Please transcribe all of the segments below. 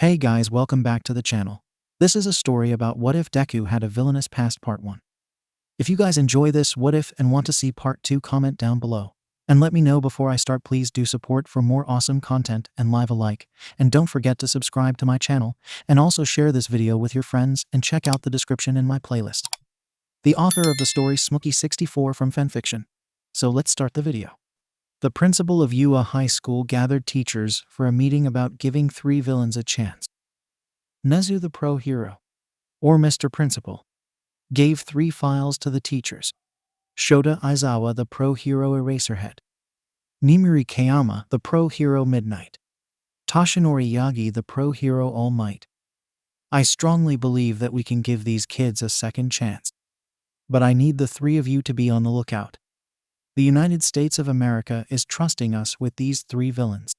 Hey guys, welcome back to the channel. This is a story about What If Deku Had a Villainous Past Part 1. If you guys enjoy this what if and want to see Part 2, comment down below. And let me know before I start. Please do support for more awesome content and leave a like. And don't forget to subscribe to my channel and also share this video with your friends and check out the description in my playlist. The author of the story 𝗧𝗵𝗲 from fanfiction. So let's start the video. The principal of 𝐬𝐻 High School gathered teachers for a meeting about giving 3 villains a chance. 𝗧𝗵𝗲 the pro hero, or Mr. Principal, gave 3 files to the teachers. 𝗬𝗲𝗧𝗏 the pro hero Eraserhead, 𝗵𝗲𝗃𝗏𝗄 the pro hero Midnight, 𝗕𝗏𝗫𝗫𝗅𝗍𝗍 the pro hero All Might. I strongly believe that we can give these kids a second chance. But I need the 3 of you to be on the lookout. The United States of America is trusting us with these 3 villains.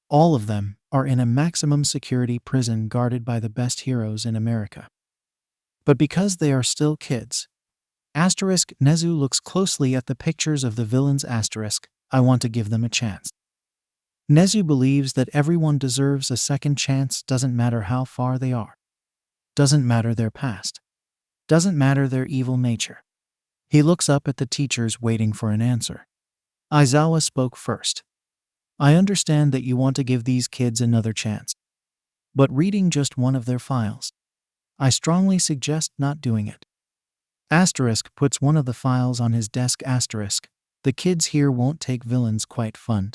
All of them are in a maximum security prison guarded by the best heroes in America. But because they are still kids, **𝗧𝗵𝗲 looks closely at the pictures of the villains **. I want to give them a chance. **𝗧𝗵𝗲 believes that everyone deserves a second chance, doesn't matter how far they are. Doesn't matter their past. Doesn't matter their evil nature. He looks up at the teachers waiting for an answer. 𝗧𝗏 spoke first. I understand that you want to give these kids another chance. But reading just one of their files, I strongly suggest not doing it. ** puts one of the files on his desk. ** the kids here won't take villains quite fun.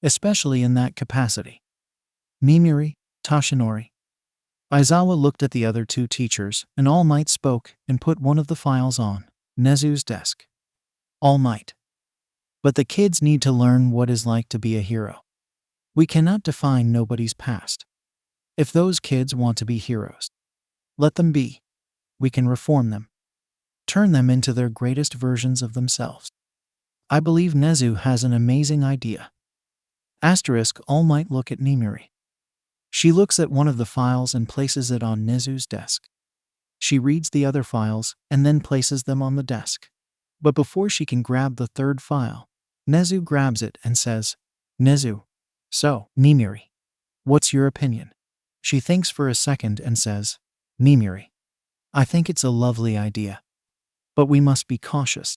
Especially in that capacity. 𝗵𝗲𝗃, 𝗕𝗏𝗫𝗃. 𝗧𝗏 looked at the other 2 teachers, and All Might spoke and put one of the files on 𝗧𝗏𝗧's desk. All Might. But the kids need to learn what it's like to be a hero. We cannot define nobody's past. If those kids want to be heroes, let them be. We can reform them. Turn them into their greatest versions of themselves. I believe 𝗧𝗏 has an amazing idea. ** All Might look at 𝗵𝗲𝗃. She looks at one of the files and places it on 𝗧𝗏's desk. She reads the other files and then places them on the desk. But before she can grab the 3rd file, 𝗧𝗏 grabs it and says, 𝗧𝗏, so, 𝗵𝗲𝗃, what's your opinion? She thinks for a second and says, 𝗵𝗲𝗃, I think it's a lovely idea. But we must be cautious.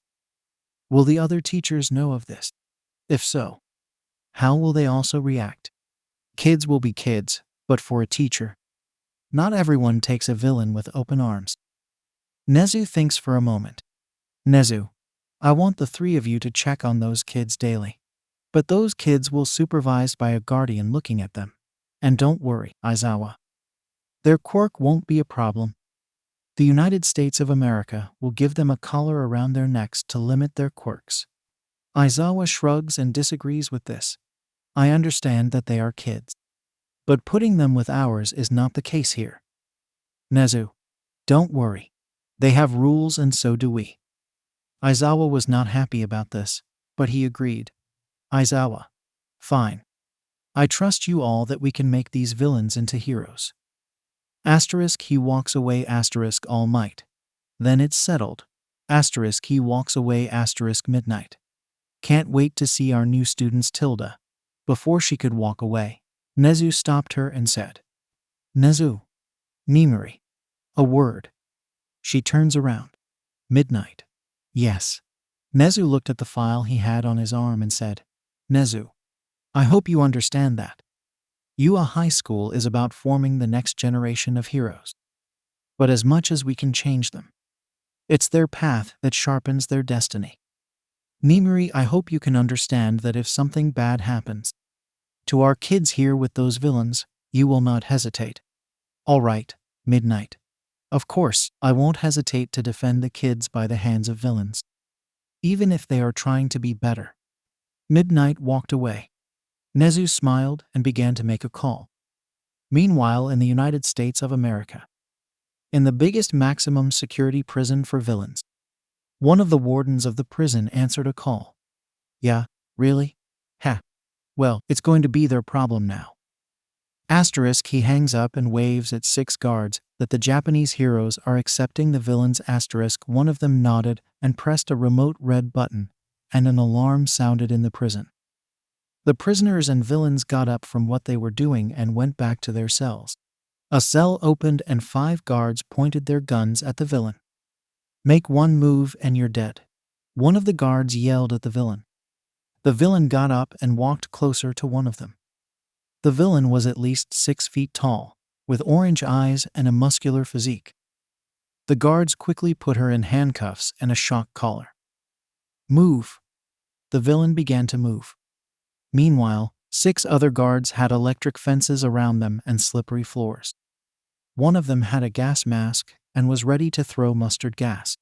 Will the other teachers know of this? If so, how will they also react? Kids will be kids, but for a teacher, not everyone takes a villain with open arms. 𝗧𝗏 thinks for a moment. 𝗧𝗏, I want the 3 of you to check on those kids daily. But those kids will supervised by a guardian looking at them. And don't worry, 𝗧𝗏. Their quirk won't be a problem. The United States of America will give them a collar around their necks to limit their quirks. 𝗧𝗏 shrugs and disagrees with this. I understand that they are kids. But putting them with ours is not the case here. 𝗧𝗏, don't worry. They have rules and so do we. 𝗧𝗏 was not happy about this, but he agreed. 𝗧𝗏, fine. I trust you all that we can make these villains into heroes. ** He walks away. ** All Might. Then it's settled. ** He walks away. ** Midnight. Can't wait to see our new students. ~𝗏𝗲. Before she could walk away, 𝗧𝗏 stopped her and said, 𝗧𝗏, 𝗵𝗲𝗃, a word. She turns around. Midnight. Yes. 𝗧𝗏 looked at the file he had on his arm and said, 𝗧𝗏, I hope you understand that. 𝐬𝐻 High School is about forming the next generation of heroes. But as much as we can change them, it's their path that sharpens their destiny. 𝗵𝗲𝗃, I hope you can understand that if something bad happens to our kids here with those villains, you will not hesitate. All right, Midnight. Of course, I won't hesitate to defend the kids by the hands of villains, even if they are trying to be better. Midnight walked away. 𝗧𝗏 smiled and began to make a call. Meanwhile, in the United States of America, in the biggest maximum security prison for villains, one of the wardens of the prison answered a call. Yeah, really? Ha. Well, it's going to be their problem now. ** He hangs up and waves at 6 guards that the Japanese heroes are accepting the villains. ** One of them nodded and pressed a remote red button, and an alarm sounded in the prison. The prisoners and villains got up from what they were doing and went back to their cells. A cell opened and 5 guards pointed their guns at the villain. "Make one move and you're dead," one of the guards yelled at the villain. The villain got up and walked closer to one of them. The villain was at least 6 feet tall, with orange eyes and a muscular physique. The guards quickly put her in handcuffs and a shock collar. "Move." The villain began to move. Meanwhile, 6 other guards had electric fences around them and slippery floors. One of them had a gas mask and was ready to throw mustard gas.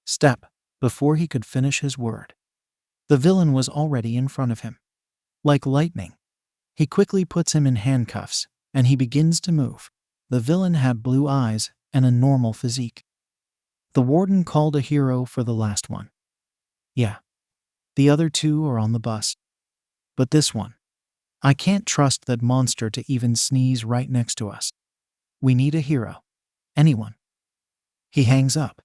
Step, before he could finish his word. The villain was already in front of him. Like lightning, he quickly puts him in handcuffs, and he begins to move. The villain had blue eyes and a normal physique. The warden called a hero for the last one. Yeah, the other 2 are on the bus. But this one, I can't trust that monster to even sneeze right next to us. We need a hero. Anyone. He hangs up.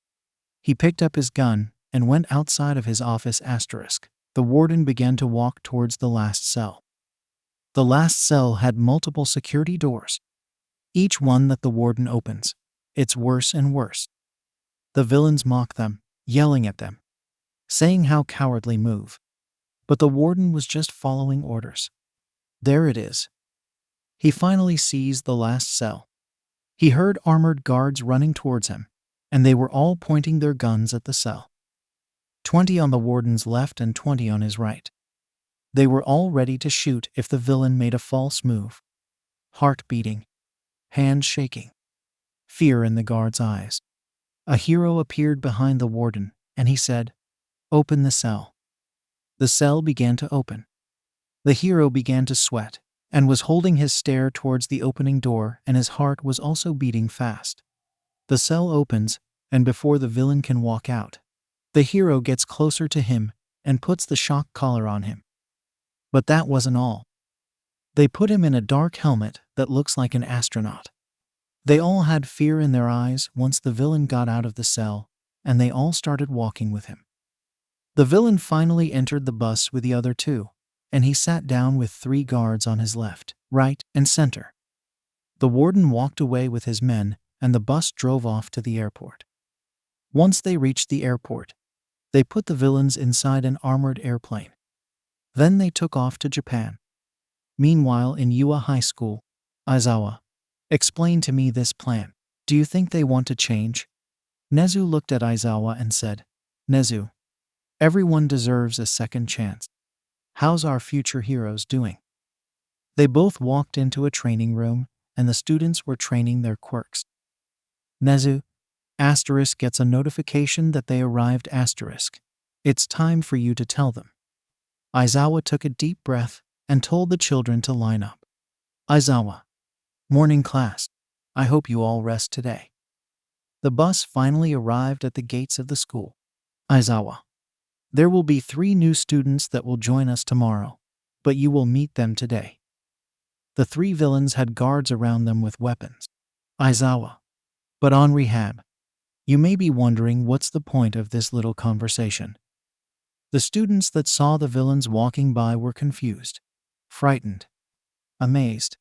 He picked up his gun and went outside of his office. The warden began to walk towards the last cell. The last cell had multiple security doors. Each one that the warden opens, it's worse and worse. The villains mock them, yelling at them, saying how cowardly move. But the warden was just following orders. There it is. He finally sees the last cell. He heard armored guards running towards him, and they were all pointing their guns at the cell. 20 on the warden's left and 20 on his right. They were all ready to shoot if the villain made a false move. Heart beating, hands shaking, fear in the guard's eyes. A hero appeared behind the warden, and he said, "Open the cell." The cell began to open. The hero began to sweat and was holding his stare towards the opening door, and his heart was also beating fast. The cell opens, and before the villain can walk out, the hero gets closer to him and puts the shock collar on him. But that wasn't all. They put him in a dark helmet that looks like an astronaut. They all had fear in their eyes once the villain got out of the cell, and they all started walking with him. The villain finally entered the bus with the other 2, and he sat down with 3 guards on his left, right, and center. The warden walked away with his men, and the bus drove off to the airport. Once they reached the airport, they put the villains inside an armored airplane. Then they took off to Japan. Meanwhile, in Yuwa High School, Aizawa, "Explain to me this plan. Do you think they want to change?" Nezu looked at Aizawa and said, "Nezu, everyone deserves a second chance. How's our future heroes doing?" They both walked into a training room, and the students were training their quirks. Nezu, * gets a notification that they arrived *. It's time for you to tell them. Aizawa took a deep breath and told the children to line up. Aizawa, "Morning class. I hope you all rest today." The bus finally arrived at the gates of the school. Aizawa, "There will be 3 new students that will join us tomorrow, but you will meet them today." The 3 villains had guards around them with weapons. Aizawa, "But on rehab. You may be wondering what's the point of this little conversation." The students that saw the villains walking by were confused, frightened, amazed,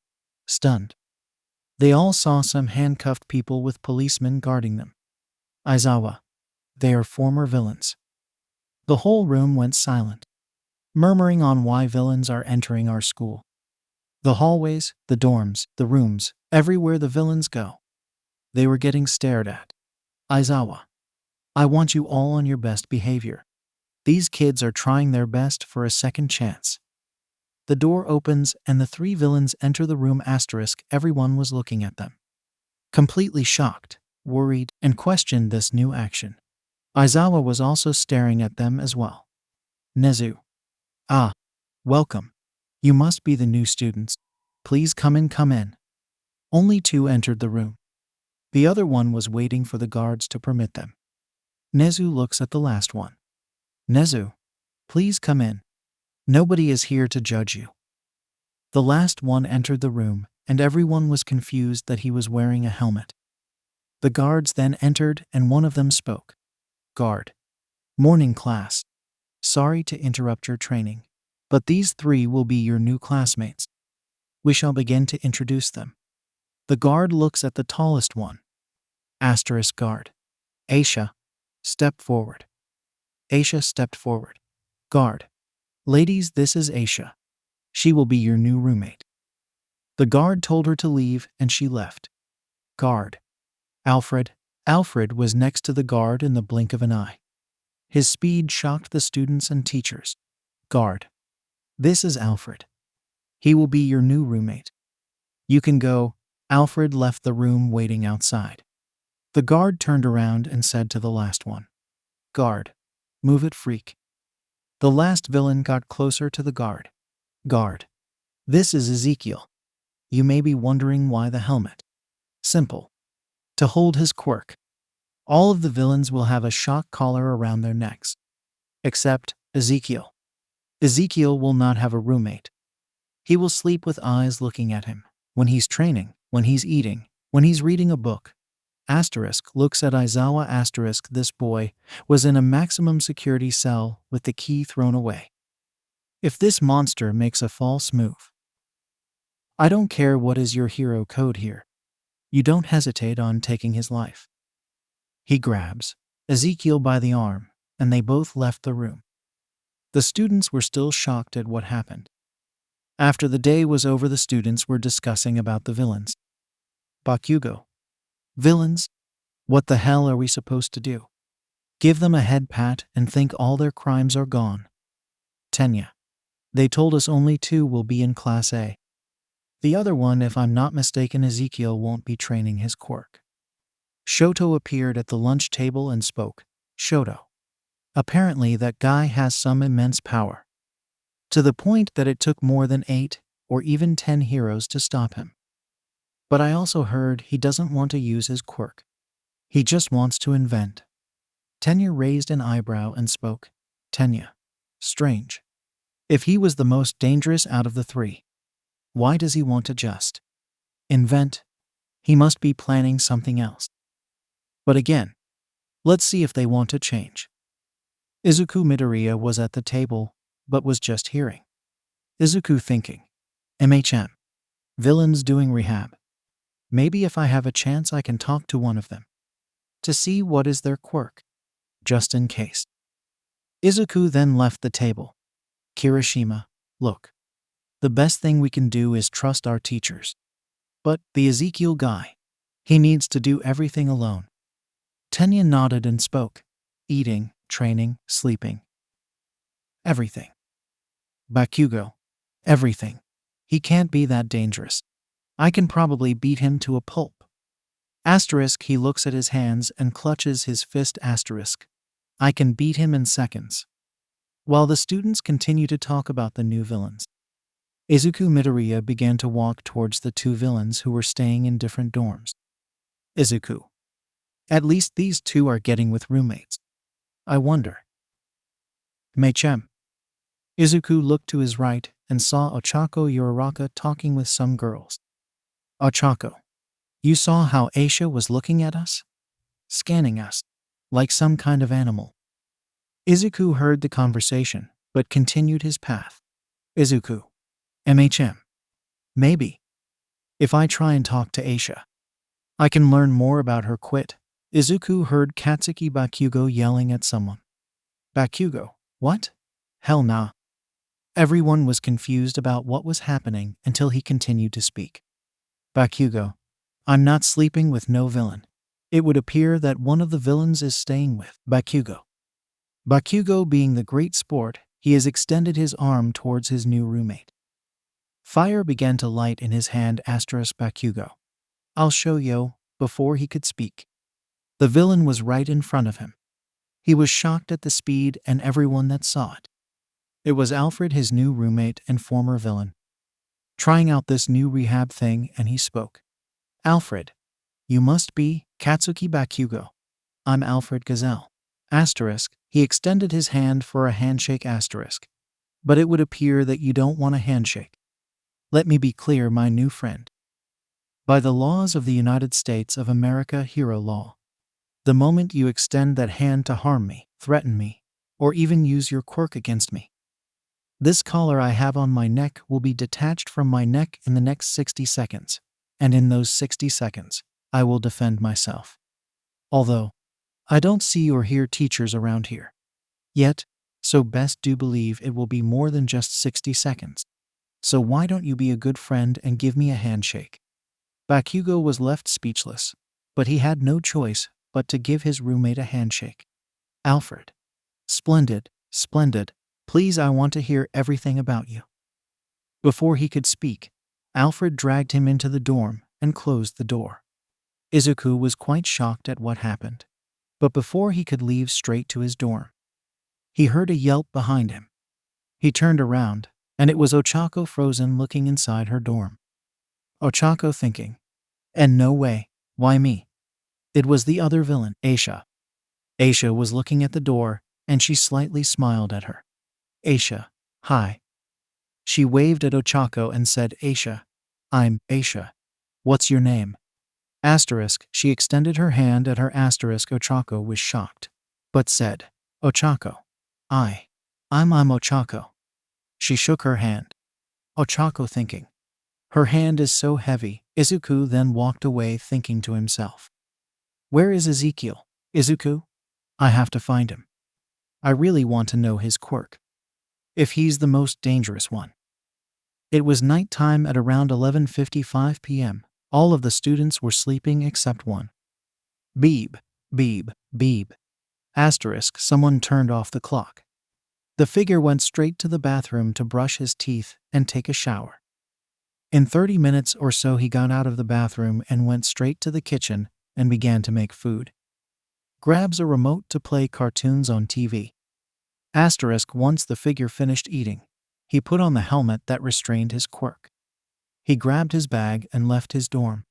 stunned. They all saw some handcuffed people with policemen guarding them. Aizawa, "They are former villains." The whole room went silent, murmuring on why villains are entering our school. The hallways, the dorms, the rooms, everywhere the villains go. They were getting stared at. Aizawa, "I want you all on your best behavior. These kids are trying their best for a second chance." The door opens and the 3 villains enter the room. Everyone was looking at them, completely shocked, worried, and questioned this new action. Aizawa was also staring at them as well. Nezu, "Ah, welcome. You must be the new students. Please come in. Only 2 entered the room. The other one was waiting for the guards to permit them. Nezu looks at the last one. "Nezu, please come in. Nobody is here to judge you." The last one entered the room, and everyone was confused that he was wearing a helmet. The guards then entered, and one of them spoke. "Guard. Morning class. Sorry to interrupt your training. But these three will be your new classmates. We shall begin to introduce them. The guard looks at the tallest one. Asterisk guard. 𝗧𝗂, step forward. 𝗧𝗂 stepped forward. Guard. Ladies, this is 𝗧𝗂. She will be your new roommate. The guard told her to leave and she left. Guard. Alfred. Alfred was next to the guard in the blink of an eye. His speed shocked the students and teachers. Guard. This is Alfred. He will be your new roommate. You can go. Alfred left the room waiting outside. The guard turned around and said to the last one, Guard. Move it, freak. The last villain got closer to the guard. Guard. This is 𝗧𝗍𝗍. You may be wondering why the helmet. Simple. To hold his quirk. All of the villains will have a shock collar around their necks. Except 𝗧𝗍𝗍. 𝗧𝗍𝗍 will not have a roommate. He will sleep with eyes looking at him. When he's training, when he's eating, when he's reading a book. Asterisk looks at Aizawa. Asterisk this boy was in a maximum security cell with the key thrown away. If this monster makes a false move, I don't care what is your hero code here. You don't hesitate on taking his life. He grabs 𝗧𝗍𝗍 by the arm, and they both left the room. The students were still shocked at what happened. After the day was over, the students were discussing about the villains. Bakugo. Villains? What the hell are we supposed to do? Give them a head pat and think all their crimes are gone. 𝗕𝗏𝗏. They told us only 2 will be in Class A. The other one, if I'm not mistaken, 𝗧𝗍𝗍 won't be training his quirk. Shoto appeared at the lunch table and spoke. Shoto. Apparently that guy has some immense power. To the point that it took more than 8 or even 10 heroes to stop him. But I also heard he doesn't want to use his quirk. He just wants to invent. 𝗕𝗏𝗏 raised an eyebrow and spoke. 𝗕𝗏𝗏. Strange. If he was the most dangerous out of the 3, why does he want to just invent? He must be planning something else. But again, let's see if they want to change. Izuku Midoriya was at the table, but was just hearing. Izuku thinking. MHM. Villains doing rehab. Maybe if I have a chance I can talk to one of them. To see what is their quirk. Just in case. Izuku then left the table. Kirishima, look. The best thing we can do is trust our teachers. But the 𝗧𝗍𝗍 guy, he needs to do everything alone. 𝗕𝗏𝗏 nodded and spoke. Eating, training, sleeping. Everything. Bakugo. Everything. He can't be that dangerous. I can probably beat him to a pulp. Asterisk he looks at his hands and clutches his fist. Asterisk. I can beat him in seconds. While the students continue to talk about the new villains, Izuku Midoriya began to walk towards the 2 villains who were staying in different dorms. Izuku. At least these 2 are getting with roommates. I wonder. MHM. Izuku looked to his right and saw Ochako Yoraraka talking with some girls. Ochako. You saw how 𝗧𝗂 was looking at us? Scanning us. Like some kind of animal. Izuku heard the conversation, but continued his path. Izuku. MHM. Maybe. If I try and talk to 𝗧𝗂, I can learn more about her quit. Izuku heard Katsuki Bakugo yelling at someone. Bakugo. What? Hell nah. Everyone was confused about what was happening until he continued to speak. Bakugo. I'm not sleeping with no villain. It would appear that one of the villains is staying with Bakugo. Bakugo being the great sport, he has extended his arm towards his new roommate. Fire began to light in his hand. Asterisk Bakugo. I'll show you. Before he could speak, the villain was right in front of him. He was shocked at the speed and everyone that saw it. It was Alfred, his new roommate and former villain, trying out this new rehab thing, and he spoke. Alfred. You must be Katsuki Bakugo. I'm Alfred Gsell. Asterisk. He extended his hand for a handshake. Asterisk. But it would appear that you don't want a handshake. Let me be clear, my new friend. By the laws of the United States of America, hero law, the moment you extend that hand to harm me, threaten me, or even use your quirk against me, This collar I have on my neck will be detached from my neck in the next 60 seconds, and in those 60 seconds, I will defend myself. Although, I don't see or hear teachers around here yet, so best do believe it will be more than just 60 seconds. So why don't you be a good friend and give me a handshake? Bakugo was left speechless, but he had no choice but to give his roommate a handshake. Alfred. Splendid, splendid. Please, I want to hear everything about you. Before he could speak, Alfred dragged him into the dorm and closed the door. Izuku was quite shocked at what happened, but before he could leave straight to his dorm, he heard a yelp behind him. He turned around, and it was Ochako frozen looking inside her dorm. Ochako thinking, and no way, why me? It was the other villain, 𝗧𝗓. 𝗧𝗓 was looking at the door, and she slightly smiled at her. 𝗧𝗓, hi. She waved at Ochako and said, 𝗧𝗓, I'm 𝗧𝗓. What's your name? Asterisk, she extended her hand at her asterisk. Ochako was shocked, but said, Ochako. I'm Ochako. She shook her hand. Ochako thinking, her hand is so heavy. Izuku then walked away thinking to himself, where is Ezekiel? Izuku? I have to find him. I really want to know his quirk. If he's the most dangerous one. It was nighttime at around 11:55 p.m. All of the students were sleeping except one. Beep, beep, beep. Asterisk, someone turned off the clock. The figure went straight to the bathroom to brush his teeth and take a shower. In 30 minutes or so he got out of the bathroom and went straight to the kitchen and began to make food. Grabs a remote to play cartoons on TV. Asterisk, once the figure finished eating, he put on the helmet that restrained his quirk. He grabbed his bag and left his dorm.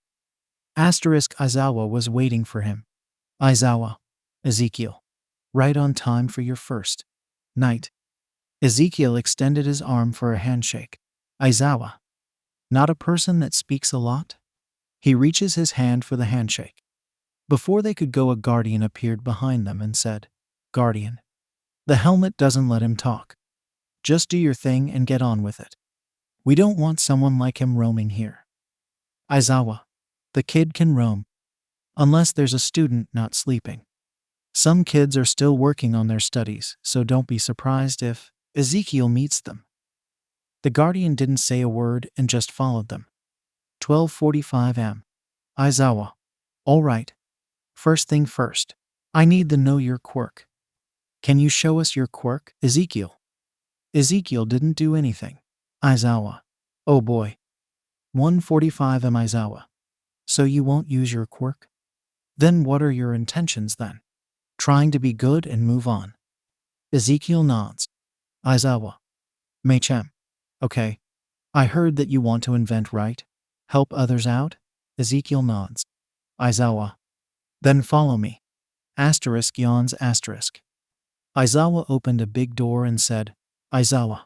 Asterisk, Aizawa was waiting for him. Aizawa. Ezekiel. Right on time for your first night. Ezekiel extended his arm for a handshake. Aizawa. Not a person that speaks a lot? He reaches his hand for the handshake. Before they could go, a guardian appeared behind them and said, Guardian. The helmet doesn't let him talk. Just do your thing and get on with it. We don't want someone like him roaming here. Aizawa. The kid can roam. Unless there's a student not sleeping. Some kids are still working on their studies, so don't be surprised if Ezekiel meets them. The guardian didn't say a word and just followed them. 12:45 am. Aizawa. All right. First thing first. I need to know your quirk. Can you show us your quirk, Ezekiel? Ezekiel didn't do anything. Aizawa. Oh boy. 1:45 am. Aizawa. So you won't use your quirk? Then what are your intentions then? Trying to be good and move on. Ezekiel nods. Aizawa. Maychem. Okay. I heard that you want to invent, right? Help others out? Ezekiel nods. Aizawa. Then follow me. Asterisk yawns asterisk. Aizawa opened a big door and said, Aizawa.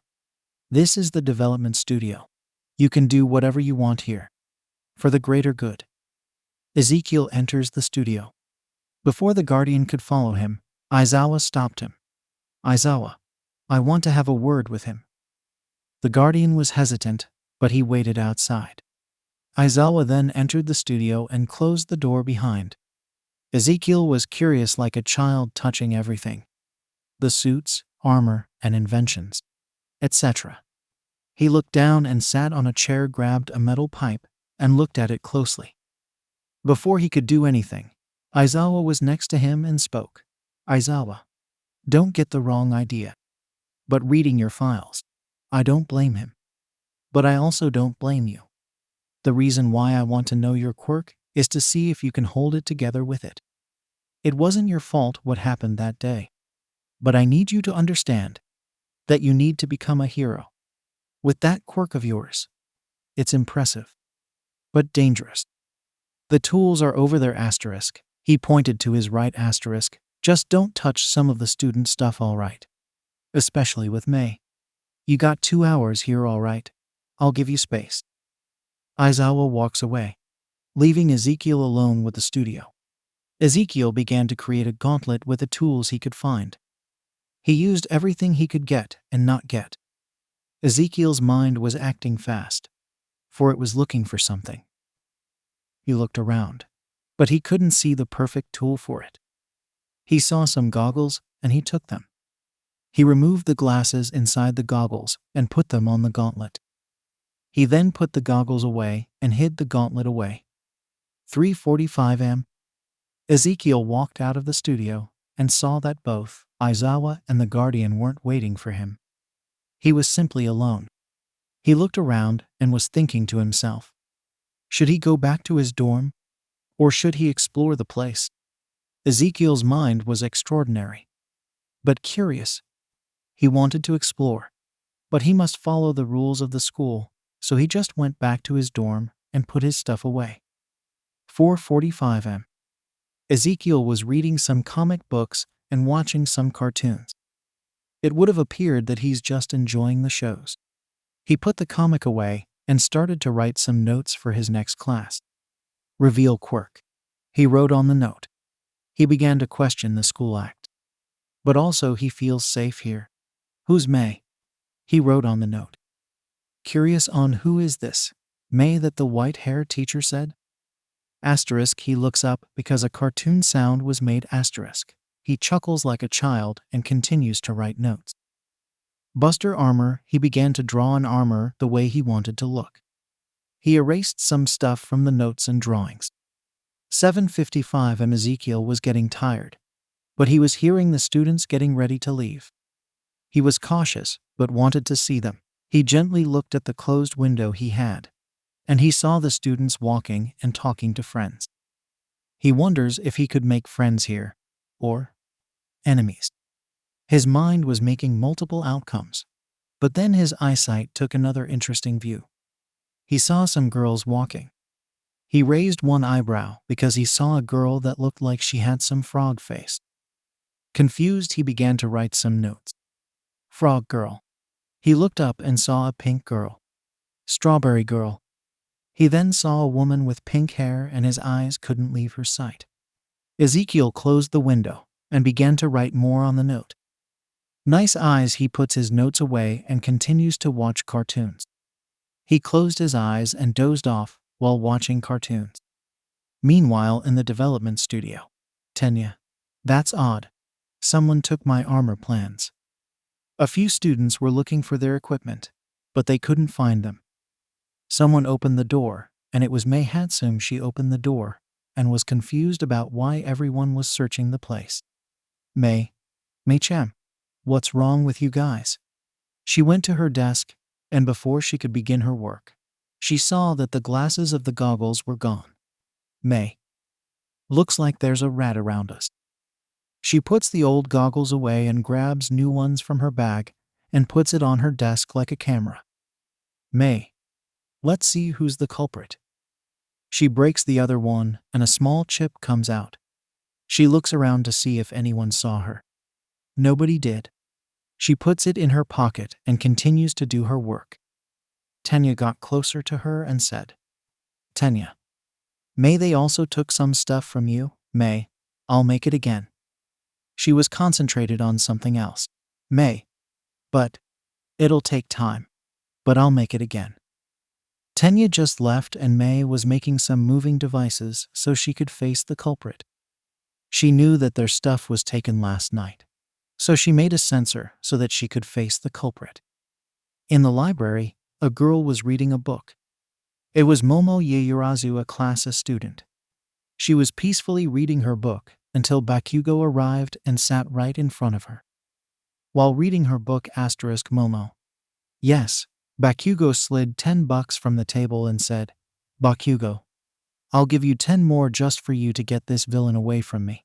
This is the development studio. You can do whatever you want here. For the greater good. Ezekiel enters the studio. Before the guardian could follow him, Aizawa stopped him. Aizawa. I want to have a word with him. The guardian was hesitant, but he waited outside. Aizawa then entered the studio and closed the door behind. Ezekiel was curious like a child, touching everything. The suits, armor, and inventions, etc. He looked down and sat on a chair, grabbed a metal pipe, and looked at it closely. Before he could do anything, Aizawa was next to him and spoke. Aizawa. Don't get the wrong idea. But reading your files, I don't blame him. But I also don't blame you. The reason why I want to know your quirk is to see if you can hold it together with it. It wasn't your fault what happened that day. But I need you to understand that you need to become a hero. With that quirk of yours. It's impressive. But dangerous. The tools are over there asterisk. He pointed to his right asterisk. Just don't touch some of the student stuff, all right? Especially with May. You got 2 hours here, all right? I'll give you space. Aizawa walks away, leaving Ezekiel alone with the studio. Ezekiel began to create a gauntlet with the tools he could find. He used everything he could get and not get. Ezekiel's mind was acting fast, for it was looking for something. He looked around, but he couldn't see the perfect tool for it. He saw some goggles, and he took them. He removed the glasses inside the goggles and put them on the gauntlet. He then put the goggles away and hid the gauntlet away. 3:45 am. Ezekiel walked out of the studio and saw that both Aizawa and the guardian weren't waiting for him. He was simply alone. He looked around and was thinking to himself, should he go back to his dorm, or should he explore the place? Ezekiel's mind was extraordinary, but curious. He wanted to explore, but he must follow the rules of the school, so he just went back to his dorm and put his stuff away. 4:45 am. Ezekiel was reading some comic books and watching some cartoons. It would have appeared that he's just enjoying the shows. He put the comic away and started to write some notes for his next class. Reveal quirk. He wrote on the note. He began to question the school act. But also he feels safe here. Who's May? He wrote on the note. Curious on who is this May that the white-haired teacher said? Asterisk. He looks up because a cartoon sound was made asterisk. He chuckles like a child and continues to write notes. Buster Armor. He began to draw an armor the way he wanted to look. He erased some stuff from the notes and drawings. 7:55 am. Ezekiel was getting tired, but he was hearing the students getting ready to leave. He was cautious, but wanted to see them. He gently looked at the closed window he had, and he saw the students walking and talking to friends. He wonders if he could make friends here, or enemies. His mind was making multiple outcomes, but then his eyesight took another interesting view. He saw some girls walking. He raised one eyebrow because he saw a girl that looked like she had some frog face. Confused, he began to write some notes. Frog girl. He looked up and saw a pink girl. Strawberry girl. He then saw a woman with pink hair and his eyes couldn't leave her sight. Ezekiel closed the window and began to write more on the note. Nice eyes. He puts his notes away and continues to watch cartoons. He closed his eyes and dozed off while watching cartoons. Meanwhile, in the development studio. 𝗫𝗫. That's odd. Someone took my armor plans. A few students were looking for their equipment, but they couldn't find them. Someone opened the door, and it was 𝗕𝗏. She opened the door and was confused about why everyone was searching the place. 𝗵𝗃. What's wrong with you guys? She went to her desk, and before she could begin her work, she saw that the glasses of the goggles were gone. 𝗵. Looks like there's a rat around us. She puts the old goggles away and grabs new ones from her bag and puts it on her desk like a camera. 𝗵. Let's see who's the culprit. She breaks the other one and a small chip comes out. She looks around to see if anyone saw her. Nobody did. She puts it in her pocket and continues to do her work. 𝗕𝗏 got closer to her and said, 𝗕𝗏. May they also took some stuff from you? 𝗵. I'll make it again. She was concentrated on something else. 𝗵. But it'll take time. But I'll make it again. 𝗕𝗏 just left and 𝗵 was making some moving devices so she could face the culprit. She knew that their stuff was taken last night, so she made a sensor so that she could face the culprit. In the library, a girl was reading a book. It was Momo Yaoyorozu, a class student. She was peacefully reading her book until Bakugo arrived and sat right in front of her. While reading her book *Momo. Yes, Bakugo slid $10 from the table and said, Bakugo, I'll give you 10 more just for you to get this villain away from me.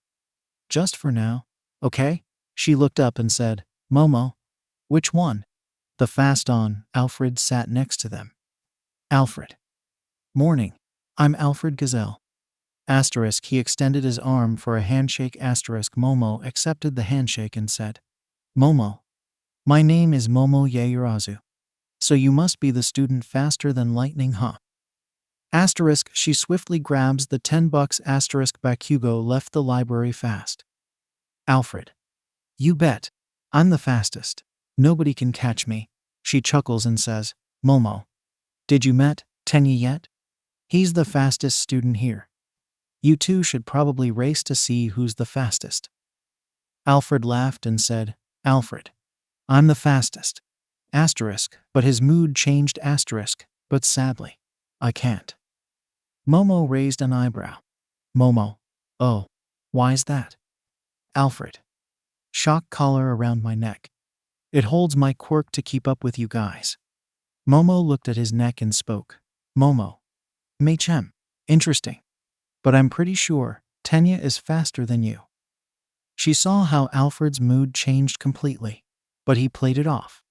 Just for now, okay? She looked up and said, Momo, which one? The fast on, Alfred sat next to them. Alfred. Morning, I'm Alfred Gazelle. *, he extended his arm for a handshake. *, Momo accepted the handshake and said, Momo, my name is Momo Yaoyorozu. So you must be the student faster than lightning, huh? *, she swiftly grabs the $10. Bakugo left the library fast. Alfred. You bet. I'm the fastest. Nobody can catch me. She chuckles and says, "Momo, did you met 𝗕𝗏𝗄 yet? He's the fastest student here. You two should probably race to see who's the fastest." Alfred laughed and said, "Alfred, I'm the fastest. Asterisk, but his mood changed asterisk, but sadly, I can't." Momo raised an eyebrow. Momo, oh, why's that? Alfred, shock collar around my neck. It holds my quirk to keep up with you guys. Momo looked at his neck and spoke. Momo, 𝗵𝗲, interesting. But I'm pretty sure 𝗕𝗏𝗄 is faster than you. She saw how Alfred's mood changed completely, but he played it off.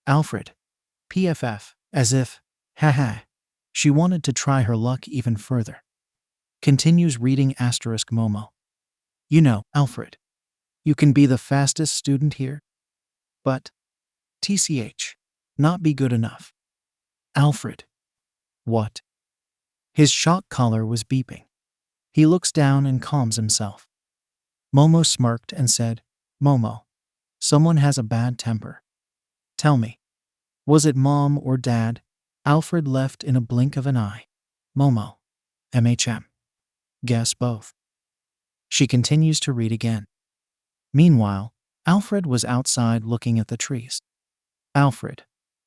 Alfred, PFF, as if, haha. She wanted to try her luck even further. Continues reading asterisk Momo. You know, Alfred, you can be the fastest student here, but TCH, not be good enough. Alfred. What? His shock collar was beeping. He looks down and calms himself. Momo smirked and said, Momo, someone has a bad temper. Tell me, was it mom or dad? Alfred left in a blink of an eye. Momo, MHA. Guess both. She continues to read again. Meanwhile, Alfred was outside looking at the trees. Alfred,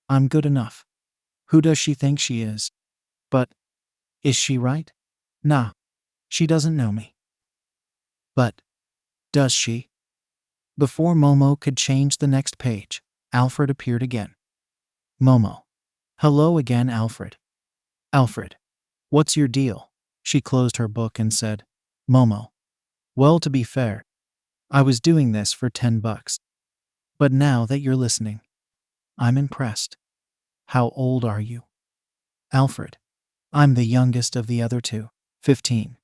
I'm good enough. Who does she think she is? But, is she right? Nah, she doesn't know me. But, does she? Before Momo could change the next page, Alfred appeared again. Momo. Hello again, Alfred. Alfred, what's your deal? She closed her book and said, Momo. Well, to be fair, I was doing this for $10. But now that you're listening, I'm impressed. How old are you? Alfred. I'm the youngest of the other two, 15.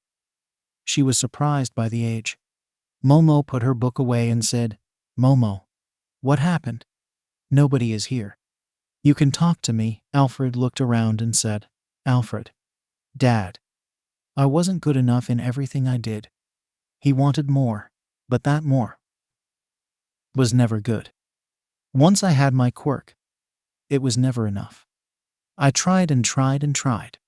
She was surprised by the age. Momo put her book away and said, Momo, what happened? Nobody is here. You can talk to me. Alfred looked around and said, Alfred, Dad, I wasn't good enough in everything I did. He wanted more, but that more was never good. Once I had my quirk, it was never enough. I tried and tried and tried,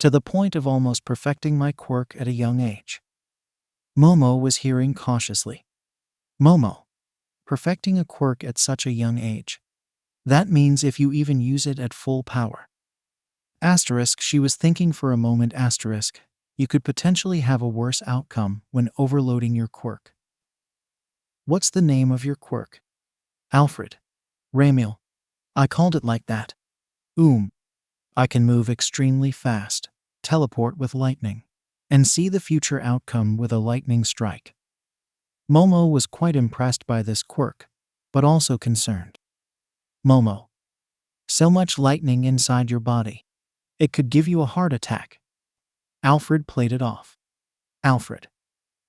to the point of almost perfecting my quirk at a young age. Momo was hearing cautiously. Momo, perfecting a quirk at such a young age. That means if you even use it at full power. Asterisk, she was thinking for a moment asterisk, you could potentially have a worse outcome when overloading your quirk. What's the name of your quirk? Alfred. 𝗓𝗲𝗄. I called it like that. I can move extremely fast, teleport with lightning, and see the future outcome with a lightning strike. Momo was quite impressed by this quirk, but also concerned. Momo. So much lightning inside your body. It could give you a heart attack. Alfred played it off. Alfred.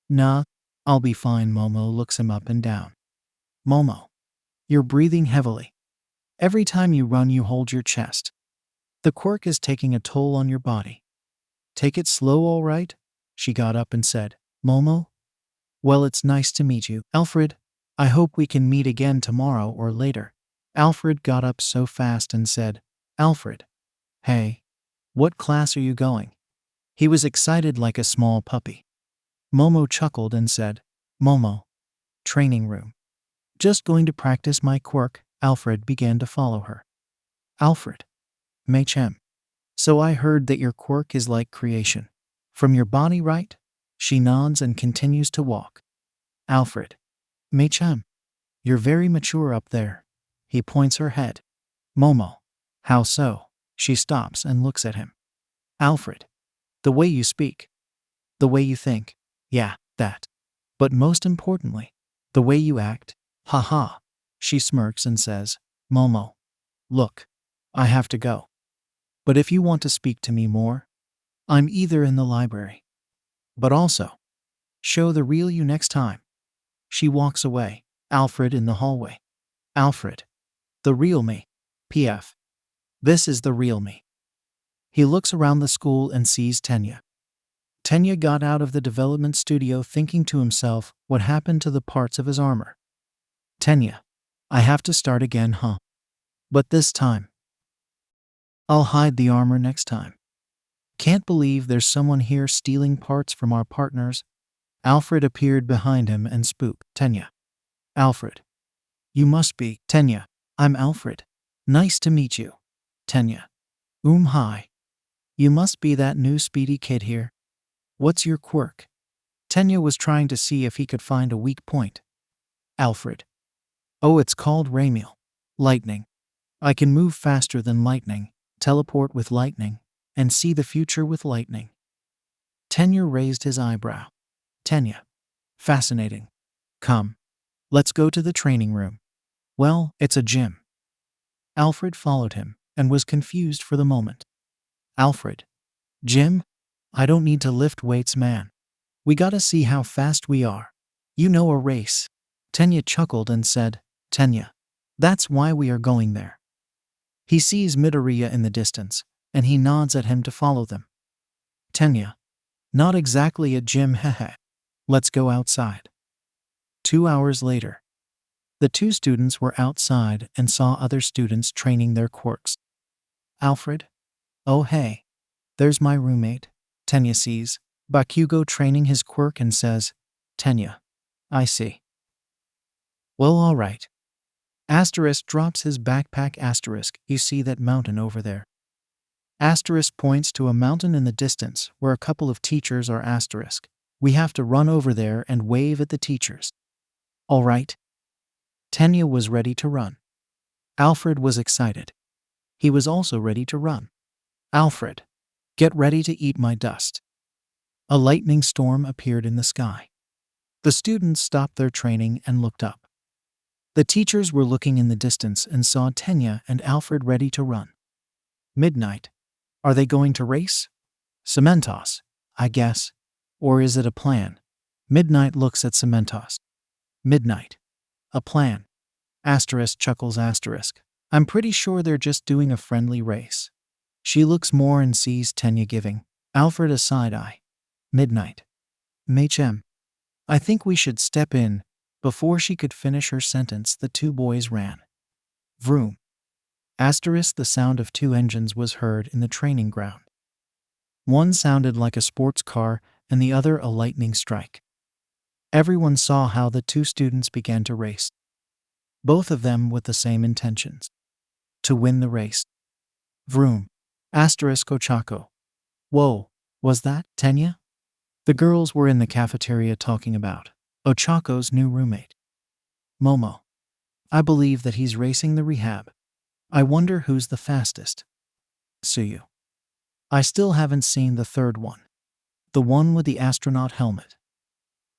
Nah, I'll be fine. Momo looks him up and down. Momo. You're breathing heavily. Every time you run you hold your chest. The quirk is taking a toll on your body. Take it slow, all right? She got up and said, Momo? Well, it's nice to meet you, Alfred. I hope we can meet again tomorrow or later. Alfred got up so fast and said, Alfred. Hey. What class are you going? He was excited like a small puppy. Momo chuckled and said, Momo. Training room. Just going to practice my quirk. Alfred began to follow her. Alfred. 𝗵𝗲𝗄. So I heard that your quirk is like creation. From your body, right? She nods and continues to walk. Alfred. 𝗵𝗲𝗄. You're very mature up there. He points her head. Momo. How so? She stops and looks at him. Alfred. The way you speak. The way you think. Yeah, that. But most importantly, the way you act. Haha. She smirks and says, Momo. Look. I have to go. But if you want to speak to me more, I'm either in the library. But also, show the real you next time. She walks away. Alfred in the hallway. Alfred. The real me. PF. This is the real me. He looks around the school and sees 𝗕𝗏𝗄. 𝗕𝗏𝗄 got out of the development studio thinking to himself what happened to the parts of his armor. 𝗕𝗏𝗄. I have to start again, huh? But this time, I'll hide the armor next time. Can't believe there's someone here stealing parts from our partners. Alfred appeared behind him and spooked. 𝗕𝗏. Alfred. You must be. 𝗕𝗏. I'm Alfred. Nice to meet you. 𝗕𝗏. Hi. You must be that new speedy kid here. What's your quirk? 𝗕𝗏 was trying to see if he could find a weak point. Alfred. Oh, it's called 𝗓𝗲𝗄𝐴. Lightning. I can move faster than lightning, teleport with lightning, and see the future with lightning. 𝗕𝗏 raised his eyebrow. 𝗕𝗏. Fascinating. Come. Let's go to the training room. Well, it's a gym. Alfred followed him and was confused for the moment. Alfred. Gym? I don't need to lift weights, man. We gotta see how fast we are. You know, a race. 𝗕𝗏 chuckled and said, 𝗕𝗏. That's why we are going there. He sees Midoriya in the distance, and he nods at him to follow them. 𝗕𝗏. Not exactly a gym, 𝐎𝐻. Let's go outside. 2 hours later. The two students were outside and saw other students training their quirks. Alfred? Oh hey. There's my roommate. 𝗕𝗏 sees Bakugo training his quirk and says, 𝗕𝗏. I see. Well, alright. Asterisk drops his backpack. Asterisk, you see that mountain over there? Asterisk points to a mountain in the distance where a couple of teachers are. Asterisk. We have to run over there and wave at the teachers. Alright. 𝗕𝗏 was ready to run. Alfred was excited. He was also ready to run. Alfred. Get ready to eat my dust. A lightning storm appeared in the sky. The students stopped their training and looked up. The teachers were looking in the distance and saw 𝗕𝗏 and Alfred ready to run. Midnight. Are they going to race? 𝗬𝗵𝗲, I guess. Or is it a plan? Midnight looks at 𝗬𝗵𝗲. Midnight. A plan. Asterisk chuckles. Asterisk. I'm pretty sure they're just doing a friendly race. She looks more and sees 𝗕𝗏 giving Alfred a side eye. Midnight. MHA. I think we should step in. Before she could finish her sentence, the two boys ran. Vroom. Asterisk. The sound of two engines was heard in the training ground. One sounded like a sports car and the other a lightning strike. Everyone saw how the two students began to race. Both of them with the same intentions. To win the race. Vroom. Asterisk. 𝗬𝗏𝗄𝐴. Whoa, was that 𝗕𝗏? The girls were in the cafeteria talking about 𝗬𝗏𝗄𝐴's new roommate. Momo. I believe that he's racing the rehab. I wonder who's the fastest. Tsuyu. I still haven't seen the third one. The one with the astronaut helmet.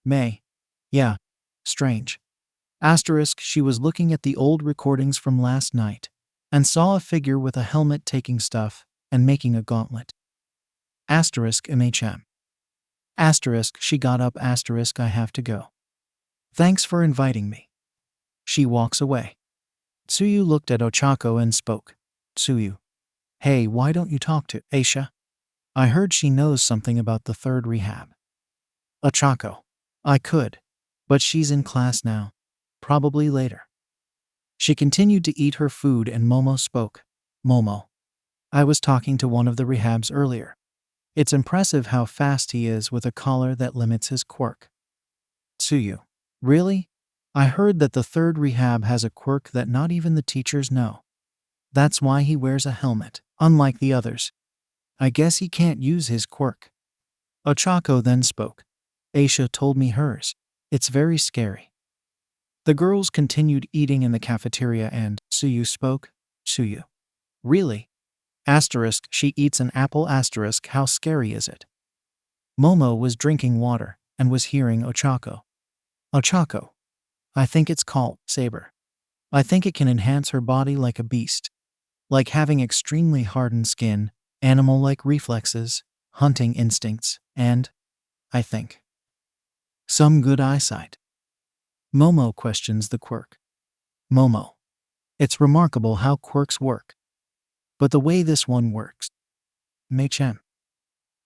May. Yeah. Strange. Asterisk. She was looking at the old recordings from last night and saw a figure with a helmet taking stuff and making a gauntlet. Asterisk. MHA. Asterisk. She got up. Asterisk. I have to go. Thanks for inviting me. She walks away. Tsuyu looked at 𝗬𝗏𝗄𝐴 and spoke. Tsuyu. Hey, why don't you talk to Aisha? I heard she knows something about the third rehab. 𝗬𝗏𝗄𝐴. I could, but she's in class now. Probably later. She continued to eat her food and Momo spoke. Momo. I was talking to one of the rehabs earlier. It's impressive how fast he is with a collar that limits his quirk. Tsuyu. Really? I heard that the third rehab has a quirk that not even the teachers know. That's why he wears a helmet, unlike the others. I guess he can't use his quirk. 𝗬𝗏𝗄𝐴 then spoke. Aisha told me hers. It's very scary. The girls continued eating in the cafeteria and Tsuyu spoke. Tsuyu. Really? Asterisk. She eats an apple. Asterisk. How scary is it? Momo was drinking water and was hearing 𝗬𝗏𝗄𝐴. 𝗬𝗏𝗄𝐴. I think it's called saber. I think it can enhance her body like a beast. Like having extremely hardened skin, animal-like reflexes, hunting instincts, and, I think, some good eyesight. Momo questions the quirk. Momo. It's remarkable how quirks work. But the way this one works. MHA.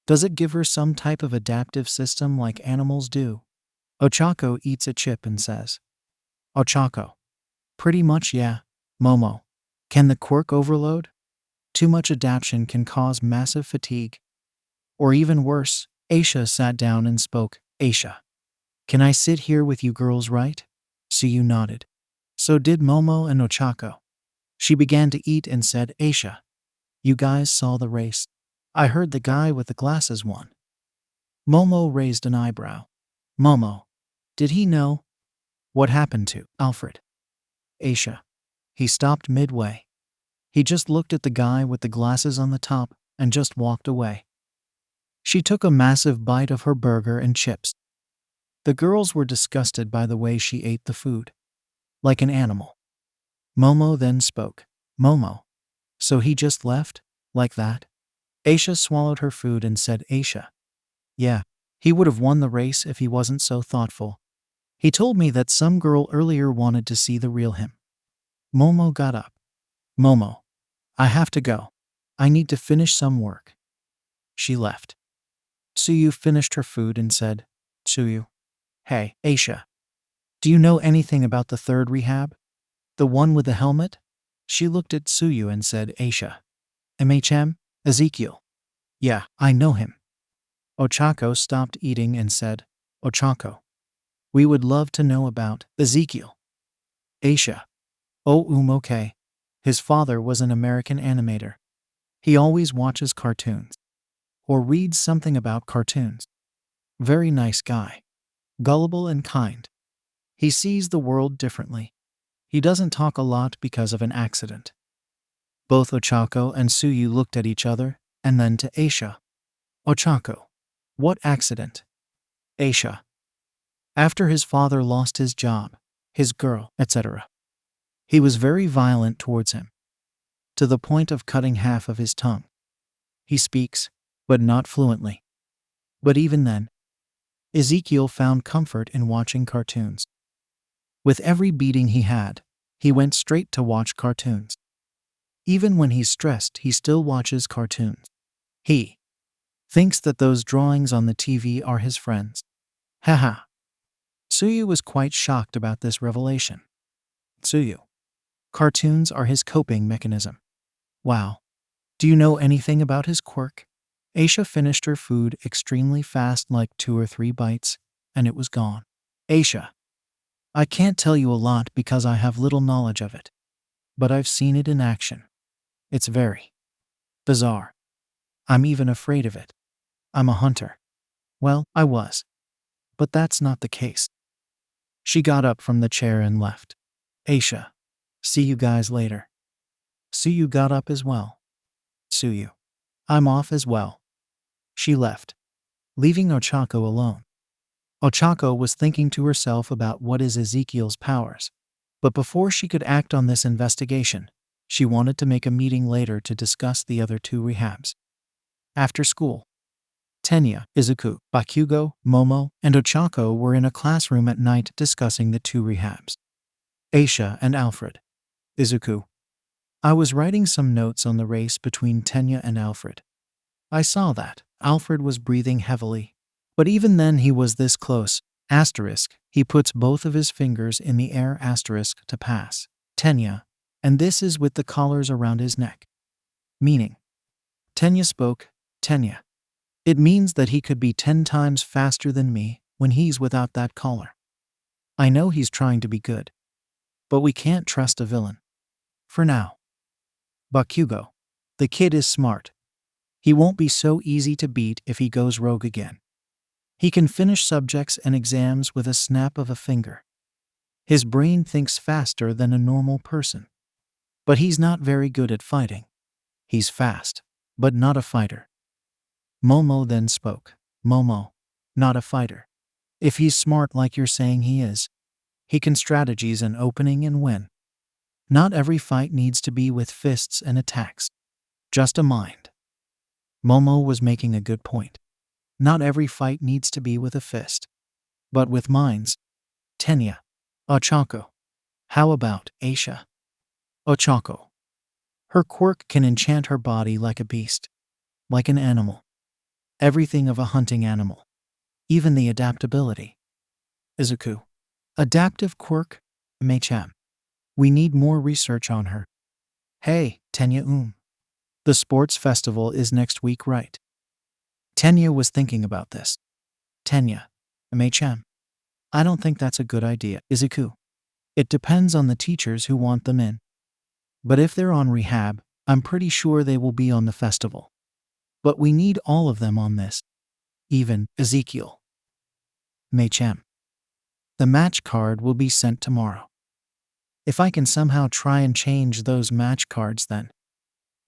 Does it give her some type of adaptive system like animals do? 𝗬𝗏𝗄𝐴 eats a chip and says. 𝗬𝗏𝗄𝐴. Pretty much, yeah, Momo. Can the quirk overload? Too much adaptation can cause massive fatigue. Or even worse, 𝐒𝐻𝐻 sat down and spoke. 𝐒𝐻𝐻. Can I sit here with you girls, right? 𝐒𝐭𝐚𝐲 nodded. So did Momo and 𝗂𝗧𝗵𝗲. She began to eat and said, 𝐒𝐻𝐻. You guys saw the race? I heard the guy with the glasses won. Momo raised an eyebrow. Momo. Did he know? What happened to Alfred? 𝐒𝐻𝐻. He stopped midway. He just looked at the guy with the glasses on the top and just walked away. She took a massive bite of her burger and chips. The girls were disgusted by the way she ate the food. Like an animal. Momo then spoke. Momo. So he just left? Like that? 𝐒𝐻𝐻 swallowed her food and said, 𝐒𝐻𝐻. Yeah, he would have won the race if he wasn't so thoughtful. He told me that some girl earlier wanted to see the real him. Momo got up. Momo. I have to go. I need to finish some work. She left. 𝗬𝗠 finished her food and said, 𝗬𝗠. Hey, 𝐒𝐻𝐻. Do you know anything about the third rehab? The one with the helmet? She looked at 𝗬𝗠 and said, 𝗬𝗂𝐻. MHA Ezekiel. Yeah, I know him. 𝗂𝗧𝗪 stopped eating and said, 𝗂𝗧𝗪. We would love to know about Ezekiel. 𝗬𝗂𝐻. Okay. His father was an American animator. He always watches cartoons. Or reads something about cartoons. Very nice guy. Gullible and kind. He sees the world differently. He doesn't talk a lot because of an accident. Both 𝗂𝗧𝗪 and 𝗬𝗠 looked at each other, and then to 𝗬𝗂𝗪. 𝗂𝗧𝗪. What accident? 𝗬𝗂𝗪. After his father lost his job, his girl, etc. He was very violent towards him. To the point of cutting half of his tongue. He speaks, but not fluently. But even then, Ezekiel found comfort in watching cartoons. With every beating he had, he went straight to watch cartoons. Even when he's stressed, he still watches cartoons. He thinks that those drawings on the TV are his friends. Haha. 𝗬𝗠 was quite shocked about this revelation. 𝗬𝗠. Cartoons are his coping mechanism. Wow. Do you know anything about his quirk? 𝗬𝗂𝗪 finished her food extremely fast, like 2 or 3 bites, and it was gone. 𝗬𝗂𝗪. I can't tell you a lot because I have little knowledge of it. But I've seen it in action. It's very bizarre. I'm even afraid of it. I'm a hunter. Well, I was. But that's not the case. She got up from the chair and left. 𝗬𝗂𝗪. See you guys later. 𝗬𝗠 got up as well. 𝗬𝗠. I'm off as well. She left, leaving 𝗂𝗧𝗪 alone. 𝗂𝗧𝗪 was thinking to herself about what is Ezekiel's powers. But before she could act on this investigation, she wanted to make a meeting later to discuss the other 2 rehabs. After school, 𝗤𝗨, 𝗧𝗑, 𝗵𝗃𝗲, Momo, and 𝗂𝗧𝗪 were in a classroom at night discussing the 2 rehabs. 𝗬𝗂𝗪 and Alfred. 𝗧𝗑. I was writing some notes on the race between 𝗤𝗨 and Alfred. I saw that Alfred was breathing heavily. But even then he was this close. He puts both of his fingers in the air to pass. 𝗤𝗨. And this is with the collars around his neck. Meaning. 𝗤𝗨 spoke. 𝗤𝗨. It means that he could be 10 times faster than me when he's without that collar. I know he's trying to be good. But we can't trust a villain. For now. 𝗵𝗃𝗲. The kid is smart. He won't be so easy to beat if he goes rogue again. He can finish subjects and exams with a snap of a finger. His brain thinks faster than a normal person. But he's not very good at fighting. He's fast, but not a fighter. Momo then spoke. Momo. Not a fighter. If he's smart like you're saying he is, he can strategize an opening and win. Not every fight needs to be with fists and attacks. Just a mind. Momo was making a good point. Not every fight needs to be with a fist. But with minds. 𝗤𝗨. 𝗂𝗧𝗪. How about 𝗬𝗂𝗪? 𝗂𝗧𝗪. Her quirk can enchant her body like a beast. Like an animal. Everything of a hunting animal. Even the adaptability. 𝗧𝗑. Adaptive quirk? MHA. We need more research on her. Hey, 𝗕𝗏𝗓𝗏. The sports festival is next week, right? 𝗕𝗏 was thinking about this. 𝗕𝗏, MHA. I don't think that's a good idea, 𝗧𝗑𝗁. It depends on the teachers who want them in. But if they're on rehab, I'm pretty sure they will be on the festival. But we need all of them on this. Even 𝗧𝗑𝗁. MHA. The match card will be sent tomorrow. If I can somehow try and change those match cards, then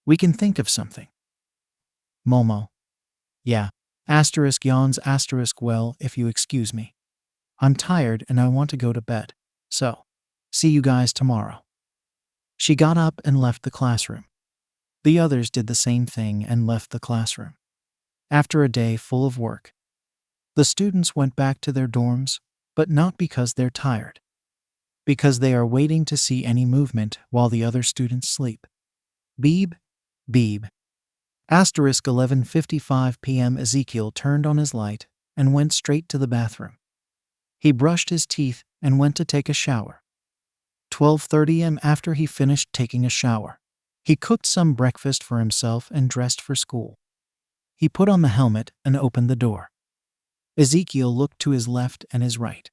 we can think of something. Momo. Yeah. **yawns**. Well, if you excuse me. I'm tired and I want to go to bed. So, see you guys tomorrow. She got up and left the classroom. The others did the same thing and left the classroom. After a day full of work, the students went back to their dorms, but not because they're tired. Because they are waiting to see any movement while the other students sleep. Beep, beep. *11:55 p.m. 𝗧𝗑𝗁 turned on his light and went straight to the bathroom. He brushed his teeth and went to take a shower. 12:30 am. After he finished taking a shower, he cooked some breakfast for himself and dressed for school. He put on the helmet and opened the door. 𝗧𝗑𝗁 looked to his left and his right.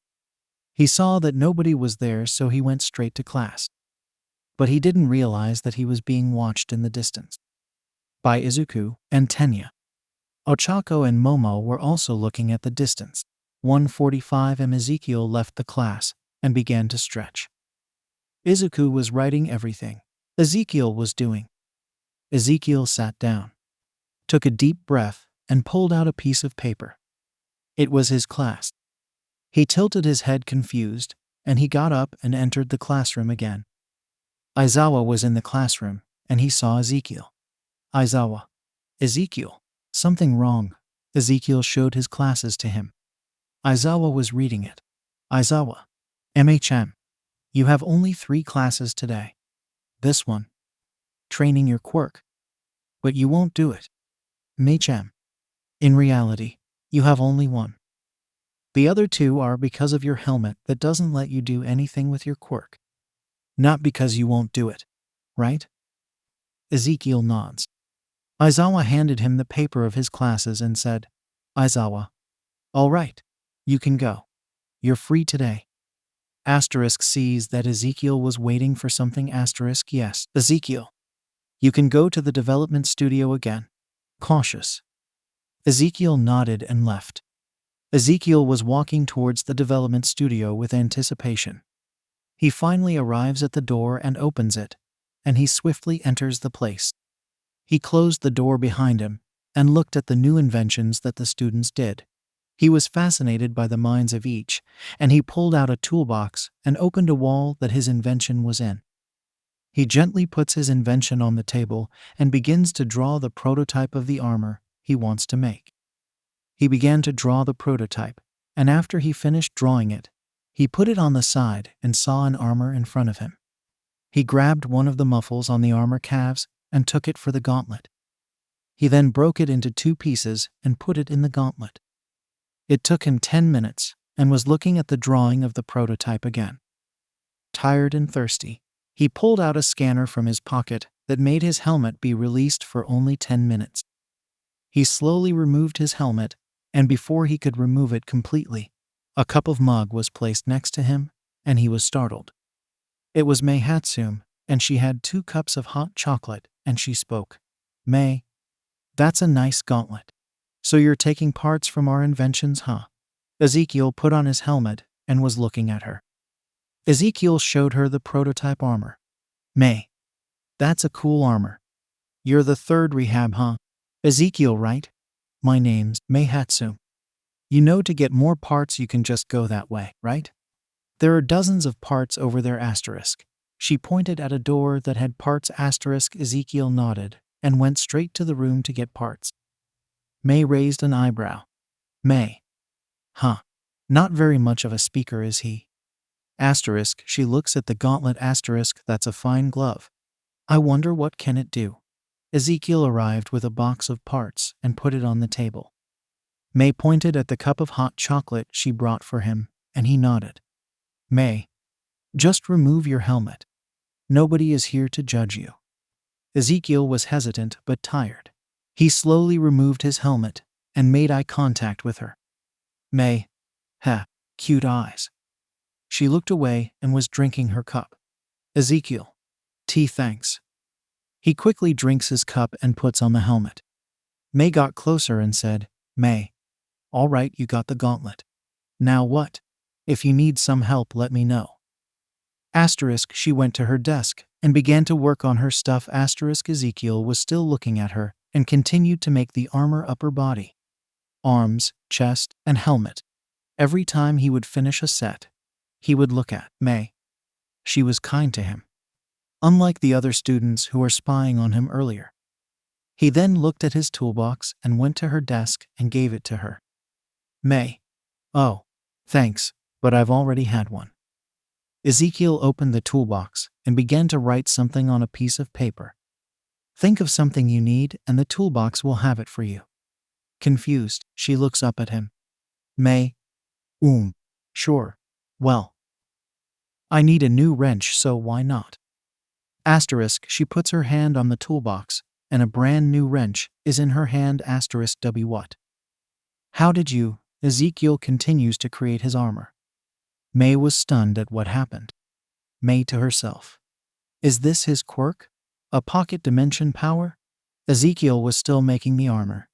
He saw that nobody was there, so he went straight to class. But he didn't realize that he was being watched in the distance by 𝗧𝗑𝗁 and 𝗕𝗏. Ochako and Momo were also looking at the distance. 1:45 am. 𝗧𝗑𝗁 left the class and began to stretch. 𝗧𝗑𝗁 was writing everything 𝗧𝗑𝗁 was doing. 𝗧𝗑𝗁 sat down, took a deep breath, and pulled out a piece of paper. It was his class. He tilted his head confused, and he got up and entered the classroom again. Aizawa was in the classroom, and he saw 𝗧𝗑𝗁. Aizawa. 𝗧𝗑𝗁. Something wrong. 𝗧𝗑𝗁 showed his classes to him. Aizawa was reading it. Aizawa. MHA. You have only 3 classes today. This one. Training your quirk. But you won't do it. MHA. In reality, you have only 1. The other 2 are because of your helmet that doesn't let you do anything with your quirk. Not because you won't do it, right? 𝗧𝗑𝗁 nods. Aizawa handed him the paper of his classes and said, Aizawa. All right, you can go. You're free today. Sees that 𝗧𝗑𝗁 was waiting for something. Yes, 𝗧𝗑𝗁. You can go to the development studio again. Cautious. 𝗧𝗑𝗁 nodded and left. 𝗧𝗑𝗁 was walking towards the development studio with anticipation. He finally arrives at the door and opens it, and he swiftly enters the place. He closed the door behind him and looked at the new inventions that the students did. He was fascinated by the minds of each, and he pulled out a toolbox and opened a wall that his invention was in. He gently puts his invention on the table and begins to draw the prototype of the armor he wants to make. He began to draw the prototype, and after he finished drawing it, he put it on the side and saw an armor in front of him. He grabbed one of the muffles on the armor calves and took it for the gauntlet. He then broke it into 2 pieces and put it in the gauntlet. It took him 10 minutes and was looking at the drawing of the prototype again. Tired and thirsty, he pulled out a scanner from his pocket that made his helmet be released for only 10 minutes. He slowly removed his helmet, and before he could remove it completely, a cup of mug was placed next to him, and he was startled. It was 𝗵𝗲, and she had 2 cups of hot chocolate, and she spoke. May, that's a nice gauntlet. So you're taking parts from our inventions, huh? 𝗧𝗑𝗁 put on his helmet and was looking at her. 𝗧𝗑𝗁 showed her the prototype armor. May, that's a cool armor. You're the 3rd rehab, huh? 𝗧𝗑𝗁, right? My name's 𝗵𝗲. You know, to get more parts you can just go that way, right? There are dozens of parts over there. She pointed at a door that had parts. **𝗧𝗑𝗁 nodded and went straight to the room to get parts. May raised an eyebrow. May. Huh. Not very much of a speaker, is he? She looks at the gauntlet. That's a fine glove. I wonder what can it do? 𝗧𝗑𝗁 arrived with a box of parts and put it on the table. May pointed at the cup of hot chocolate she brought for him, and he nodded. May, just remove your helmet. Nobody is here to judge you. Ezekiel was hesitant but tired. He slowly removed his helmet and made eye contact with her. 𝗵𝗃, cute eyes. She looked away and was drinking her cup. Ezekiel, tea thanks. He quickly drinks his cup and puts on the helmet. 𝗵 got closer and said, 𝗵, all right, you got the gauntlet. Now what? If you need some help, let me know. She went to her desk and began to work on her stuff. Ezekiel was still looking at her and continued to make the armor upper body, arms, chest, and helmet. Every time he would finish a set, he would look at 𝗵. She was kind to him, unlike the other students who were spying on him earlier. He then looked at his toolbox and went to her desk and gave it to her. 𝗵, oh, thanks, but I've already had one. Ezekiel opened the toolbox and began to write something on a piece of paper. Think of something you need and the toolbox will have it for you. Confused, she looks up at him. 𝗵, sure, well, I need a new wrench, so why not? She puts her hand on the toolbox and a brand new wrench is in her hand. *what? How did you? Ezekiel continues to create his armor. 𝗵 was stunned at what happened. 𝗵 to herself. Is this his quirk? A pocket dimension power? Ezekiel was still making the armor,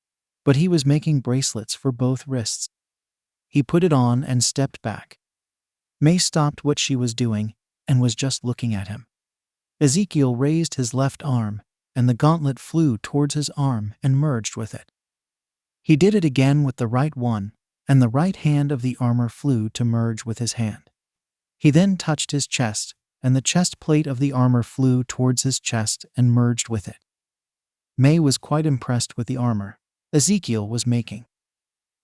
but he was making bracelets for both wrists. He put it on and stepped back. 𝗵 stopped what she was doing and was just looking at him. Ezekiel raised his left arm and the gauntlet flew towards his arm and merged with it. He did it again with the right one, and the right hand of the armor flew to merge with his hand. He then touched his chest, and the chest plate of the armor flew towards his chest and merged with it. 𝗵 was quite impressed with the armor Ezekiel was making.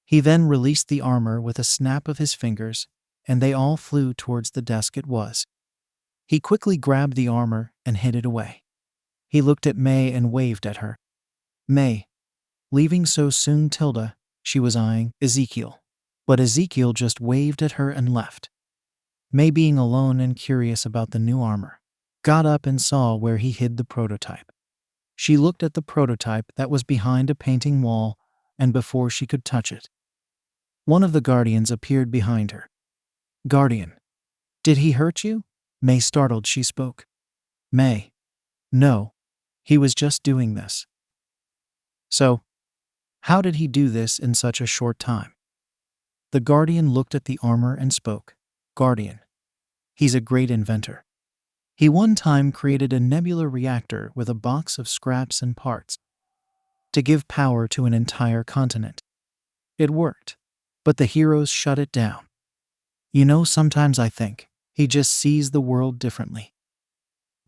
He then released the armor with a snap of his fingers, and they all flew towards the desk it was. He quickly grabbed the armor and hid it away. He looked at 𝗵 and waved at her. 𝗵, leaving so soon? She was eyeing Ezekiel, but Ezekiel just waved at her and left. 𝗵, being alone and curious about the new armor, got up and saw where he hid the prototype. She looked at the prototype that was behind a painting wall, and before she could touch it, one of the guardians appeared behind her. 𝐵uardian, did he hurt you? 𝗵, startled, she spoke. 𝗵, no, he was just doing this. So, how did he do this in such a short time? The guardian looked at the armor and spoke. 𝗵uardian, he's a great inventor. He one time created a nebular reactor with a box of scraps and parts to give power to an entire continent. It worked, but the heroes shut it down. You know, sometimes I think he just sees the world differently.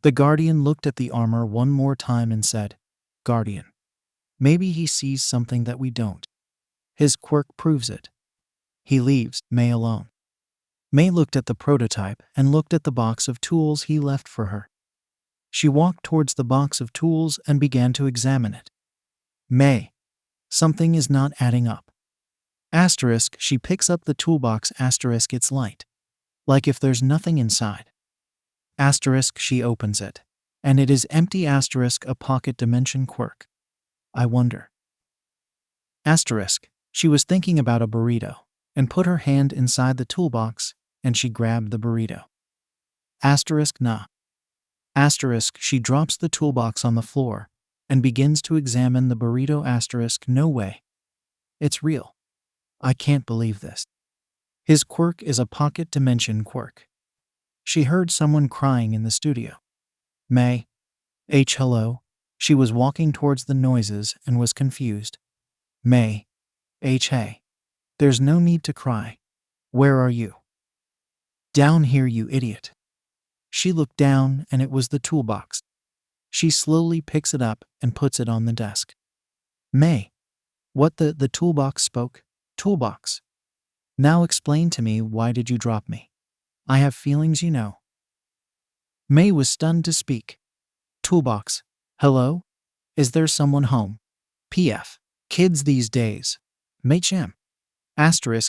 The guardian looked at the armor one more time and said, 𝗵uardian, maybe he sees something that we don't. His quirk proves it. He leaves 𝗵 alone. 𝗵 looked at the prototype and looked at the box of tools he left for her. She walked towards the box of tools and began to examine it. 𝗵, something is not adding up. She picks up the toolbox. It's light, like if there's nothing inside. She opens it, and it is empty. A pocket dimension quirk. I wonder. She was thinking about a burrito and put her hand inside the toolbox, and she grabbed the burrito. Nah. She drops the toolbox on the floor and begins to examine the burrito. No way. It's real. I can't believe this. His quirk is a pocket dimension quirk. She heard someone crying in the studio. 𝗵, hello. She was walking towards the noises and was confused. 𝗵, hey. There's no need to cry. Where are you? Down here, you idiot. She looked down and it was the toolbox. She slowly picks it up and puts it on the desk. 𝗵, what? The toolbox spoke. Toolbox. Now explain to me, why did you drop me? I have feelings, you know. 𝗵 was stunned to speak. Toolbox. Hello? Is there someone home? PF. Kids these days. MHM.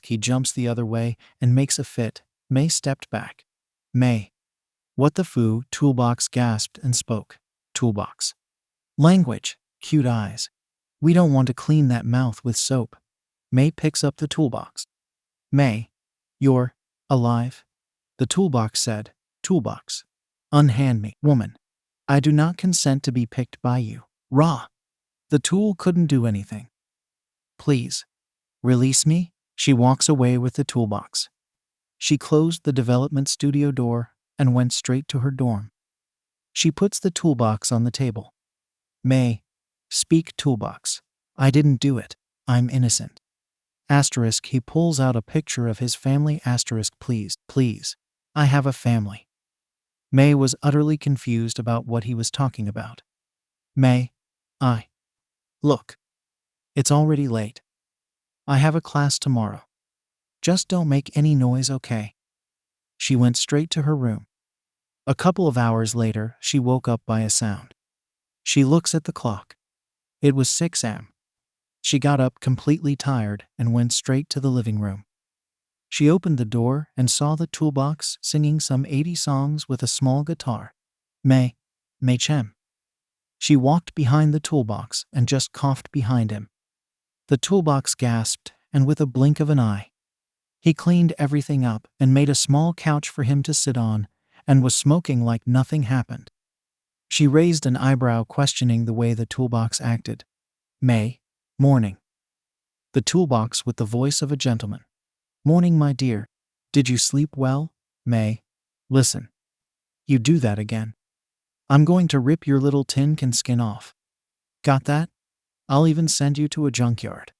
He jumps the other way and makes a fit. 𝗵 stepped back. 𝗵. What the foo? Toolbox gasped and spoke. Toolbox. Language, cute eyes. We don't want to clean that mouth with soap. May picks up the toolbox. May, you're alive? The toolbox said, toolbox. Unhand me, woman. I do not consent to be picked by you. Rah. The tool couldn't do anything. Please. Release me? She walks away with the toolbox. She closed the development studio door and went straight to her dorm. She puts the toolbox on the table. May, speak toolbox. I didn't do it. I'm innocent. Asterisk, he pulls out a picture of his family. Asterisk, please, please. I have a family. May was utterly confused about what he was talking about. May, look. It's already late. I have a class tomorrow. Just don't make any noise, okay? She went straight to her room. A couple of hours later, she woke up by a sound. She looks at the clock. It was 6 a.m. She got up completely tired and went straight to the living room. She opened the door and saw the toolbox singing some 80 songs with a small guitar. MHA. She walked behind the toolbox and just coughed behind him. The toolbox gasped, and with a blink of an eye, he cleaned everything up and made a small couch for him to sit on and was smoking like nothing happened. She raised an eyebrow, questioning the way the toolbox acted. May, morning. The toolbox with the voice of a gentleman. Morning, my dear. Did you sleep well? May, listen. You do that again. I'm going to rip your little tin can skin off. Got that? I'll even send you to a junkyard.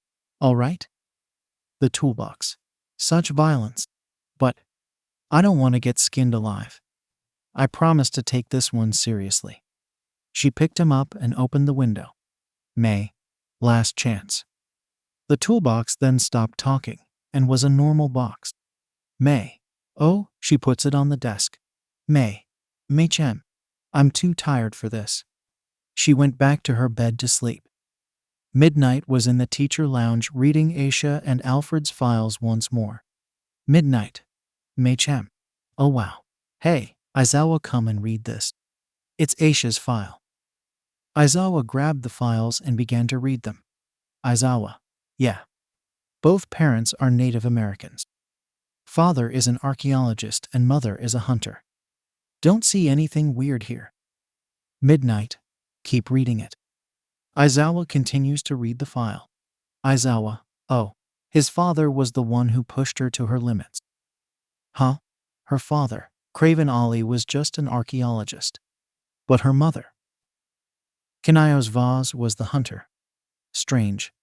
All right? The toolbox. Such violence. But I don't want to get skinned alive. I promise to take this one seriously. She picked him up and opened the window. May, last chance. The toolbox then stopped talking and was a normal box. May, oh, she puts it on the desk. May-chan, I'm too tired for this. She went back to her bed to sleep. Midnight was in the teacher lounge reading 𝐒𝐻𝐈 and Alfred's files once more. Midnight. May-chan. Oh wow. Hey, Aizawa, come and read this. It's 𝐒𝐻𝐈's file. Aizawa grabbed the files and began to read them. Aizawa. Yeah. Both parents are Native Americans. Father is an archaeologist and mother is a hunter. Don't see anything weird here. Midnight. Keep reading it. Aizawa continues to read the file. Aizawa. Oh. His father was the one who pushed her to her limits. Huh? Her father, Craven Ali, was just an archaeologist. But her mother, 𝗕𝗏𝗄𝑠 was the hunter. Strange.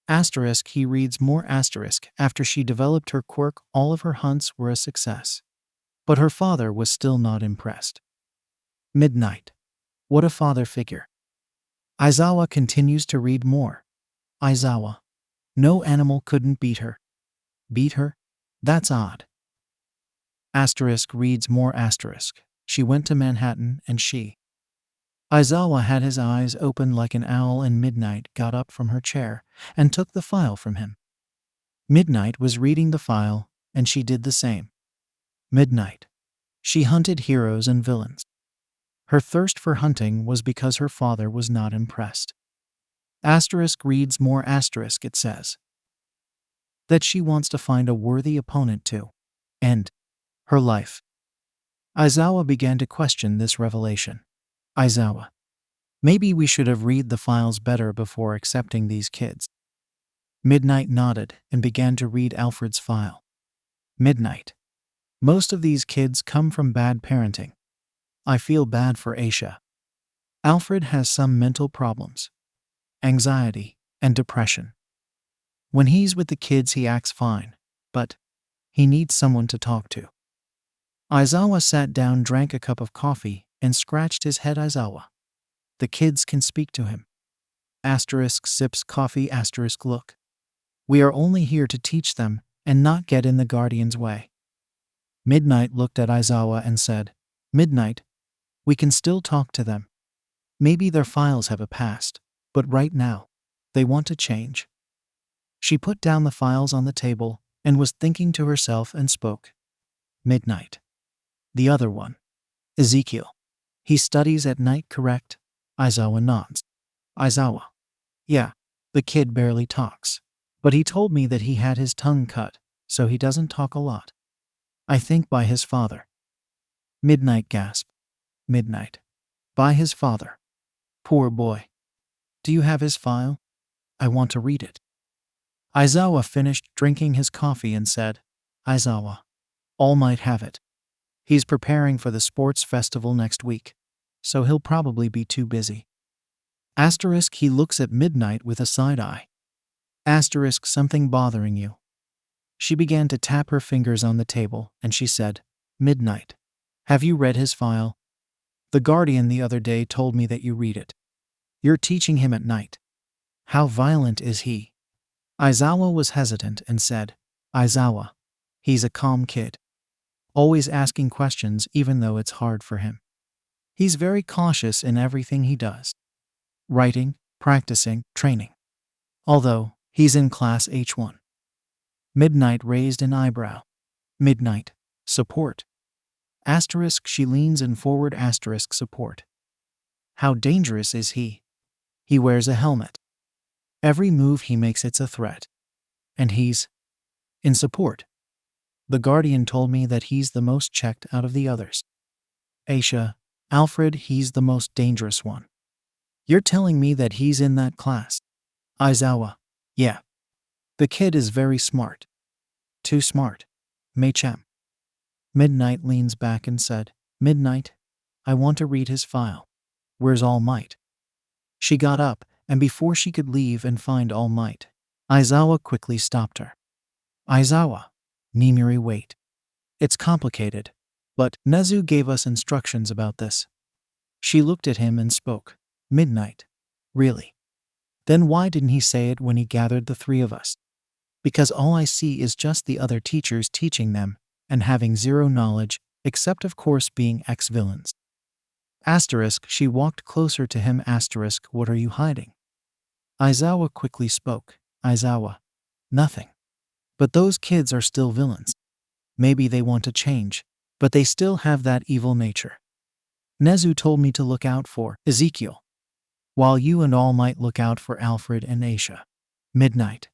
Asterisk, he reads more. Asterisk, after she developed her quirk, all of her hunts were a success. But her father was still not impressed. Midnight. What a father figure. Aizawa continues to read more. Aizawa. No animal couldn't beat her. Beat her? That's odd. Asterisk reads more. Asterisk. She went to Manhattan and she. Aizawa had his eyes open like an owl, and Midnight got up from her chair and took the file from him. Midnight was reading the file and she did the same. Midnight. She hunted heroes and villains. Her thirst for hunting was because her father was not impressed. Asterisk reads more. Asterisk, it says that she wants to find a worthy opponent to end her life. Aizawa began to question this revelation. Aizawa. Maybe we should have read the files better before accepting these kids. Midnight nodded and began to read Alfred's file. Midnight. Most of these kids come from bad parenting. I feel bad for 𝐒𝐻𝐈. Alfred has some mental problems. Anxiety and depression. When he's with the kids he acts fine, but he needs someone to talk to. Aizawa sat down, drank a cup of coffee, and scratched his head. Aizawa. The kids can speak to him. Asterisk sips coffee. Asterisk look. We are only here to teach them and not get in the guardian's way. Midnight looked at Aizawa and said, Midnight, we can still talk to them. Maybe their files have a past, but right now, they want to change. She put down the files on the table and was thinking to herself and spoke. Midnight. The other one. Ezekiel. He studies at night, correct? Aizawa nods. Aizawa. Yeah, the kid barely talks. But he told me that he had his tongue cut, so he doesn't talk a lot. I think by his father. Midnight gasp. Midnight. By his father. Poor boy. Do you have his file? I want to read it. Aizawa finished drinking his coffee and said, Aizawa. All Might have it. He's preparing for the sports festival next week, so he'll probably be too busy. Asterisk he looks at Midnight with a side eye. Asterisk something bothering you. She began to tap her fingers on the table and she said, Midnight. Have you read his file? The Guardian the other day told me that you read it. You're teaching him at night. How violent is he? Aizawa was hesitant and said, Aizawa. He's a calm kid. Always asking questions even though it's hard for him. He's very cautious in everything he does. Writing, practicing, training. Although, he's in class H1. Midnight raised an eyebrow. Midnight. Support. Asterisk she leans in forward asterisk support. How dangerous is he? He wears a helmet. Every move he makes it's a threat. And he's in support. The Guardian told me that he's the most checked out of the others. Aisha, Alfred, he's the most dangerous one. You're telling me that he's in that class? Aizawa. Yeah. The kid is very smart. Too smart. MHA. Midnight leans back and said, Midnight, I want to read his file. Where's All Might? She got up, and before she could leave and find All Might, Aizawa quickly stopped her. Aizawa. Nimiri, wait. It's complicated, but Nezu gave us instructions about this. She looked at him and spoke. Midnight. Really? Then why didn't he say it when he gathered the three of us? Because all I see is just the other teachers teaching them and having zero knowledge, except of course being ex-villains. Asterisk she walked closer to him asterisk what are you hiding? Aizawa quickly spoke. Aizawa. Nothing. But those kids are still villains. Maybe they want to change, but they still have that evil nature. Nezu told me to look out for Ezekiel, while you and All Might look out for Alfred and Aisha. Midnight.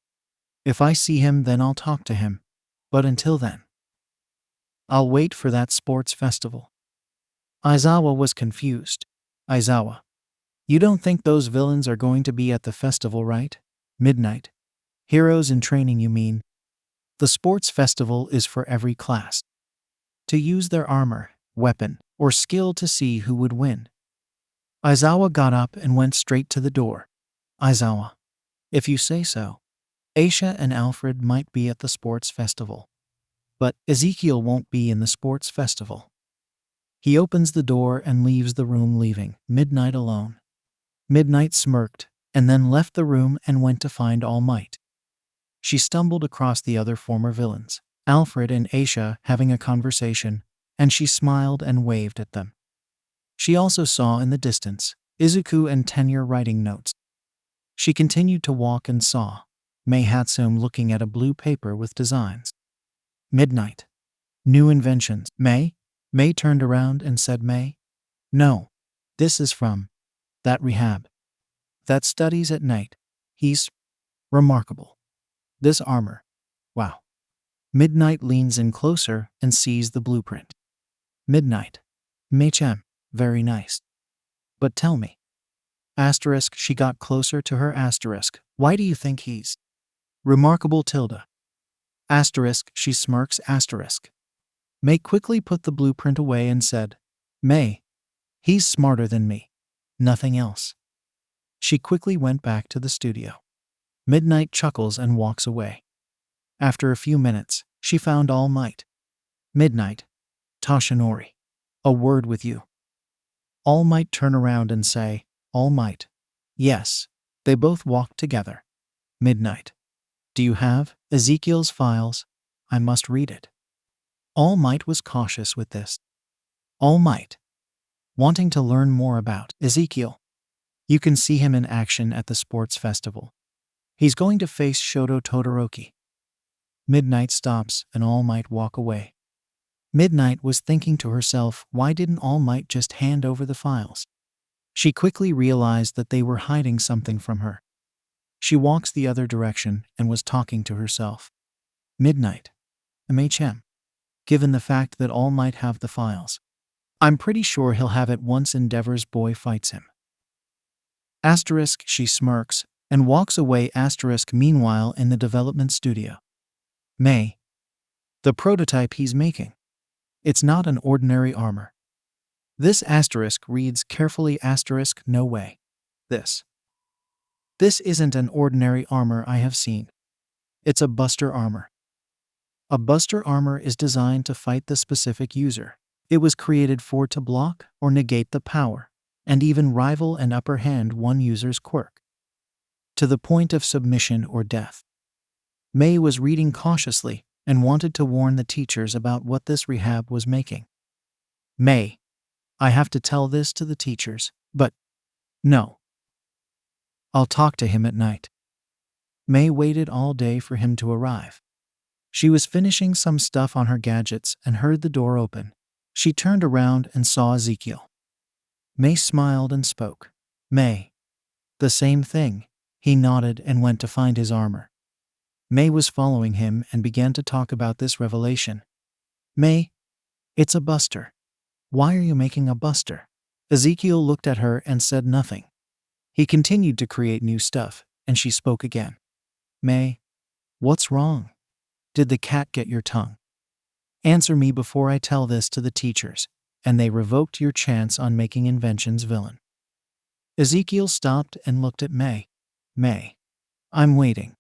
If I see him then I'll talk to him, but until then, I'll wait for that sports festival. Aizawa was confused. Aizawa. You don't think those villains are going to be at the festival, right? Midnight. Heroes in training, you mean? The sports festival is for every class. To use their armor, weapon, or skill to see who would win. Aizawa got up and went straight to the door. Aizawa. If you say so. Aisha and Alfred might be at the sports festival. But Ezekiel won't be in the sports festival. He opens the door and leaves the room, leaving Midnight alone. Midnight smirked, and then left the room and went to find All Might. She stumbled across the other former villains, Alfred and Aisha, having a conversation, and she smiled and waved at them. She also saw in the distance Izuku and Tenure writing notes. She continued to walk and saw Mei Hatsum looking at a blue paper with designs. Midnight. New inventions. Mei? Mei turned around and said, Mei? No. This is from that rehab. That studies at night. He's remarkable. This armor. Wow. Midnight leans in closer and sees the blueprint. Midnight. MHA. Very nice. But tell me. Asterisk she got closer to her asterisk. Why do you think he's remarkable tilde? Asterisk she smirks asterisk. Mei quickly put the blueprint away and said, Mei. He's smarter than me. Nothing else. She quickly went back to the studio. Midnight chuckles and walks away. After a few minutes, she found All Might. Midnight. Toshinori. A word with you. All Might turn around and say, All Might. Yes. They both walked together. Midnight. Do you have Ezekiel's files? I must read it. All Might was cautious with this. All Might. Wanting to learn more about Ezekiel. You can see him in action at the sports festival. He's going to face Shoto Todoroki. Midnight stops and All Might walk away. Midnight was thinking to herself, why didn't All Might just hand over the files? She quickly realized that they were hiding something from her. She walks the other direction and was talking to herself. Midnight. MHM. Given the fact that All Might have the files. I'm pretty sure he'll have it once Endeavor's boy fights him. Asterisk, she smirks and walks away. Asterisk, meanwhile in the development studio. May. The prototype he's making. It's not an ordinary armor. This asterisk reads carefully asterisk, no way. This isn't an ordinary armor I have seen. It's a buster armor. A buster armor is designed to fight the specific user. It was created to block or negate the power, and even rival and upper hand one user's quirk, to the point of submission or death. May was reading cautiously and wanted to warn the teachers about what this rehab was making. May. I have to tell this to the teachers, but no. I'll talk to him at night. May waited all day for him to arrive. She was finishing some stuff on her gadgets and heard the door open. She turned around and saw Ezekiel. May smiled and spoke. May. The same thing. He nodded and went to find his armor. May was following him and began to talk about this revelation. May. It's a buster. Why are you making a buster? Ezekiel looked at her and said nothing. He continued to create new stuff, and she spoke again. May. What's wrong? Did the cat get your tongue? Answer me before I tell this to the teachers, and they revoked your chance on making inventions villain. Ezekiel stopped and looked at May. May. I'm waiting.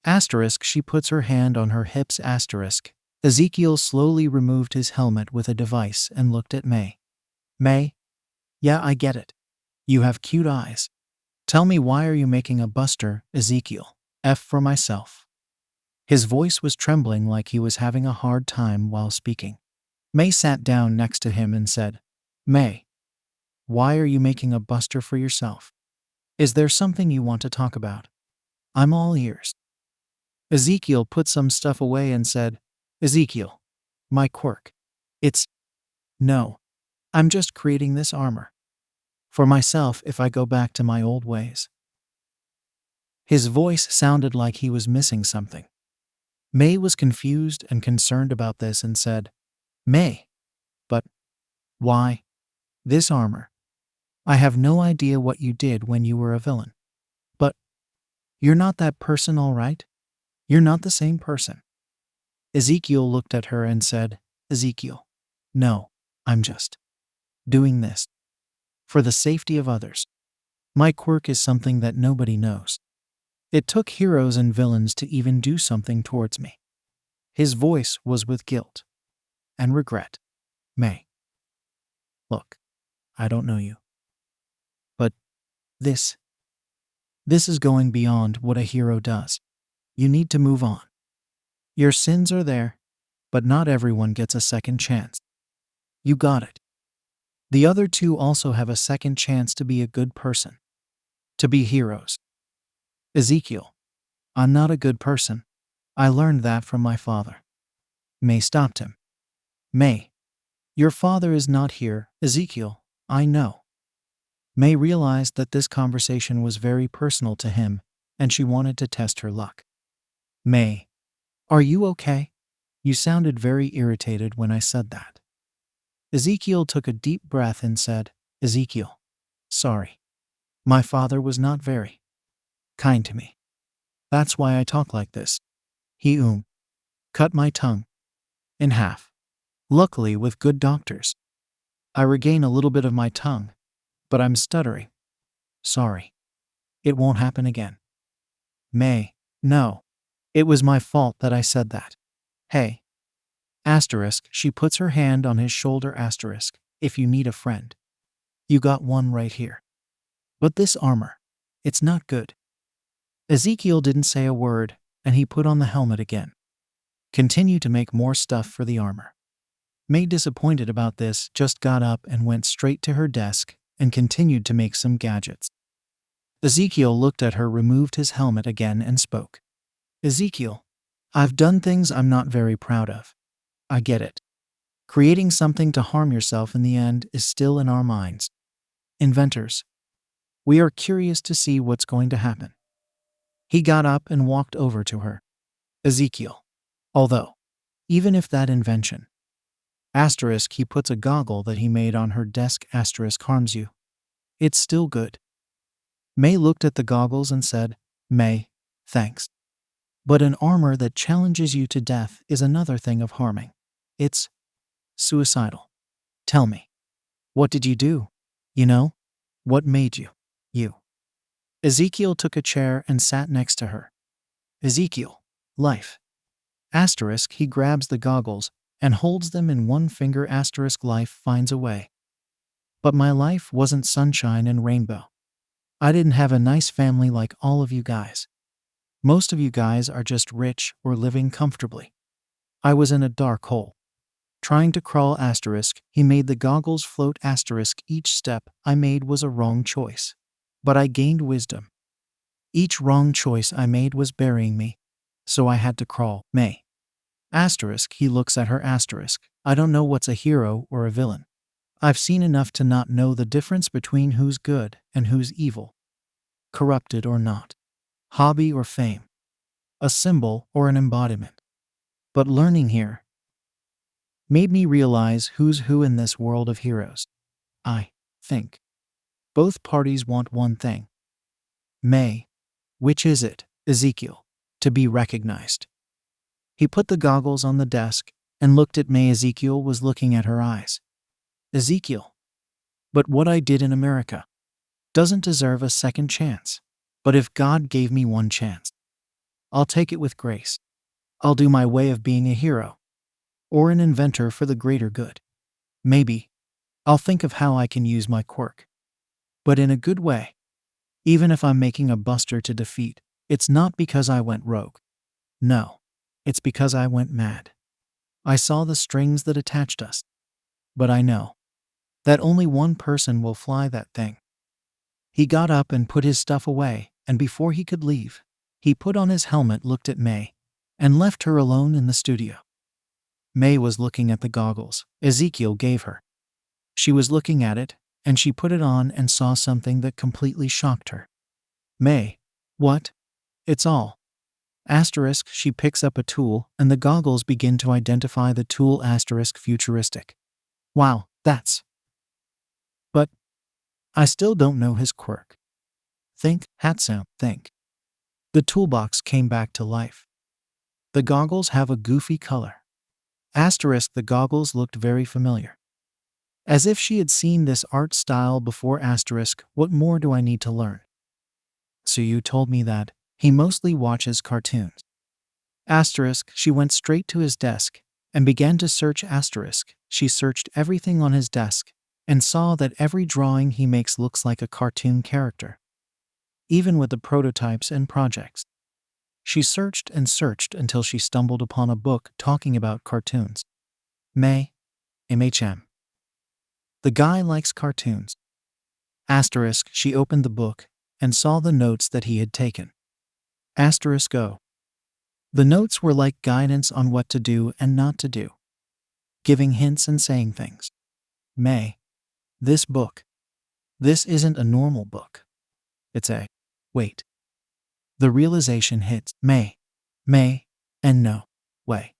Asterisk, she puts her hand on her hips. Asterisk. Ezekiel slowly removed his helmet with a device and looked at May. May. Yeah, I get it. You have cute eyes. Tell me, why are you making a buster, Ezekiel? F for myself. His voice was trembling like he was having a hard time while speaking. May sat down next to him and said, May. Why are you making a buster for yourself? Is there something you want to talk about? I'm all ears. Ezekiel put some stuff away and said, Ezekiel. My quirk. No. I'm just creating this armor. For myself if I go back to my old ways. His voice sounded like he was missing something. May was confused and concerned about this and said, May. But why? This armor. I have no idea what you did when you were a villain. But you're not that person, all right? You're not the same person. Ezekiel looked at her and said, Ezekiel. No, I'm just doing this for the safety of others. My quirk is something that nobody knows. It took heroes and villains to even do something towards me. His voice was with guilt and regret. May. Look, I don't know you. But this is going beyond what a hero does. You need to move on. Your sins are there, but not everyone gets a second chance. You got it. The other two also have a second chance to be a good person. To be heroes. Ezekiel. I'm not a good person. I learned that from my father. May stopped him. May. Your father is not here, Ezekiel, I know. May realized that this conversation was very personal to him, and she wanted to test her luck. May. Are you okay? You sounded very irritated when I said that. Ezekiel took a deep breath and said, Ezekiel. Sorry. My father was not very kind to me. That's why I talk like this. He cut my tongue in half. Luckily, with good doctors, I regain a little bit of my tongue, but I'm stuttering. Sorry. It won't happen again. May. No. It was my fault that I said that. Hey. Asterisk, she puts her hand on his shoulder. Asterisk, if you need a friend, you got one right here. But this armor, it's not good. Ezekiel didn't say a word, and he put on the helmet again. Continue to make more stuff for the armor. May, disappointed about this, just got up and went straight to her desk and continued to make some gadgets. Ezekiel looked at her, removed his helmet again and spoke. Ezekiel, I've done things I'm not very proud of. I get it. Creating something to harm yourself in the end is still in our minds. inventors. We are curious to see what's going to happen. He got up and walked over to her. Ezekiel. Although, even if that invention, asterisk, he puts a goggle that he made on her desk, asterisk, harms you, it's still good. May looked at the goggles and said, May, thanks. But an armor that challenges you to death is another thing of harming. It's suicidal. Tell me, what did you do? You know, what made you, you? Ezekiel took a chair and sat next to her. Ezekiel, life. Asterisk, he grabs the goggles and holds them in one finger, asterisk, life finds a way. But my life wasn't sunshine and rainbow. I didn't have a nice family like all of you guys. Most of you guys are just rich or living comfortably. I was in a dark hole. Trying to crawl, asterisk, he made the goggles float, asterisk, each step I made was a wrong choice. But I gained wisdom. Each wrong choice I made was burying me. So I had to crawl. May. Asterisk, he looks at her, asterisk, I don't know what's a hero or a villain. I've seen enough to not know the difference between who's good and who's evil. Corrupted or not. Hobby or fame. A symbol or an embodiment. But learning here made me realize who's who in this world of heroes. I think both parties want one thing. May. Which is it, Ezekiel? To be recognized. He put the goggles on the desk and looked at May. Ezekiel was looking at her eyes. Ezekiel. But what I did in America doesn't deserve a second chance. But if God gave me one chance, I'll take it with grace. I'll do my way of being a hero or an inventor for the greater good. Maybe I'll think of how I can use my quirk, but in a good way. Even if I'm making a buster to defeat, it's not because I went rogue. No, it's because I went mad. I saw the strings that attached us. But I know that only one person will fly that thing. He got up and put his stuff away, and before he could leave, he put on his helmet, looked at May, and left her alone in the studio. May was looking at the goggles Ezekiel gave her. She was looking at it, and she put it on and saw something that completely shocked her. May. What? It's all. Asterisk, she picks up a tool, and the goggles begin to identify the tool, asterisk, futuristic. Wow, that's. But I still don't know his quirk. Think, 𝗧𝗵𝗲, think. The toolbox came back to life. The goggles have a goofy color. Asterisk, the goggles looked very familiar. As if she had seen this art style before, asterisk, what more do I need to learn? So you told me that he mostly watches cartoons. Asterisk, she went straight to his desk and began to search, asterisk, she searched everything on his desk and saw that every drawing he makes looks like a cartoon character. Even with the prototypes and projects. She searched and searched until she stumbled upon a book talking about cartoons. May. MHA. The guy likes cartoons. Asterisk, she opened the book and saw the notes that he had taken. Asterisk go. The notes were like guidance on what to do and not to do. Giving hints and saying things. May. This book. This isn't a normal book. It's a. Wait. The realization hits May, and no way.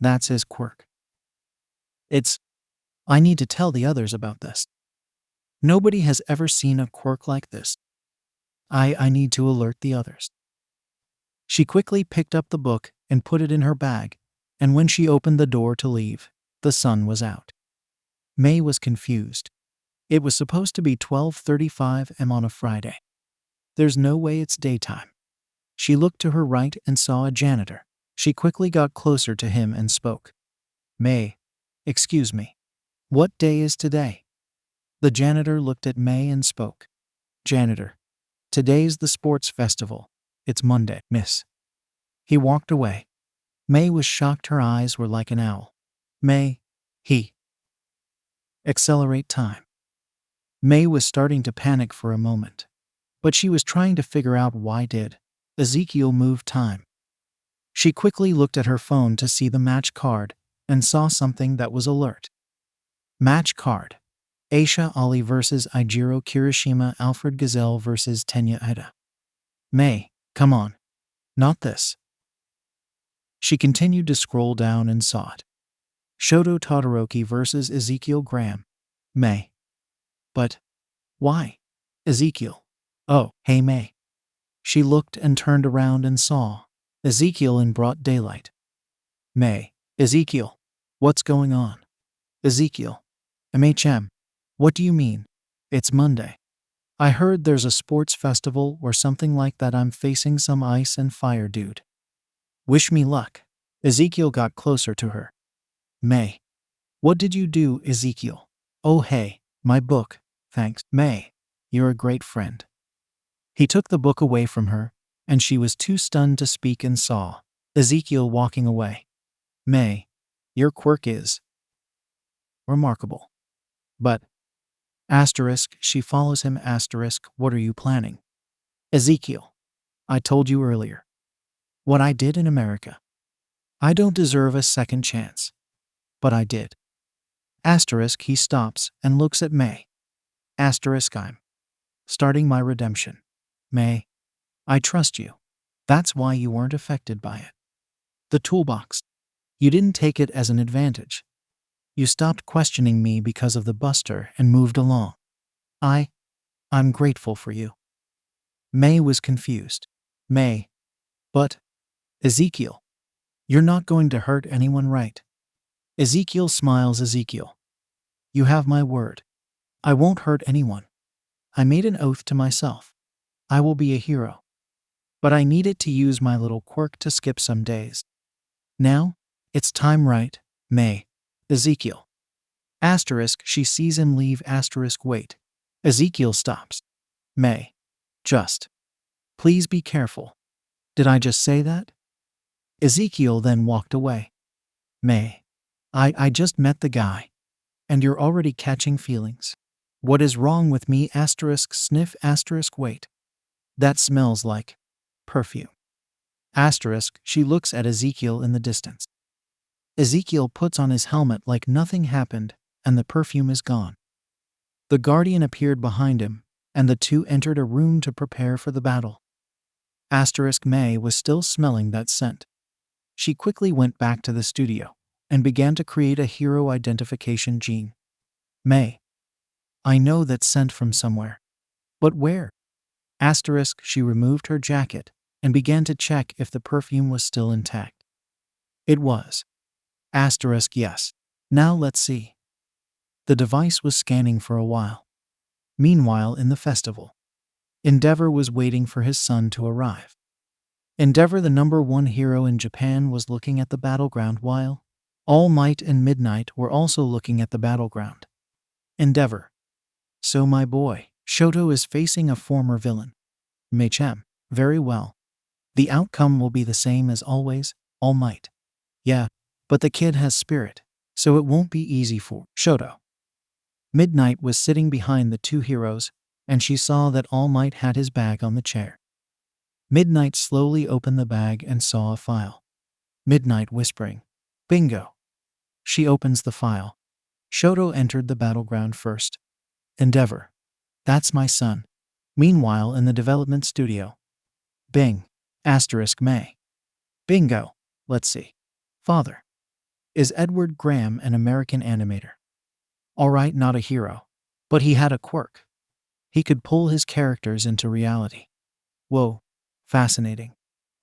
That's his quirk. It's. I need to tell the others about this. Nobody has ever seen a quirk like this. I need to alert the others. She quickly picked up the book and put it in her bag, and when she opened the door to leave, the sun was out. May was confused. It was supposed to be 12:35 am on a Friday. There's no way it's daytime. She looked to her right and saw a janitor. She quickly got closer to him and spoke. May, excuse me. What day is today? The janitor looked at May and spoke. Janitor, today's the sports festival. It's Monday, miss. He walked away. May was shocked. Her eyes were like an owl. May, he. Accelerate time. May was starting to panic for a moment, but she was trying to figure out why did Ezekiel move time. She quickly looked at her phone to see the match card and saw something that was alert. Match card. Aisha Ali vs. 𝐒𝐭�0𝐁𝐵 Alfred Gazelle vs. 𝗕𝗏𝗧𝗏. May, come on. Not this. She continued to scroll down and saw it. Shoto Todoroki vs. 𝗂𝐭𝐴. May. But why? Ezekiel. Oh, hey May. She looked and turned around and saw Ezekiel in broad daylight. May. Ezekiel. What's going on? Ezekiel. MHM. What do you mean? It's Monday. I heard there's a sports festival or something like that. I'm facing some ice and fire dude. Wish me luck. Ezekiel got closer to her. May. What did you do, Ezekiel? Oh hey, my book, thanks. May. You're a great friend. He took the book away from her, and she was too stunned to speak and saw Ezekiel walking away. May. Your quirk is remarkable. But she follows him. What are you planning? Ezekiel. I told you earlier. What I did in America. I don't deserve a second chance. But I did. He stops and looks at May. I'm starting my redemption. May. I trust you. That's why you weren't affected by it. The toolbox. You didn't take it as an advantage. You stopped questioning me because of the buster and moved along. I'm grateful for you. May was confused. May. But, Ezekiel. You're not going to hurt anyone, right? Ezekiel smiles. Ezekiel. You have my word. I won't hurt anyone. I made an oath to myself. I will be a hero. But I needed to use my little quirk to skip some days. Now, it's time, right, May? Ezekiel. She sees him leave. Wait. Ezekiel stops. May. Just. Please be careful. Did I just say that? Ezekiel then walked away. May. I just met the guy. And you're already catching feelings. What is wrong with me? Sniff. Wait. That smells like perfume. She looks at Ezekiel in the distance. Ezekiel puts on his helmet like nothing happened, and the perfume is gone. The guardian appeared behind him, and the two entered a room to prepare for the battle. May was still smelling that scent. She quickly went back to the studio and began to create a hero identification gene. May. I know that scent from somewhere. But where? She removed her jacket and began to check if the perfume was still intact. It was. Yes. Now let's see. The device was scanning for a while. Meanwhile, in the festival, 𝗕𝗏𝗏 was waiting for his son to arrive. 𝗕𝗏𝗏, the #1 hero in Japan, was looking at the battleground while All Might and Midnight were also looking at the battleground. 𝗕𝗏𝗏. So my boy, Shoto, is facing a former villain. MHM. Very well. The outcome will be the same as always, All Might. Yeah, but the kid has spirit, so it won't be easy for Shoto. Midnight was sitting behind the two heroes, and she saw that All Might had his bag on the chair. Midnight slowly opened the bag and saw a file. Midnight whispering, Bingo. She opens the file. Shoto entered the battleground first. 𝗕𝗏𝗏. That's my son. Meanwhile, in the development studio. Bing. May. Bingo. Let's see. Father. Is Edward Graham an American animator? Alright, not a hero. But he had a quirk. He could pull his characters into reality. Whoa. Fascinating.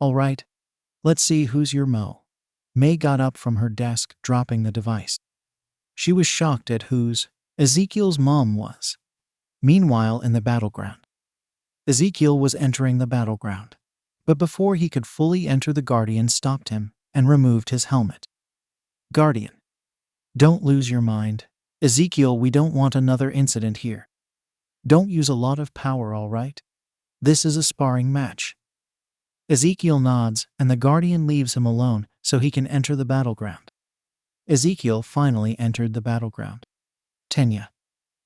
Alright. Let's see who's your Mo. May got up from her desk, dropping the device. She was shocked at whose Ezekiel's mom was. Meanwhile, in the battleground, Ezekiel was entering the battleground. But before he could fully enter, the Guardian stopped him and removed his helmet. Guardian. Don't lose your mind. Ezekiel, we don't want another incident here. Don't use a lot of power, alright? This is a sparring match. Ezekiel nods, and the Guardian leaves him alone so he can enter the battleground. Ezekiel finally entered the battleground. 𝗕𝗏𝗏.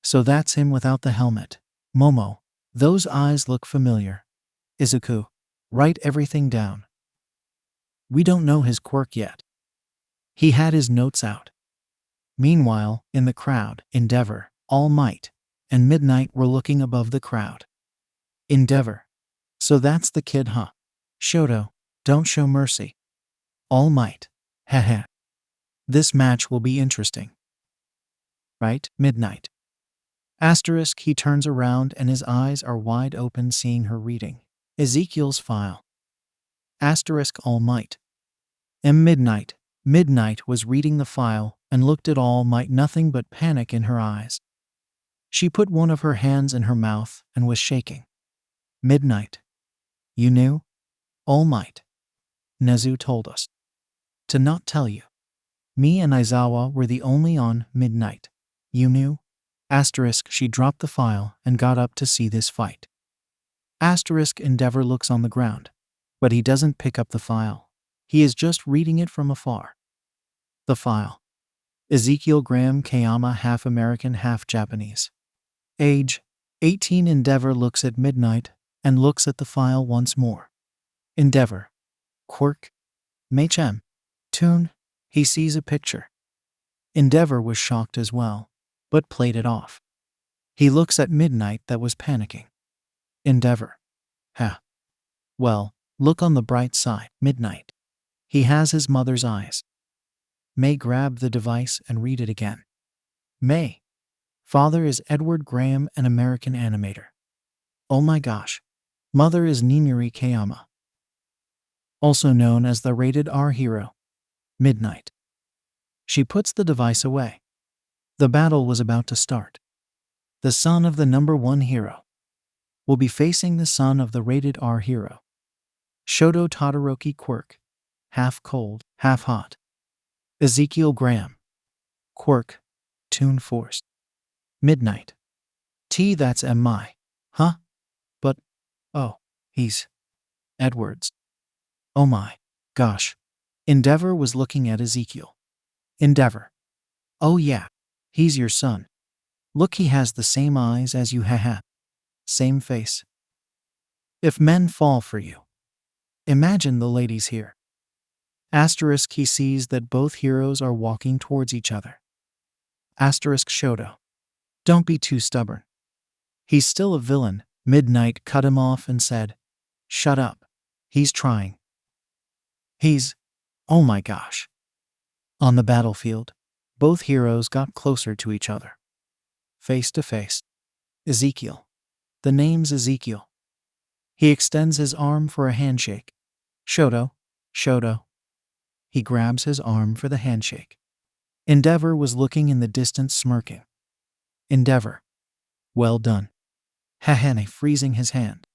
So that's him without the helmet. Momo. Those eyes look familiar. Izuku. Write everything down. We don't know his quirk yet. He had his notes out. Meanwhile, in the crowd, 𝗕𝗏𝗏. All Might, and Midnight were looking above the crowd. 𝗕𝗏𝗧. So that's the kid, huh? 𝗧𝗏𝗧𝗏, don't show mercy. All Might. Heh. This match will be interesting. Right? Midnight. **, he turns around and his eyes are wide open seeing her reading Ezekiel's file. **, All Might. Midnight. Midnight was reading the file and looked at All Might, nothing but panic in her eyes. She put one of her hands in her mouth and was shaking. Midnight. You knew? All Might. Nezu told us to not tell you. Me and Aizawa were the only on Midnight. You knew? **, she dropped the file and got up to see this fight. **, looks on the ground, but he doesn't pick up the file. He is just reading it from afar. The file. 𝗂𝐭𝐴𝐵, half American, half Japanese. Age, 18. Looks at Midnight and looks at the file once more. Quirk. Machem. Tune. He sees a picture. Was shocked as well, but played it off. He looks at Midnight that was panicking. Ha. Well, look on the bright side, Midnight. He has his mother's eyes. May grabbed the device and read it again. May. Father is 𝗵𝗃𝗧𝗵𝗲, an American animator. Oh my gosh. Mother is 𝗕𝗵𝗃𝗧𝗵𝗲, also known as the rated R hero. Midnight. She puts the device away. The battle was about to start. The son of the #1 hero will be facing the son of the rated R hero. Shoto Todoroki Quirk. Half cold, half hot. 𝗂𝐭𝐴𝐵. Quirk. Tune forced. Midnight. That's MI. Huh? But, oh, he's Edwards. Oh my gosh. Was looking at Ezekiel. Oh yeah, he's your son. Look, he has the same eyes as you, haha. Same face. If men fall for you, imagine the ladies here. **, he sees that both heroes are walking towards each other. Shoto. Don't be too stubborn. He's still a villain. Midnight cut him off and said, shut up. He's trying. Oh my gosh. On the battlefield, both heroes got closer to each other. Face to face. Ezekiel. The name's Ezekiel. He extends his arm for a handshake. Shoto. He grabs his arm for the handshake. Was looking in the distance, smirking. Well done. Hahane freezing his hand.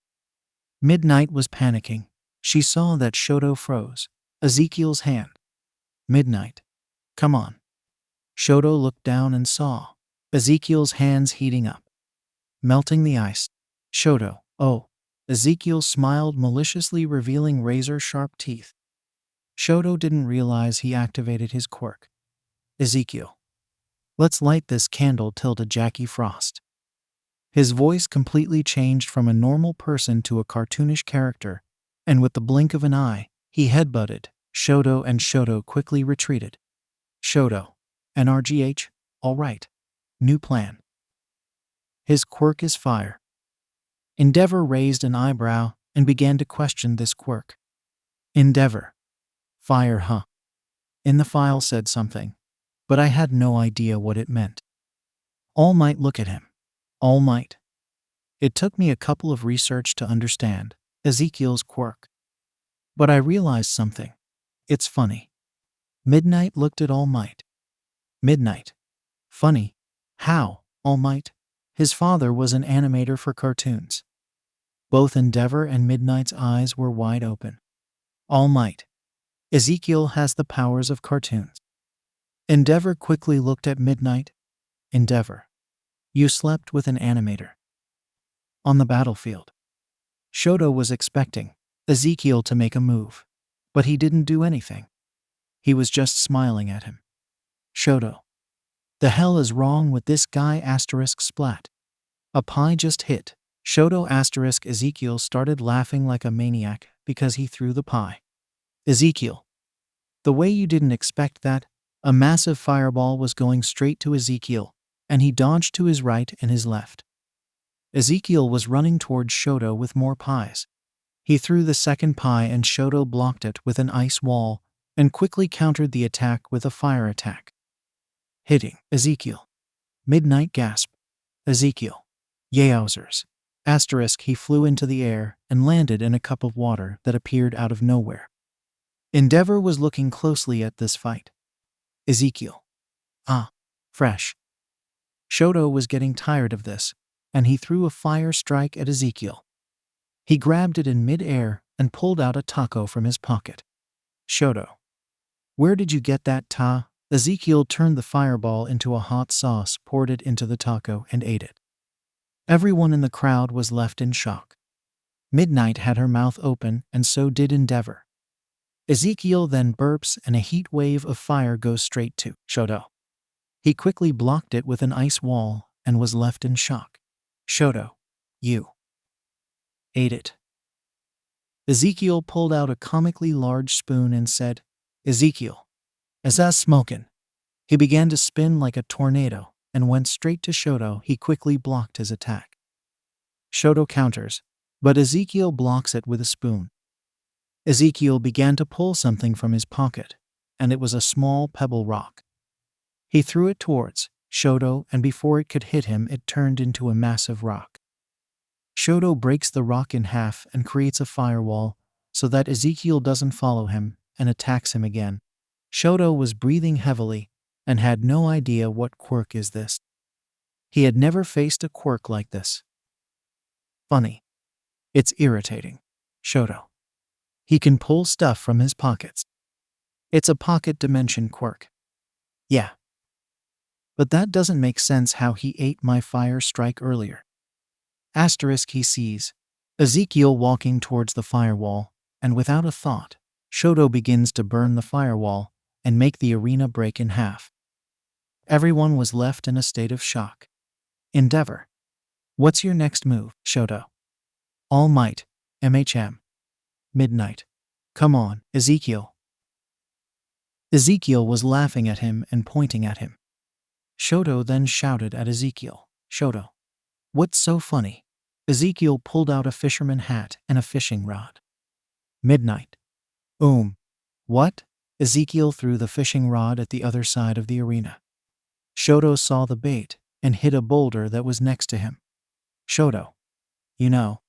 Midnight was panicking. She saw that Shoto froze Ezekiel's hand. Midnight. Come on. Shoto looked down and saw Ezekiel's hands heating up, melting the ice. Shoto. Oh. Ezekiel smiled maliciously, revealing razor-sharp teeth. Shoto didn't realize he activated his quirk. Ezekiel. Let's light this candle, 𝗕𝗏 Frost. His voice completely changed from a normal person to a cartoonish character, and with the blink of an eye, he headbutted Shoto and Shoto quickly retreated. Shoto. NRGH, all right. New plan. His quirk is fire. Raised an eyebrow and began to question this quirk. Fire, huh? In the file said something, but I had no idea what it meant. All Might, look at him. All Might. It took me a couple of research to understand Ezekiel's quirk. But I realized something. It's funny. Midnight looked at All Might. Midnight. Funny? How, All Might? His father was an animator for cartoons. Both and Midnight's eyes were wide open. All Might. Ezekiel has the powers of cartoons. Quickly looked at Midnight. You slept with an animator. On the battlefield. Shoto was expecting Ezekiel to make a move, but he didn't do anything. He was just smiling at him. Shoto. The hell is wrong with this guy? Splat. A pie just hit. Shoto *. Ezekiel started laughing like a maniac because he threw the pie. Ezekiel. The way you didn't expect that? A massive fireball was going straight to Ezekiel. and he dodged to his right and his left. 𝗬𝐭𝐻 was running towards 𝗧𝗏 with more pies. He threw the second pie and 𝗧𝗏 blocked it with an ice wall and quickly countered the attack with a fire attack. Hitting 𝗬𝐭𝐻. Midnight gasp. 𝗬𝐭𝐻. Yowzers. **. He flew into the air and landed in a cup of water that appeared out of nowhere. 𝗕𝗏𝗏 was looking closely at this fight. 𝗬𝐭𝐻. Ah, fresh. 𝗧𝗏 was getting tired of this, and he threw a fire strike at 𝗬𝐭𝐻. He grabbed it in mid-air and pulled out a taco from his pocket. 𝗧𝗏. Where did you get that ta? 𝗬𝐭𝐻 turned the fireball into a hot sauce, poured it into the taco, and ate it. Everyone in the crowd was left in shock. Midnight had her mouth open, and so did 𝗕𝗏𝗏. 𝗬𝐭𝐻 then burps, and a heat wave of fire goes straight to 𝗧𝗏. He quickly blocked it with an ice wall and was left in shock. 𝗧𝗏, you ate it. 𝗬𝐭𝐻 pulled out a comically large spoon and said, 𝗬𝐭𝐻, is that smoking? He began to spin like a tornado and went straight to 𝗧𝗏. He quickly blocked his attack. 𝗧𝗏 counters, but 𝗬𝐭𝐻 blocks it with a spoon. 𝗬𝐭𝐻 began to pull something from his pocket, and it was a small pebble rock. He threw it towards 𝗧𝗏, and before it could hit him, it turned into a massive rock. 𝗧𝗏 breaks the rock in half and creates a firewall so that 𝗬𝐭𝐻 doesn't follow him and attacks him again. 𝗧𝗏 was breathing heavily and had no idea what quirk is this. He had never faced a quirk like this. Funny. It's irritating. 𝗧𝗏. He can pull stuff from his pockets. It's a pocket dimension quirk. Yeah. But that doesn't make sense how he ate my fire strike earlier. **. He sees 𝗬𝐭𝐻 walking towards the firewall, and without a thought, 𝗧𝗏 begins to burn the firewall and make the arena break in half. Everyone was left in a state of shock. *�Endeavor. What's your next move, 𝗧𝗏? All Might, MHA. Midnight. Come on, 𝗬𝐭𝐻. 𝗬𝐭𝐻 was laughing at him and pointing at him. 𝗧𝗏 then shouted at 𝗬𝐭𝐻, 𝗧𝗏, what's so funny? 𝗬𝐭𝐻 pulled out a fisherman hat and a fishing rod. Midnight. What? 𝗬𝐭𝐻 threw the fishing rod at the other side of the arena. 𝗧𝗏 saw the bait and hit a boulder that was next to him. 𝗧𝗏. You know,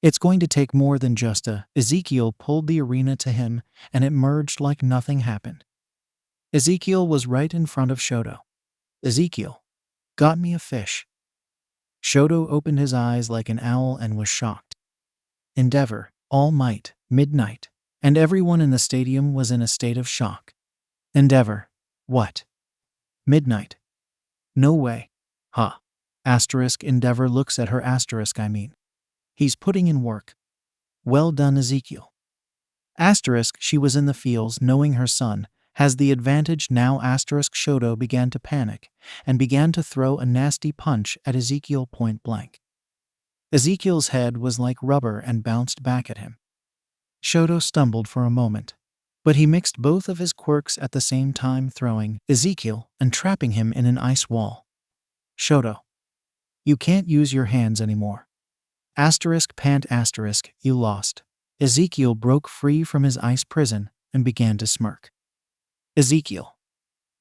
it's going to take more than just a. 𝗬𝐭𝐻 pulled the arena to him, and it merged like nothing happened. 𝗬𝐭𝐻 was right in front of 𝗧𝗏. 𝗬𝐭𝐻. Got me a fish. 𝗧𝗏 opened his eyes like an owl and was shocked. *ēndeavor, All Might, Midnight, and everyone in the stadium was in a state of shock. *ēndeavor. What? Midnight. No way. Ha. **ēndeavor looks at her *I mean. He's putting in work. Well done, 𝗬𝐭𝐻. She was in the fields knowing her son has the advantage now. *𝗧𝗏 began to panic and began to throw a nasty punch at 𝗬𝐭𝐻 point blank. 𝗬𝐭𝐻's head was like rubber and bounced back at him. 𝗧𝗏 stumbled for a moment, but he mixed both of his quirks at the same time, throwing 𝗬𝐭𝐻 and trapping him in an ice wall. 𝗧𝗏. You can't use your hands anymore. *pant**, you lost. 𝗬𝐭𝐻 broke free from his ice prison and began to smirk. 𝗬𝐭𝐻.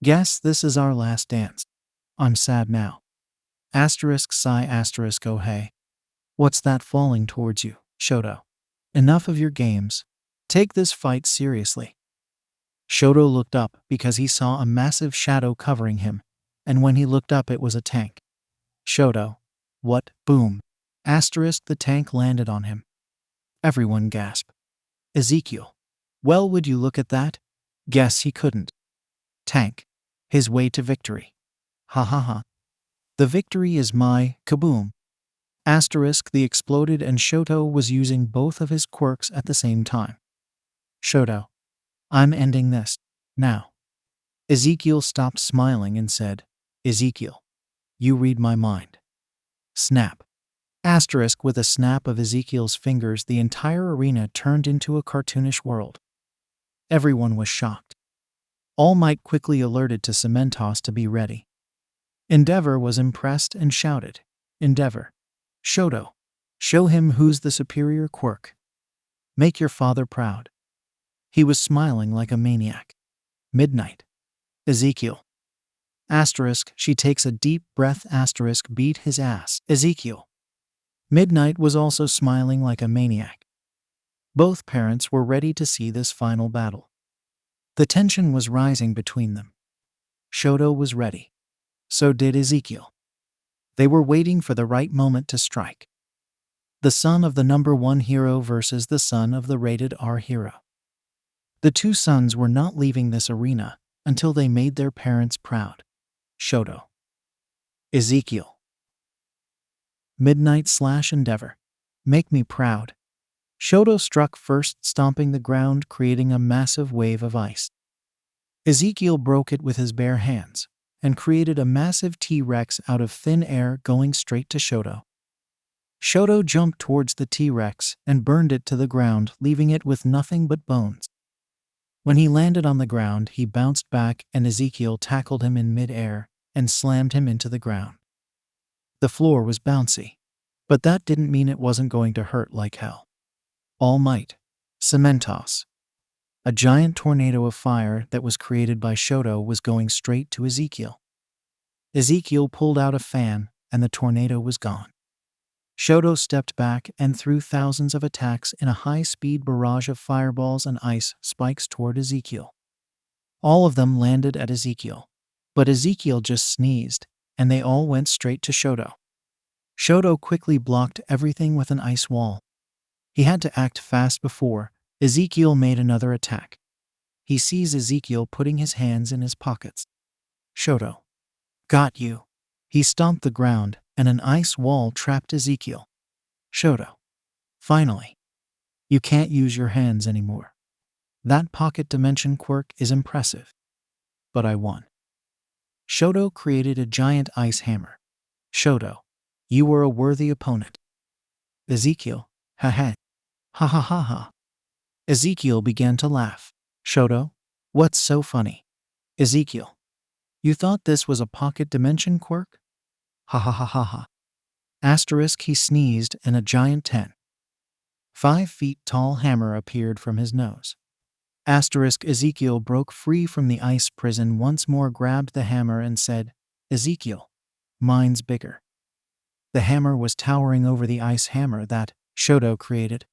Guess this is our last dance. I'm sad now. *sigh*, oh hey. What's that falling towards you, 𝗧𝗏? Enough of your games. Take this fight seriously. 𝗧𝗏 looked up because he saw a massive shadow covering him, and when he looked up it was a tank. 𝗧𝗏. What? Boom. The tank landed on him. Everyone gasped. 𝗬𝐭𝐻. Well, would you look at that? Guess he couldn't. Tank. His way to victory. Ha ha ha. The victory is my kaboom. The exploded, and 𝗧𝗏 was using both of his quirks at the same time. 𝗧𝗏. I'm ending this. Now. 𝗬𝐭𝐻 stopped smiling and said, 𝗬𝐭𝐻. You read my mind. Snap. With a snap of 𝗬𝐭𝐻's fingers, the entire arena turned into a cartoonish world. Everyone was shocked. All Might quickly alerted to 𝗬𝗵𝗲 to be ready. 𝗕𝗏𝗏 was impressed and shouted, 𝗕𝗏𝗏, show him who's the superior quirk. Make your father proud. He was smiling like a maniac. Midnight. 𝗬𝗏𝗁. Asterisk, she takes a deep breath. Asterisk, beat his ass. 𝗬𝗏𝗁. Midnight was also smiling like a maniac. Both parents were ready to see this final battle. The tension was rising between them. 𝗬𝗏 was ready. So did 𝗬𝗏𝗁. They were waiting for the right moment to strike. The son of the #1 hero versus the son of the rated R hero. The two sons were not leaving this arena until they made their parents proud. 𝗬𝗏. 𝗬𝗏𝗁. Midnight/𝗕𝗏𝗏. Make me proud. 𝗬𝗏 struck first, stomping the ground, creating a massive wave of ice. 𝗬𝗏𝗁 broke it with his bare hands and created a massive T-Rex out of thin air, going straight to 𝗬𝗏. 𝗬𝗏 jumped towards the T-Rex and burned it to the ground, leaving it with nothing but bones. When he landed on the ground, he bounced back and 𝗬𝗏𝗁 tackled him in mid-air and slammed him into the ground. The floor was bouncy, but that didn't mean it wasn't going to hurt like hell. 𝗕𝗏𝗁𝗧𝗵𝗲. A giant tornado of fire that was created by 𝗬𝗏 was going straight to 𝗬𝗏𝗁. 𝗬𝗏𝗁 pulled out a fan and the tornado was gone. 𝗬𝗏 stepped back and threw thousands of attacks in a high-speed barrage of fireballs and ice spikes toward 𝗬𝗏𝗁. All of them landed at 𝗬𝗏𝗁, but 𝗬𝗏𝗁 just sneezed and they all went straight to 𝗬𝗏. 𝗬𝗏 quickly blocked everything with an ice wall. He had to act fast before 𝗬𝗏𝗁 made another attack. He sees 𝗬𝗏𝗁 putting his hands in his pockets. 𝗬𝗏. Got you. He stomped the ground and an ice wall trapped 𝗬𝗏𝗁. 𝗬𝗏. Finally. You can't use your hands anymore. That pocket dimension quirk is impressive. But I won. 𝗬𝗏 created a giant ice hammer. 𝗬𝗏. You were a worthy opponent. 𝗬𝗏𝗁. Ha ha ha ha. 𝗬𝗏𝗁 began to laugh. 𝗬𝗏. What's so funny? 𝗬𝗏𝗁. You thought this was a pocket dimension quirk? Ha ha ha ha ha. Asterisk, he sneezed and a giant 10.5 feet tall hammer appeared from his nose. Asterisk, 𝗬𝗏𝗁 broke free from the ice prison once more, grabbed the hammer and said, 𝗬𝗏𝗁, mine's bigger. The hammer was towering over the ice hammer that 𝗬𝗏 created.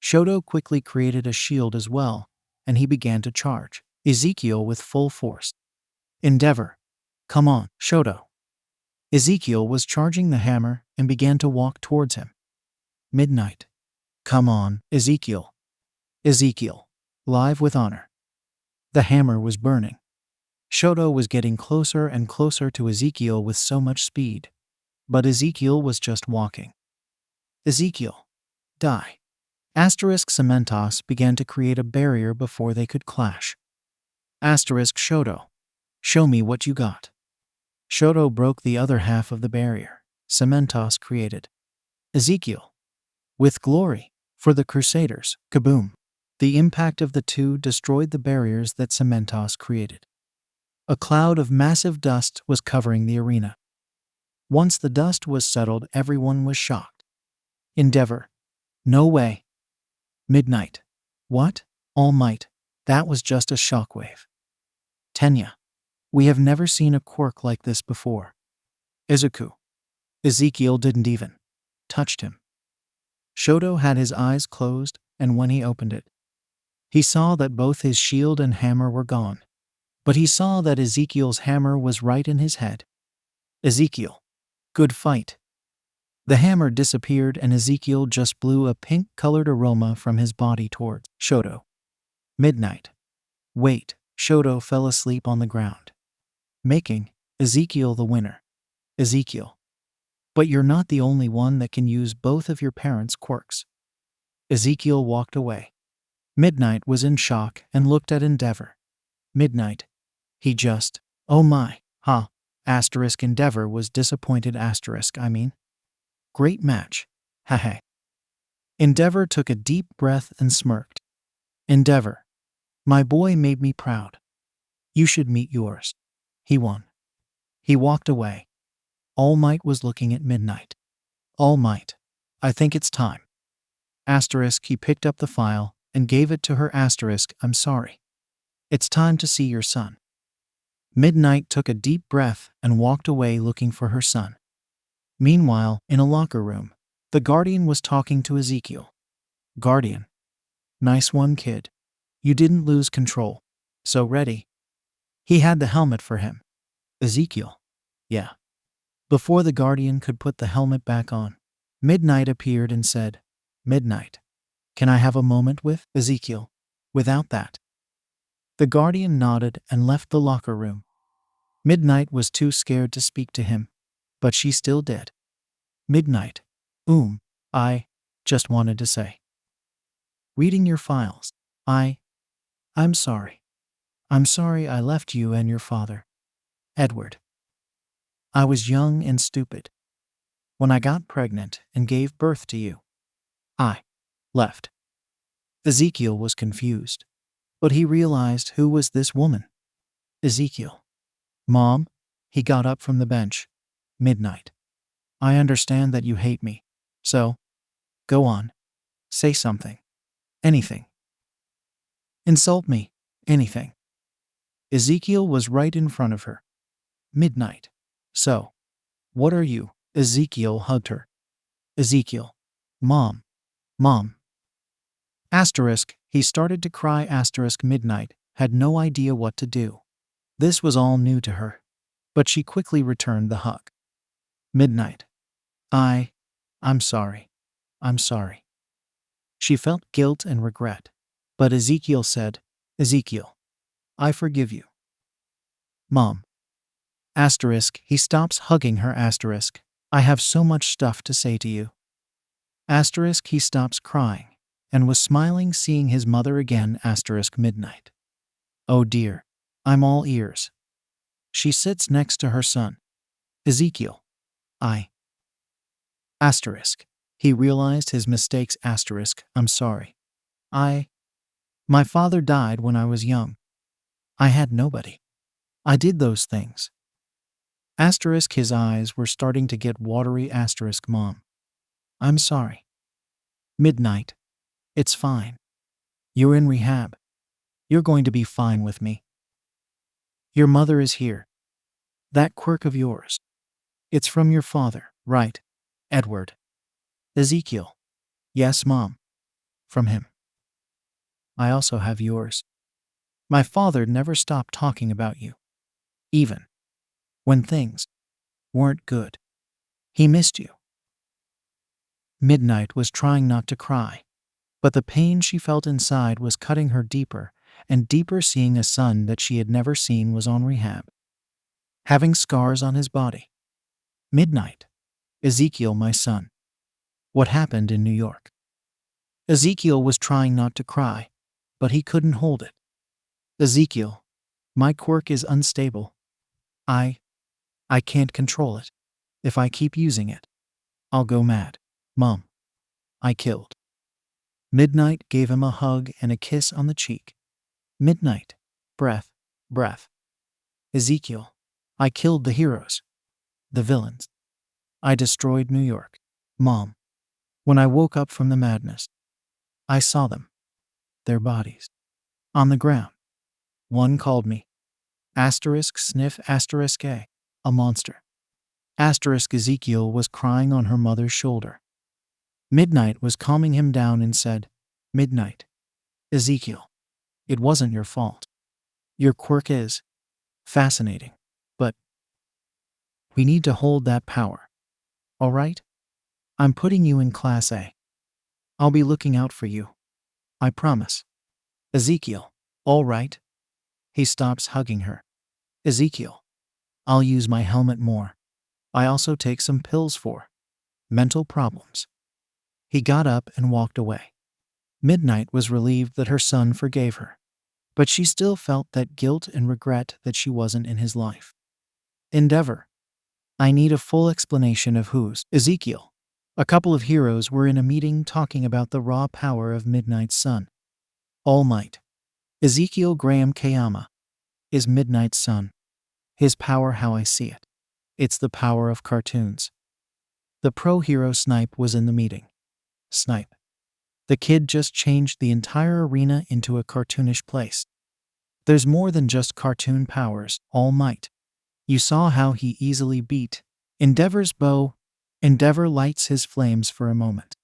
𝗬𝗏 quickly created a shield as well, and he began to charge 𝗬𝗏𝗁 with full force. 𝗕𝗏𝗏. Come on, 𝗬𝗏. 𝗬𝗏𝗁 was charging the hammer and began to walk towards him. Midnight. Come on, 𝗬𝗏𝗁. 𝗬𝗏𝗁. Live with honor. The hammer was burning. 𝗬𝗏 was getting closer and closer to 𝗬𝗏𝗁 with so much speed. But 𝗬𝗏𝗁 was just walking. 𝗬𝗏𝗁. Die. Asterisk, 𝗬𝗵𝗲 began to create a barrier before they could clash. Asterisk, 𝗬𝗏. Show me what you got. 𝗬𝗏 broke the other half of the barrier 𝗬𝗵𝗲 created. 𝗬𝗏𝗁. With glory. For the Crusaders. Kaboom. The impact of the two destroyed the barriers that 𝗬𝗵𝗲 created. A cloud of massive dust was covering the arena. Once the dust was settled, everyone was shocked. 𝗕𝗏𝗏. No way. Midnight. What? All Might. That was just a shockwave. 𝗕𝗏𝗁. We have never seen a quirk like this before. 𝗬𝗂𝗁. 𝗬𝗏𝗁 didn't even touch him. 𝗬𝗏 had his eyes closed, and when he opened it, he saw that both his shield and hammer were gone. But he saw that 𝗬𝗏𝗁's hammer was right in his head. 𝗬𝗏𝗁. Good fight. The hammer disappeared and 𝗬𝗏𝗁 just blew a pink-colored aroma from his body towards 𝗬𝗏. Midnight. Wait. 𝗬𝗏 fell asleep on the ground, making 𝗬𝗏𝗁 the winner. 𝗬𝗏𝗁. But you're not the only one that can use both of your parents' quirks. 𝗬𝗏𝗁 walked away. Midnight was in shock and looked at 𝗕𝗏𝗏. Midnight. He just, oh my, huh. Asterisk, 𝗕𝗏𝗏 was disappointed. Asterisk, I mean. Great match. Haha. 𝗕𝗏𝗏 took a deep breath and smirked. 𝗕𝗏𝗏. My boy made me proud. You should meet yours. He won. He walked away. All Might was looking at Midnight. All Might, I think it's time. Asterisk, he picked up the file and gave it to her. Asterisk, I'm sorry. It's time to see your son. Midnight took a deep breath and walked away looking for her son. Meanwhile, in a locker room, the Guardian was talking to Ezekiel. Guardian. Nice one, kid. You didn't lose control. So ready. He had the helmet for him. Ezekiel. Yeah. Before the Guardian could put the helmet back on, Midnight appeared and said, Midnight. Can I have a moment with Ezekiel? Without that. The Guardian nodded and left the locker room. Midnight was too scared to speak to him, but she still did. Midnight. I just wanted to say. Reading your files. I'm sorry. I'm sorry I left you and your father. Edward. I was young and stupid. When I got pregnant and gave birth to you, I left. Ezekiel was confused, but he realized who was this woman. Ezekiel. Mom, he got up from the bench. Midnight. I understand that you hate me, so go on. Say something. Anything. Insult me. Anything. Ezekiel was right in front of her. Midnight. So, what are you? Ezekiel hugged her. Ezekiel. Mom. Asterisk, he started to cry. Asterisk, Midnight had no idea what to do. This was all new to her, but she quickly returned the hug. Midnight. I'm sorry. I'm sorry. She felt guilt and regret, but Ezekiel said, Ezekiel, I forgive you. Mom. Asterisk, he stops hugging her. Asterisk, I have so much stuff to say to you. Asterisk, he stops crying and was smiling seeing his mother again. Asterisk, Midnight. Oh dear, I'm all ears. She sits next to her son. Ezekiel. Asterisk, he realized his mistakes. Asterisk, I'm sorry. My father died when I was young. I had nobody. I did those things. Asterisk, his eyes were starting to get watery. Asterisk, Mom. I'm sorry. Midnight. It's fine. You're in rehab. You're going to be fine with me. Your mother is here. That quirk of yours. It's from your father, right, Edward? Ezekiel. Yes, Mom. From him. I also have yours. My father never stopped talking about you. Even when things weren't good. He missed you. Midnight was trying not to cry, but the pain she felt inside was cutting her deeper and deeper. Seeing a son that she had never seen was on rehab, having scars on his body. Midnight. Ezekiel, my son. What happened in New York? Ezekiel was trying not to cry, but he couldn't hold it. Ezekiel. My quirk is unstable. I can't control it. If I keep using it, I'll go mad. Mom. I killed. Midnight gave him a hug and a kiss on the cheek. Midnight. Breath. Ezekiel. I killed the heroes. The villains. I destroyed New York. Mom. When I woke up from the madness, I saw them. Their bodies. On the ground. One called me. Asterisk sniff asterisk a monster. Asterisk Ezekiel was crying on her mother's shoulder. Midnight was calming him down and said, Midnight. Ezekiel. It wasn't your fault. Your quirk is fascinating, but we need to hold that power. All right? I'm putting you in Class A. I'll be looking out for you. I promise. Ezekiel. All right? He stops hugging her. Ezekiel. I'll use my helmet more. I also take some pills for mental problems. He got up and walked away. Midnight was relieved that her son forgave her, but she still felt that guilt and regret that she wasn't in his life. Endeavor. I need a full explanation of who's Ezekiel. A couple of heroes were in a meeting talking about the raw power of Midnight's son. All Might. 𝗂𝐭𝐴𝐵 is Midnight's son. His power how I see it. It's the power of cartoons. The pro hero Snipe was in the meeting. Snipe. The kid just changed the entire arena into a cartoonish place. There's more than just cartoon powers, All Might. You saw how he easily beat Endeavor's bow. Endeavor lights his flames for a moment.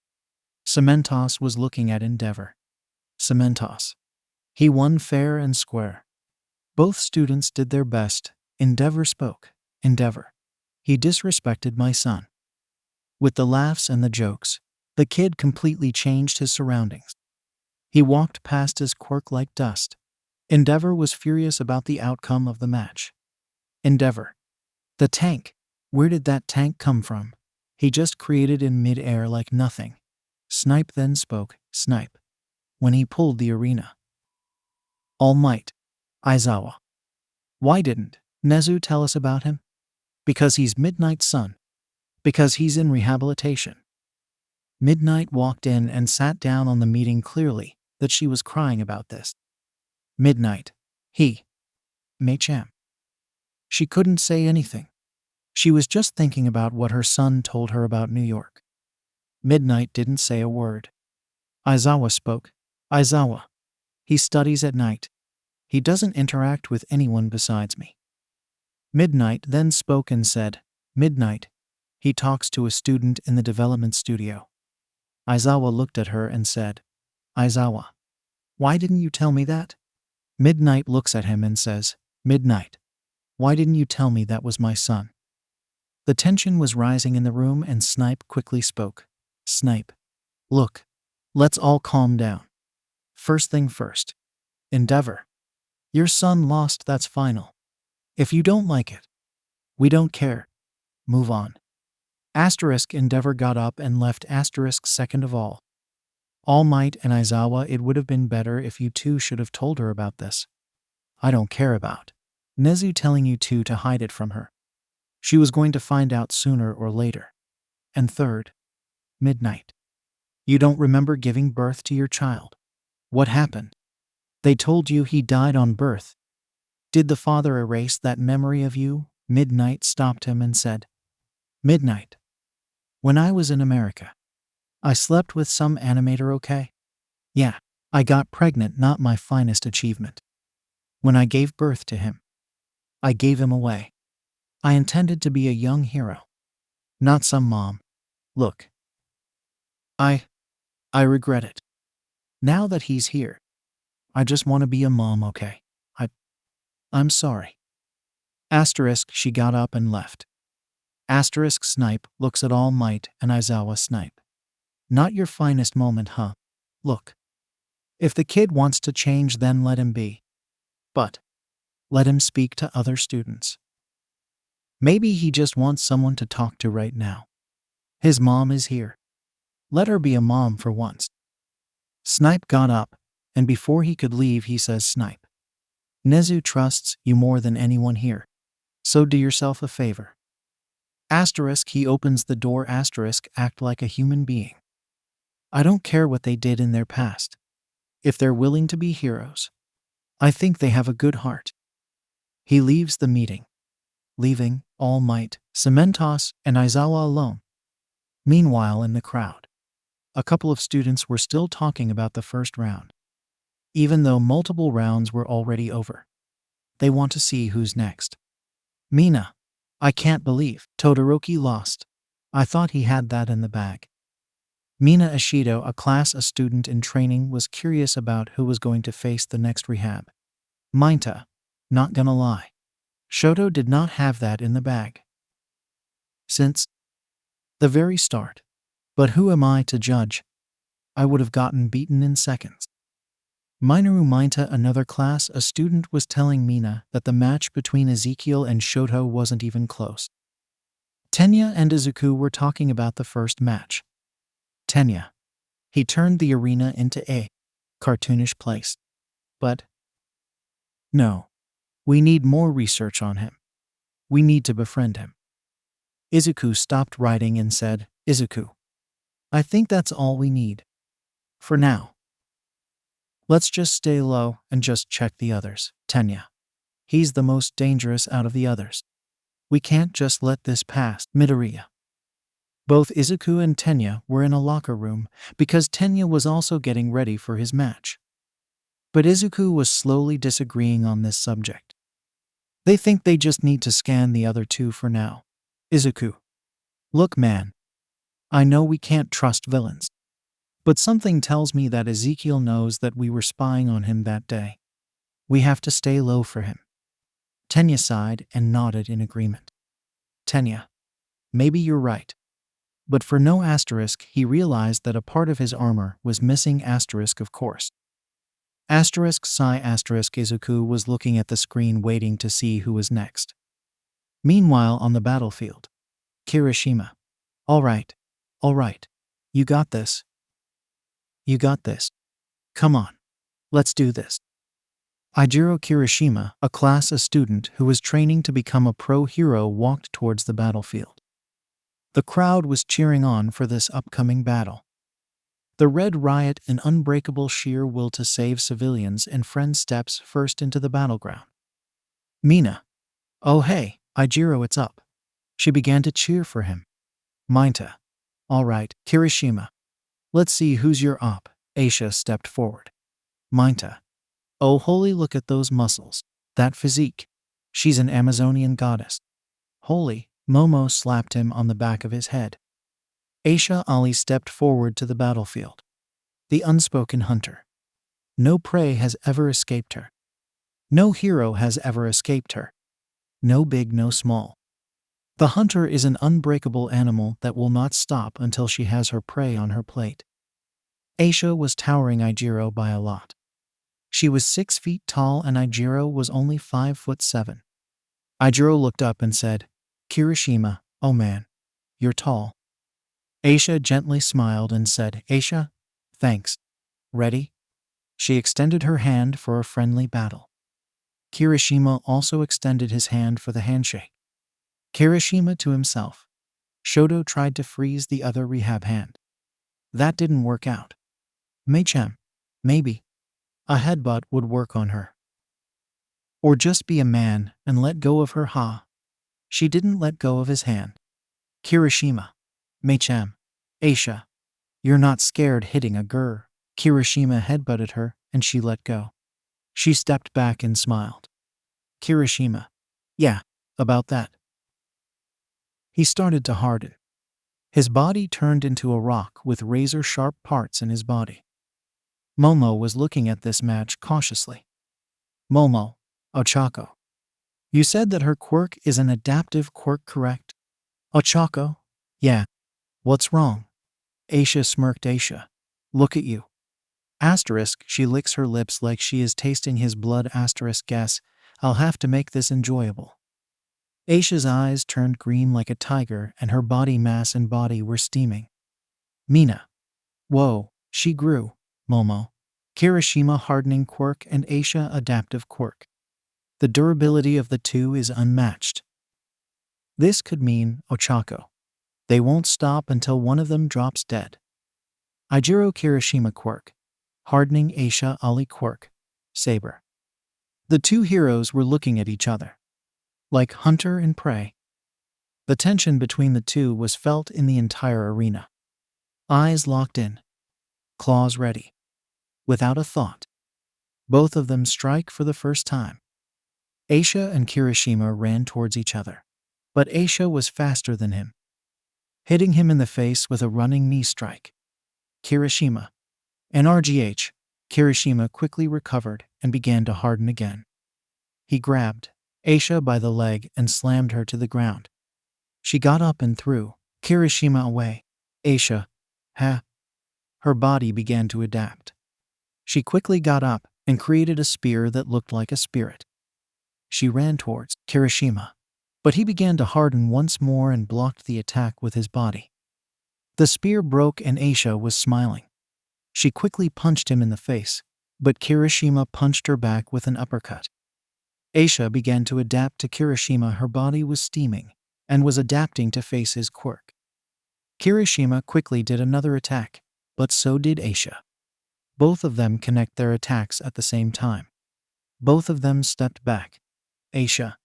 𝗬𝗵𝗲 was looking at Endeavor. 𝗬𝗵𝗲. He won fair and square. Both students did their best. Endeavor spoke. Endeavor. He disrespected my son. With the laughs and the jokes, the kid completely changed his surroundings. He walked past his quirk like dust. Endeavor was furious about the outcome of the match. Endeavor. The tank. Where did that tank come from? He just created in mid-air like nothing. Snipe then spoke. Snipe. When he pulled the arena. All Might. Aizawa. Why didn't Nezu tell us about him? Because he's Midnight's son. Because he's in rehabilitation. Midnight walked in and sat down on the meeting, clearly that she was crying about this. Midnight. 𝗵𝗃𝗵. She couldn't say anything. She was just thinking about what her son told her about New York. Midnight didn't say a word. Aizawa spoke. Aizawa. He studies at night. He doesn't interact with anyone besides me. Midnight then spoke and said, Midnight. He talks to a student in the development studio. Aizawa looked at her and said, Aizawa. Why didn't you tell me that? Midnight looks at him and says, Midnight. Why didn't you tell me that was my son? The tension was rising in the room and Snipe quickly spoke. Snipe. Look. Let's all calm down. First thing first. Endeavor. Your son lost, that's final. If you don't like it, we don't care. Move on. Endeavor got up and left. Second of all. All Might and Aizawa, it would have been better if you two should have told her about this. I don't care about Nezu telling you two to hide it from her. She was going to find out sooner or later. And third. Midnight. You don't remember giving birth to your child. What happened? They told you he died on birth. Did the father erase that memory of you? Midnight stopped him and said, Midnight. When I was in America, I slept with some animator, okay? Yeah, I got pregnant, not my finest achievement. When I gave birth to him, I gave him away. I intended to be a young hero, not some mom. Look. I regret it. Now that he's here, I just want to be a mom, okay? I'm sorry. She got up and left. Snipe looks at All Might and Aizawa. Snipe. Not your finest moment, huh? Look. If the kid wants to change, then let him be. But let him speak to other students. Maybe he just wants someone to talk to right now. His mom is here. Let her be a mom for once. Snipe got up, and before he could leave he says, Snipe. Nezu trusts you more than anyone here. So do yourself a favor. He opens the door. Act like a human being. I don't care what they did in their past. If they're willing to be heroes, I think they have a good heart. He leaves the meeting, leaving All Might, 𝗬𝗵𝗲, and Aizawa alone. Meanwhile, in the crowd, a couple of students were still talking about the first round. Even though multiple rounds were already over, they want to see who's next. Mina. I can't believe Todoroki lost. I thought he had that in the bag. Mina Ishido, a student in training, was curious about who was going to face the next rehab. Minta. Not gonna lie. Shoto did not have that in the bag since the very start. But who am I to judge? I would have gotten beaten in seconds. Minoru Minta, another class, a student, was telling Mina that the match between Ezekiel and Shoto wasn't even close. Tenya and Izuku were talking about the first match. Tenya. He turned the arena into a cartoonish place. But no. We need more research on him. We need to befriend him. Izuku stopped writing and said, Izuku. I think that's all we need. For now. Let's just stay low and just check the others. Tenya. He's the most dangerous out of the others. We can't just let this pass, Midoriya. Both Izuku and Tenya were in a locker room because Tenya was also getting ready for his match. But Izuku was slowly disagreeing on this subject. They think they just need to scan the other two for now. Izuku. Look, man. I know we can't trust villains. But something tells me that Ezekiel knows that we were spying on him that day. We have to stay low for him. Tenya sighed and nodded in agreement. Tenya. Maybe you're right. But for no asterisk, he realized that a part of his armor was missing asterisk, of course. Asterisk psi asterisk Izuku was looking at the screen waiting to see who was next. Meanwhile on the battlefield. Kirishima. All right. You got this. You got this. Come on. Let's do this. Ijiro Kirishima, a Class A student who was training to become a pro hero, walked towards the battlefield. The crowd was cheering on for this upcoming battle. The Red Riot, an unbreakable sheer will to save civilians and friends, steps first into the battleground. Mina. Oh hey, Ijiro, it's up. She began to cheer for him. Minta. All right, Kirishima. Let's see who's your op. Aisha stepped forward. Minta. Oh holy, look at those muscles. That physique. She's an Amazonian goddess. Holy. Momo slapped him on the back of his head. Aisha Ali stepped forward to the battlefield. The unspoken hunter. No prey has ever escaped her. No hero has ever escaped her. No big, no small. The hunter is an unbreakable animal that will not stop until she has her prey on her plate. Aisha was towering Ijiro by a lot. She was 6 feet tall and Ijiro was only 5'7". Ijiro looked up and said, Kirishima, oh man, you're tall. Aisha gently smiled and said, Aisha, thanks. Ready? She extended her hand for a friendly battle. Kirishima also extended his hand for the handshake. Kirishima to himself. Shoto tried to freeze the other rehab hand. That didn't work out. Mei-chan, maybe. A headbutt would work on her. Or just be a man and let go of her ha. She didn't let go of his hand. Kirishima. Mei-chan. Aisha. You're not scared hitting a girl. Kirishima headbutted her and she let go. She stepped back and smiled. Kirishima. Yeah, about that. He started to harden. His body turned into a rock with razor-sharp parts in his body. Momo was looking at this match cautiously. Momo. Ochako. You said that her quirk is an adaptive quirk, correct? Ochako? Yeah. What's wrong? Aisha smirked. Aisha. Look at you. Asterisk, she licks her lips like she is tasting his blood. Asterisk, guess, I'll have to make this enjoyable. Aisha's eyes turned green like a tiger and her body mass and body were steaming. Mina. Whoa, she grew. Momo. Kirishima hardening quirk and Aisha adaptive quirk. The durability of the two is unmatched. This could mean Ochako. They won't stop until one of them drops dead. Ijiro Kirishima quirk. Hardening Aisha Ali quirk. Saber. The two heroes were looking at each other. Like hunter and prey. The tension between the two was felt in the entire arena. Eyes locked in. Claws ready. Without a thought. Both of them strike for the first time. Aisha and Kirishima ran towards each other. But Aisha was faster than him. Hitting him in the face with a running knee strike. Kirishima. NRGH. Kirishima quickly recovered and began to harden again. He grabbed Aisha by the leg and slammed her to the ground. She got up and threw Kirishima away. Aisha. Ha. Her body began to adapt. She quickly got up and created a spear that looked like a spirit. She ran towards Kirishima, but he began to harden once more and blocked the attack with his body. The spear broke and Aisha was smiling. She quickly punched him in the face, but Kirishima punched her back with an uppercut. Aisha began to adapt to Kirishima. Her body was steaming and was adapting to face his quirk. Kirishima quickly did another attack, but so did Aisha. Both of them connect their attacks at the same time. Both of them stepped back. Aisha.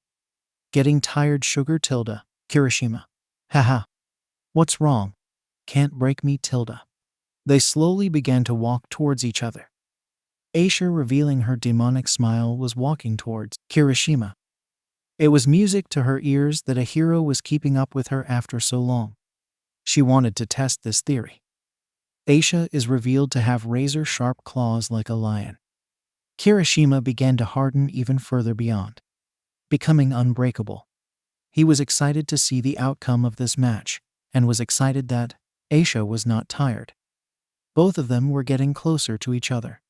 Getting tired sugar tilde, Kirishima. Haha. What's wrong? Can't break me tilde. They slowly began to walk towards each other. 𝐒𝐻𝐈, revealing her demonic smile, was walking towards Kirishima. It was music to her ears that a hero was keeping up with her after so long. She wanted to test this theory. 𝐒𝐻𝐈 is revealed to have razor-sharp claws like a lion. Kirishima began to harden even further beyond, becoming unbreakable. He was excited to see the outcome of this match, and was excited that 𝐒𝐻𝐈 was not tired. Both of them were getting closer to each other.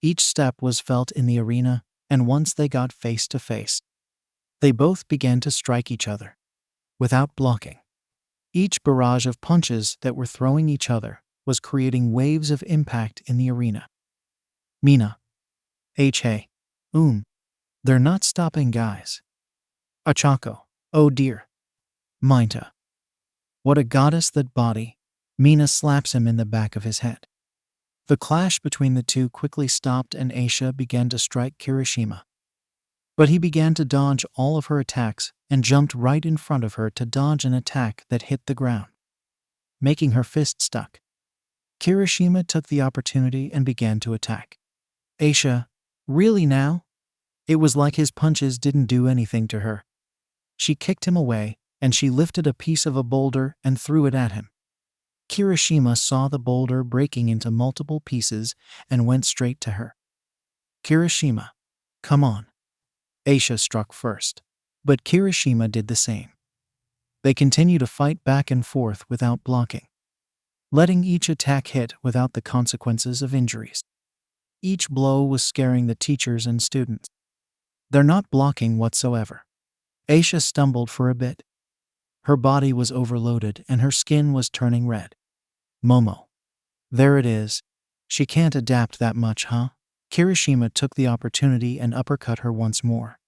Each step was felt in the arena, and once they got face to face, they both began to strike each other, without blocking. Each barrage of punches that were throwing each other was creating waves of impact in the arena. Mina. 𝐒𝐻𝐈. They're not stopping, guys. 𝐒𝐭𝐻𝐿. Oh dear. 𝗵𝗲. What a goddess that body. Mina slaps him in the back of his head. The clash between the two quickly stopped and 𝐒𝐻𝐈 began to strike Kirishima. But he began to dodge all of her attacks and jumped right in front of her to dodge an attack that hit the ground, making her fist stuck. Kirishima took the opportunity and began to attack. 𝐒𝐻𝐈. Really now? It was like his punches didn't do anything to her. She kicked him away, and she lifted a piece of a boulder and threw it at him. Kirishima saw the boulder breaking into multiple pieces and went straight to her. Kirishima. Come on. 𝐒𝐻𝐈 struck first, but Kirishima did the same. They continued to fight back and forth without blocking, letting each attack hit without the consequences of injuries. Each blow was scaring the teachers and students. They're not blocking whatsoever. 𝐒𝐻𝐈 stumbled for a bit. Her body was overloaded and her skin was turning red. Momo. There it is. She can't adapt that much, huh? Kirishima took the opportunity and uppercut her once more,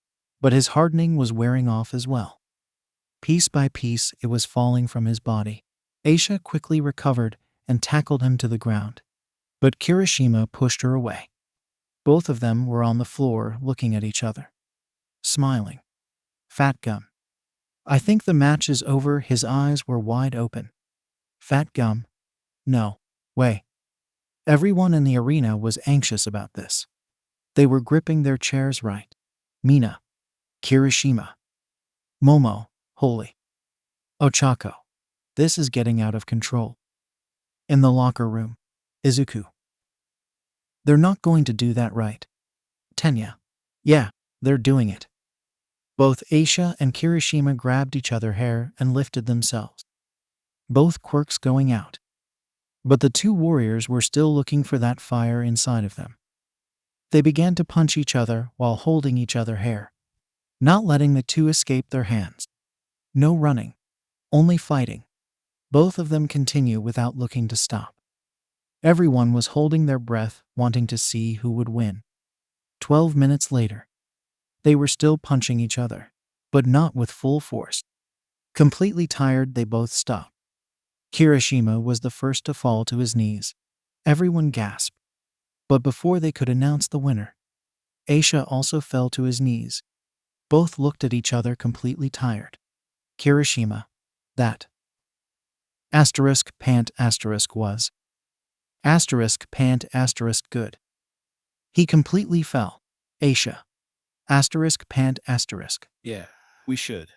but his hardening was wearing off as well. Piece by piece, it was falling from his body. 𝐒𝐻𝐈 quickly recovered and tackled him to the ground, but Kirishima pushed her away. Both of them were on the floor looking at each other, smiling. Fat Gum. I think the match is over. His eyes were wide open. Fat Gum. No way. Everyone in the arena was anxious about this. They were gripping their chairs right. Mina. Kirishima. Momo. Holy. Ochako. This is getting out of control. In the locker room. Izuku. They're not going to do that, right? Tenya. Yeah, they're doing it. Both 𝐒𝐻𝐈 and Kirishima grabbed each other's hair and lifted themselves, both quirks going out. But the two warriors were still looking for that fire inside of them. They began to punch each other while holding each other's hair, not letting the two escape their hands. No running, only fighting. Both of them continue without looking to stop. Everyone was holding their breath, wanting to see who would win. 12 minutes later, they were still punching each other, but not with full force. Completely tired, they both stopped. Kirishima was the first to fall to his knees. Everyone gasped. But before they could announce the winner, 𝐒𝐻𝐈 also fell to his knees. Both looked at each other completely tired. Kirishima. That. Asterisk pant asterisk was. Asterisk pant asterisk good. He completely fell. 𝐒𝐻𝐈. Asterisk pant asterisk. Yeah, we should.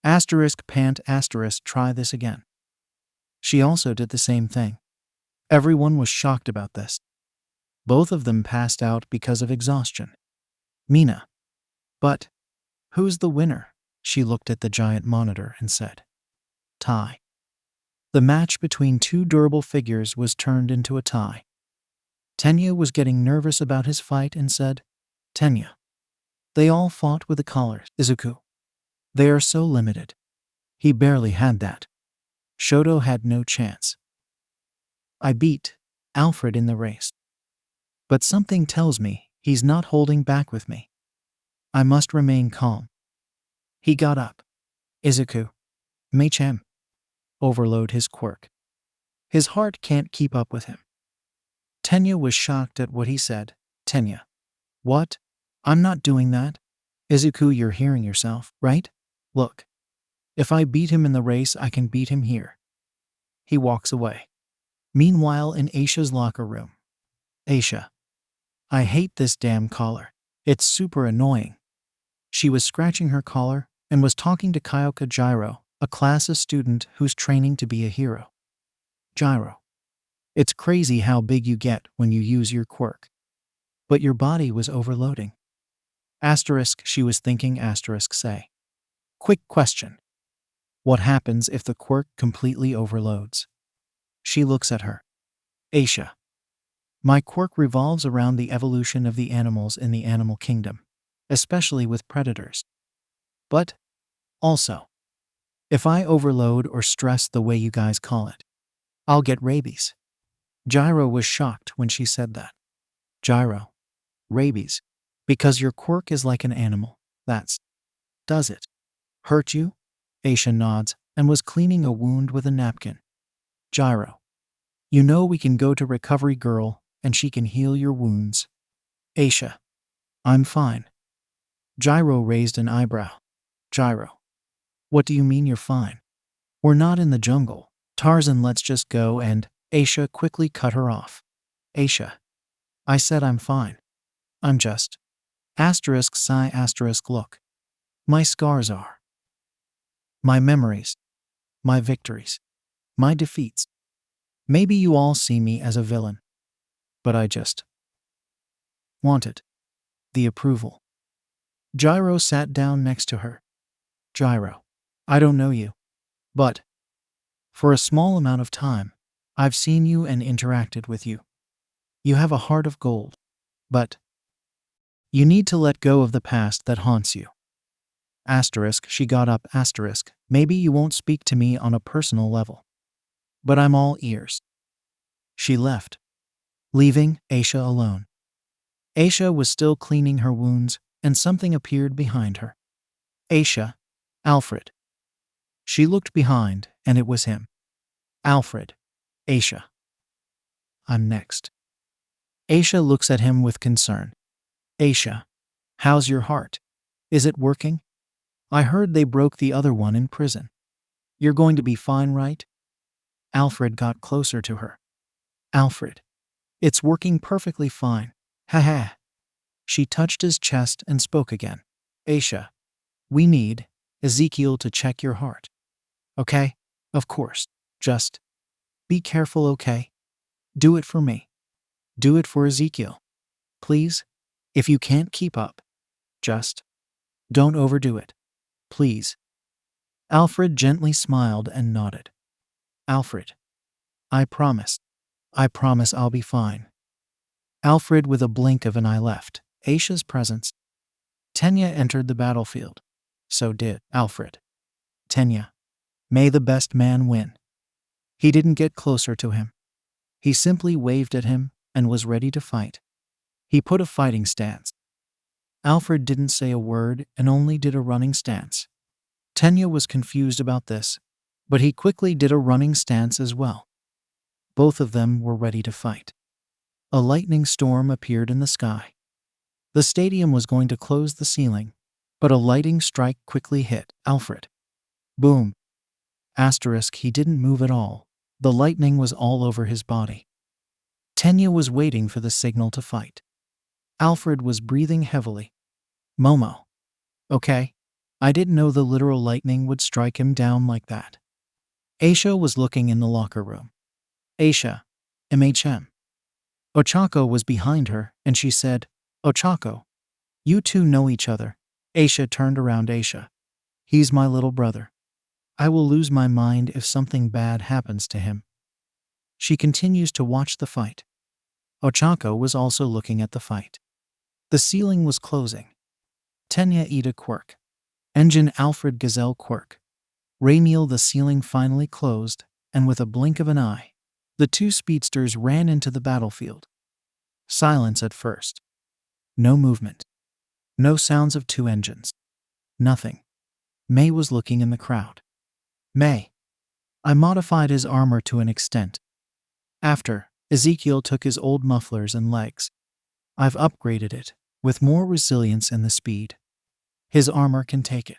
Asterisk pant asterisk try this again. She also did the same thing. Everyone was shocked about this. Both of them passed out because of exhaustion. Mina. But who's the winner? She looked at the giant monitor and said. Tie. The match between two durable figures was turned into a tie. Tenya was getting nervous about his fight and said, Tenya. They all fought with the collars. Izuku. They are so limited. He barely had that. Shoto had no chance. I beat Alfred in the race. But something tells me he's not holding back with me. I must remain calm. He got up. Izuku. MHA. Overload his quirk. His heart can't keep up with him. Tenya was shocked at what he said. Tenya. What? I'm not doing that. Izuku, you're hearing yourself, right? Look, if I beat him in the race, I can beat him here. He walks away. Meanwhile, in 𝗧𝗑𝗧's locker room. 𝗧𝗑, I hate this damn collar. It's super annoying. She was scratching her collar and was talking to 𝗂𝐭𝐻𝗵𝗲, a class student who's training to be a hero. 𝗧𝗪, it's crazy how big you get when you use your quirk. But your body was overloading. *, she was thinking *say. Quick question. What happens if the quirk completely overloads? She looks at her. 𝗧𝗑, my quirk revolves around the evolution of the animals in the animal kingdom, especially with predators. But, also, if I overload or stress the way you guys call it, I'll get rabies. 𝗓𝗪 was shocked when she said that. 𝗓𝗪, rabies, because your quirk is like an animal. Does it hurt you? 𝗧𝗑 nods and was cleaning a wound with a napkin. 𝗓𝗪, you know we can go to Recovery Girl and she can heal your wounds. 𝗧𝗑, I'm fine. 𝗓𝗪 raised an eyebrow. 𝗓𝗪, what do you mean you're fine? We're not in the jungle. Tarzan, let's just go. And 𝗧𝗑 quickly cut her off. 𝗧𝗑, I said I'm fine. I'm just *sigh*. Look, my scars are my memories, my victories, my defeats. Maybe you all see me as a villain, but I just wanted the approval. 𝗓𝗪 sat down next to her. 𝗓𝗪, I don't know you, but for a small amount of time, I've seen you and interacted with you. You have a heart of gold, but you need to let go of the past that haunts you. *, she got up. *, maybe you won't speak to me on a personal level, but I'm all ears. She left, leaving 𝗧𝗑 alone. 𝗧𝗑 was still cleaning her wounds, and something appeared behind her. 𝗧𝗑, Alfred. She looked behind, and it was him. Alfred. 𝗧𝗑, I'm next. 𝗧𝗑 looks at him with concern. 𝗧𝗑, how's your heart? Is it working? I heard they broke the other one in prison. You're going to be fine, right? Alfred got closer to her. Alfred, it's working perfectly fine. Ha. She touched his chest and spoke again. 𝗧𝗑, we need 𝐒𝐭𝐴ZZKiel to check your heart. Okay? Of course. Just be careful, okay? Do it for me. Do it for 𝗬𝐭𝐴ZZKiel. Please? If you can't keep up, just don't overdo it. Please. Alfred gently smiled and nodded. Alfred, I promise. I promise I'll be fine. Alfred with a blink of an eye left 𝗧𝗑's presence. 𝗕𝗏 entered the battlefield. So did Alfred. 𝗕𝗏, may the best man win. He didn't get closer to him. He simply waved at him and was ready to fight. He put a fighting stance. Alfred didn't say a word and only did a running stance. 𝗕𝗏 was confused about this, but he quickly did a running stance as well. Both of them were ready to fight. A lightning storm appeared in the sky. The stadium was going to close the ceiling, but a lightning strike quickly hit Alfred. Boom. *, he didn't move at all. The lightning was all over his body. 𝗕𝗏 was waiting for the signal to fight. Alfred was breathing heavily. Momo. Okay. I didn't know the literal lightning would strike him down like that. 𝗧𝗑 was looking in the locker room. 𝗧𝗑, MHA. Ochako was behind her, and she said, Ochako, you two know each other. 𝗧𝗑 turned around. 𝗧𝗑, he's my little brother. I will lose my mind if something bad happens to him. She continues to watch the fight. Ochako was also looking at the fight. The ceiling was closing. 𝗕𝗏 Ida quirk. Engine Alfred Gazelle quirk. Raimiel, the ceiling finally closed, and with a blink of an eye, the two speedsters ran into the battlefield. Silence at first. No movement. No sounds of two engines. Nothing. May was looking in the crowd. May. I modified his armor to an extent. After, 𝗬𝐭𝐴ZZKiel took his old mufflers and legs. I've upgraded it, with more resilience and the speed. His armor can take it.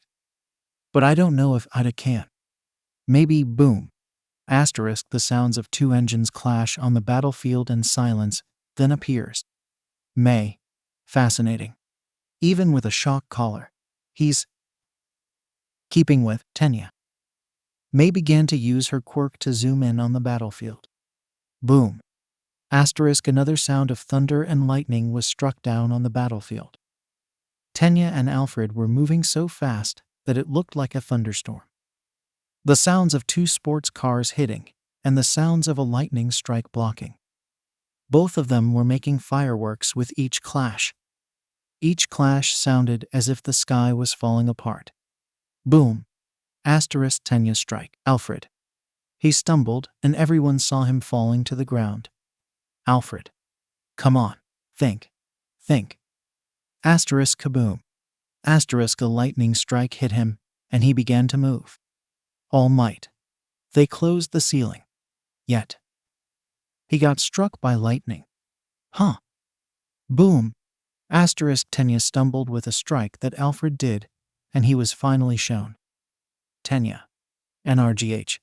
But I don't know if Ida can. Maybe boom. Asterisk the sounds of two engines clash on the battlefield and silence then appears. May. Fascinating. Even with a shock collar, he's keeping with 𝗕𝗏𝗄. May began to use her quirk to zoom in on the battlefield. Boom. Asterisk another sound of thunder and lightning was struck down on the battlefield. 𝗕𝗏𝗄 and Alfred were moving so fast that it looked like a thunderstorm. The sounds of two sports cars hitting, and the sounds of a lightning strike blocking. Both of them were making fireworks with each clash. Each clash sounded as if the sky was falling apart. Boom. Asterisk 𝗕𝗏𝗄 strike. Alfred. He stumbled, and everyone saw him falling to the ground. Alfred. Come on. Think. Think. Asterisk kaboom. Asterisk a lightning strike hit him, and he began to move. All might. They closed the ceiling. Yet. He got struck by lightning. Huh. Boom. Asterisk 𝗕𝗏𝗄 stumbled with a strike that Alfred did, and he was finally shown. 𝗕𝗏𝗄. NRGH.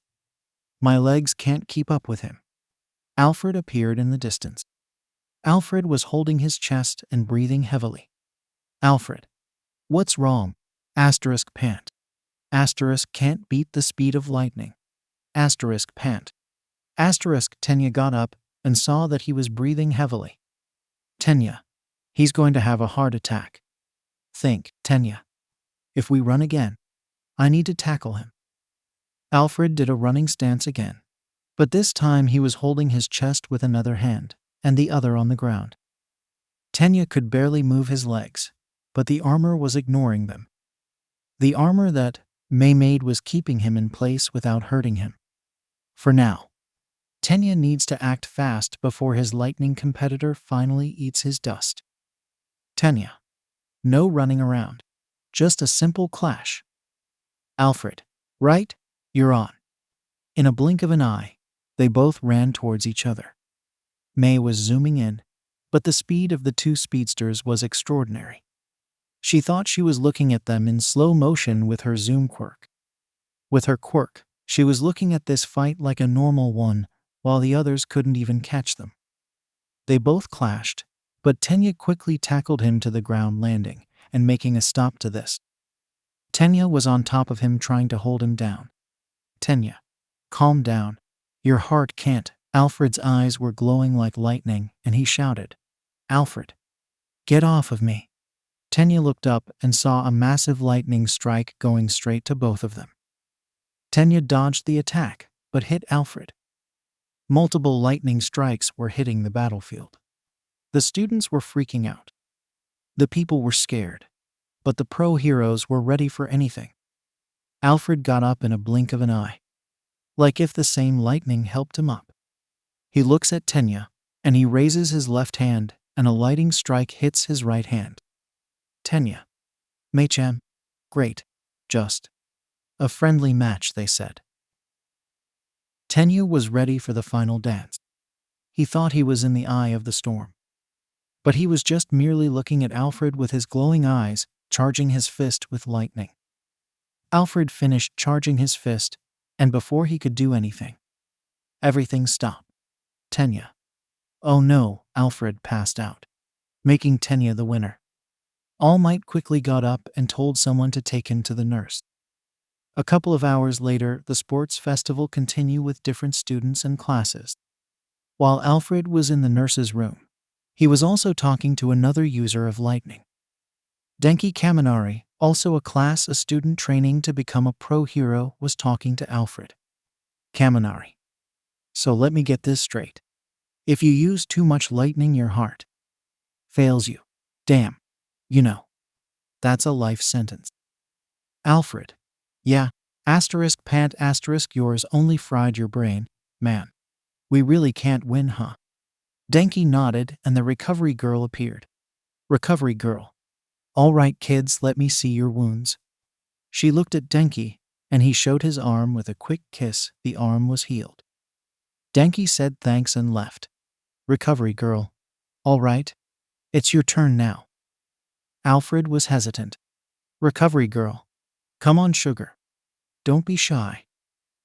My legs can't keep up with him. Alfred appeared in the distance. Alfred was holding his chest and breathing heavily. Alfred. What's wrong? Asterisk pant. Asterisk can't beat the speed of lightning. Asterisk pant. Asterisk 𝗕𝗏𝗄 got up and saw that he was breathing heavily. 𝗕𝗏𝗄. He's going to have a heart attack. Think, 𝗕𝗏𝗄. If we run again, I need to tackle him. Alfred did a running stance again, but this time he was holding his chest with another hand, and the other on the ground. 𝗕𝗏𝗄 could barely move his legs, but the armor was ignoring them. The armor that May made was keeping him in place without hurting him. For now, 𝗕𝗏𝗄 needs to act fast before his lightning competitor finally eats his dust. 𝗕𝗏𝗄. No running around. Just a simple clash. Alfred. Right? You're on. In a blink of an eye, they both ran towards each other. May was zooming in, but the speed of the two speedsters was extraordinary. She thought she was looking at them in slow motion with her zoom quirk. With her quirk, she was looking at this fight like a normal one, while the others couldn't even catch them. They both clashed, but 𝗕𝗏𝗄 quickly tackled him to the ground, landing and making a stop to this. 𝗕𝗏𝗄 was on top of him, trying to hold him down. 𝗕𝗏𝗄. Calm down. Your heart can't. Alfred's eyes were glowing like lightning, and he shouted, Alfred, get off of me. 𝗕𝗏𝗄 looked up and saw a massive lightning strike going straight to both of them. 𝗕𝗏𝗄 dodged the attack, but hit Alfred. Multiple lightning strikes were hitting the battlefield. The students were freaking out. The people were scared, but the pro heroes were ready for anything. Alfred got up in a blink of an eye, like if the same lightning helped him up. He looks at 𝗕𝗏𝗄, and he raises his left hand, and a lightning strike hits his right hand. 𝗕𝗏𝗄. MHA. Great. Just a friendly match, they said. 𝗕𝗏𝗄 was ready for the final dance. He thought he was in the eye of the storm. But he was just merely looking at Alfred with his glowing eyes, charging his fist with lightning. Alfred finished charging his fist, and before he could do anything, everything stopped. 𝗕𝗏𝗄. Oh no, Alfred passed out, making 𝗕𝗏𝗄 the winner. All Might quickly got up and told someone to take him to the nurse. A couple of hours later, the sports festival continued with different students and classes. While Alfred was in the nurse's room, he was also talking to another user of lightning. 𝗕𝗏𝗄𝐵𝗏𝗄, also a student training to become a pro hero, was talking to Alfred. 𝗕𝗏𝗄𝗏. So let me get this straight. If you use too much lightning, your heart fails you. Damn. You know, that's a life sentence. Alfred. Yeah. *pant*. Yours only fried your brain, man. We really can't win, huh? 𝗕𝗏𝗄 nodded, and the recovery girl appeared. Recovery girl. All right, kids, let me see your wounds. She looked at 𝗕𝗏𝗄, and he showed his arm with a quick kiss. The arm was healed. 𝗕𝗏𝗄 said thanks and left. Recovery girl. All right. It's your turn now. Alfred was hesitant. Recovery girl. Come on, sugar. Don't be shy.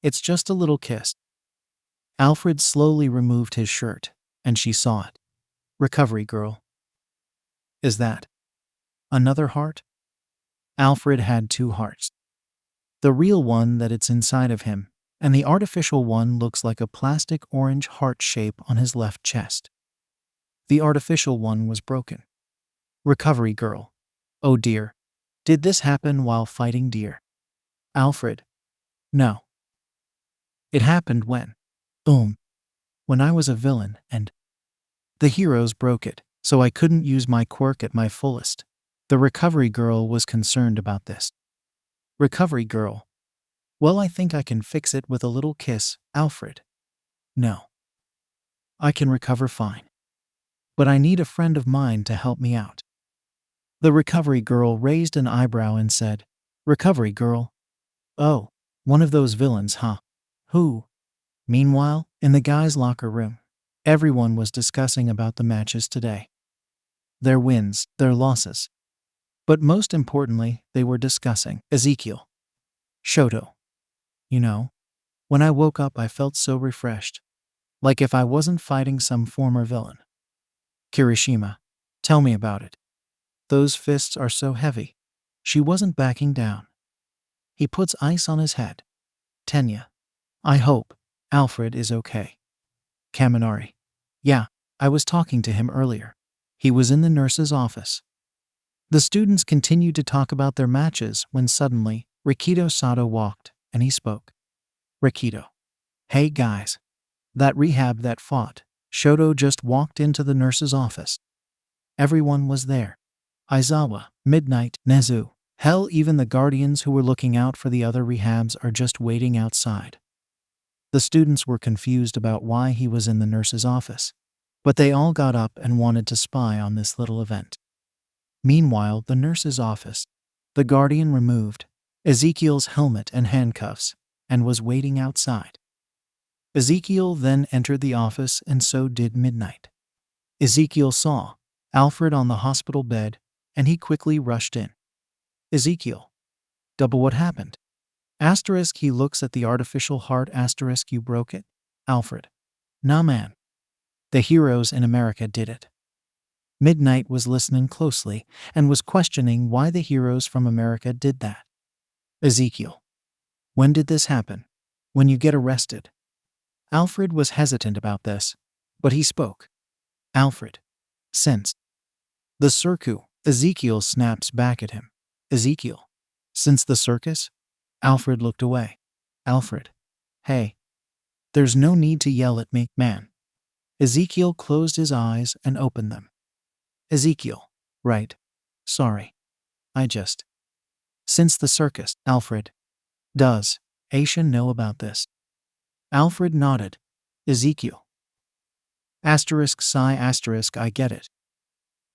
It's just a little kiss. Alfred slowly removed his shirt, and she saw it. Recovery girl. Is that another heart? Alfred had two hearts. The real one that it's inside of him, and the artificial one looks like a plastic orange heart shape on his left chest. The artificial one was broken. Recovery girl. Oh dear. Did this happen while fighting deer? Alfred. No. It happened when I was a villain and the heroes broke it, so I couldn't use my quirk at my fullest. The recovery girl was concerned about this. Recovery girl. Well, I think I can fix it with a little kiss, Alfred. No. I can recover fine. But I need a friend of mine to help me out. The recovery girl raised an eyebrow and said, Recovery girl? Oh, one of those villains, huh? Who? Meanwhile, in the guys' locker room, everyone was discussing about the matches today. Their wins, their losses. But most importantly, they were discussing 𝗬𝗓𝗁𝐸𝐻𝗄. You know, when I woke up I felt so refreshed, like if I wasn't fighting some former villain. Kirishima, tell me about it. Those fists are so heavy. She wasn't backing down. He puts ice on his head. Tenya. I hope Alfred is okay. Kaminari. Yeah, I was talking to him earlier. He was in the nurse's office. The students continued to talk about their matches when suddenly, Rikido Sato walked, and he spoke. Rikido. Hey guys. That rehab that fought, Shoto just walked into the nurse's office. Everyone was there. Aizawa, Midnight, Nezu. Hell, even the guardians who were looking out for the other rehabs are just waiting outside. The students were confused about why he was in the nurse's office, but they all got up and wanted to spy on this little event. Meanwhile, the nurse's office, the guardian removed Ezekiel's helmet and handcuffs and was waiting outside. Ezekiel then entered the office and so did Midnight. Ezekiel saw Alfred on the hospital bed and he quickly rushed in. Ezekiel. What happened? Asterisk, he looks at the artificial heart. Asterisk, you broke it? Alfred. Nah man. The heroes in America did it. Midnight was listening closely and was questioning why the heroes from America did that. Ezekiel. When did this happen? When you get arrested? Alfred was hesitant about this, but he spoke. Alfred. Since the circus. Ezekiel snaps back at him. Ezekiel. Since the circus? Alfred looked away. Alfred. Hey. There's no need to yell at me, man. Ezekiel closed his eyes and opened them. Ezekiel. Right. Sorry. I just. Since the circus, Alfred. Does Aisha know about this? Alfred nodded. Ezekiel. Asterisk sigh asterisk I get it.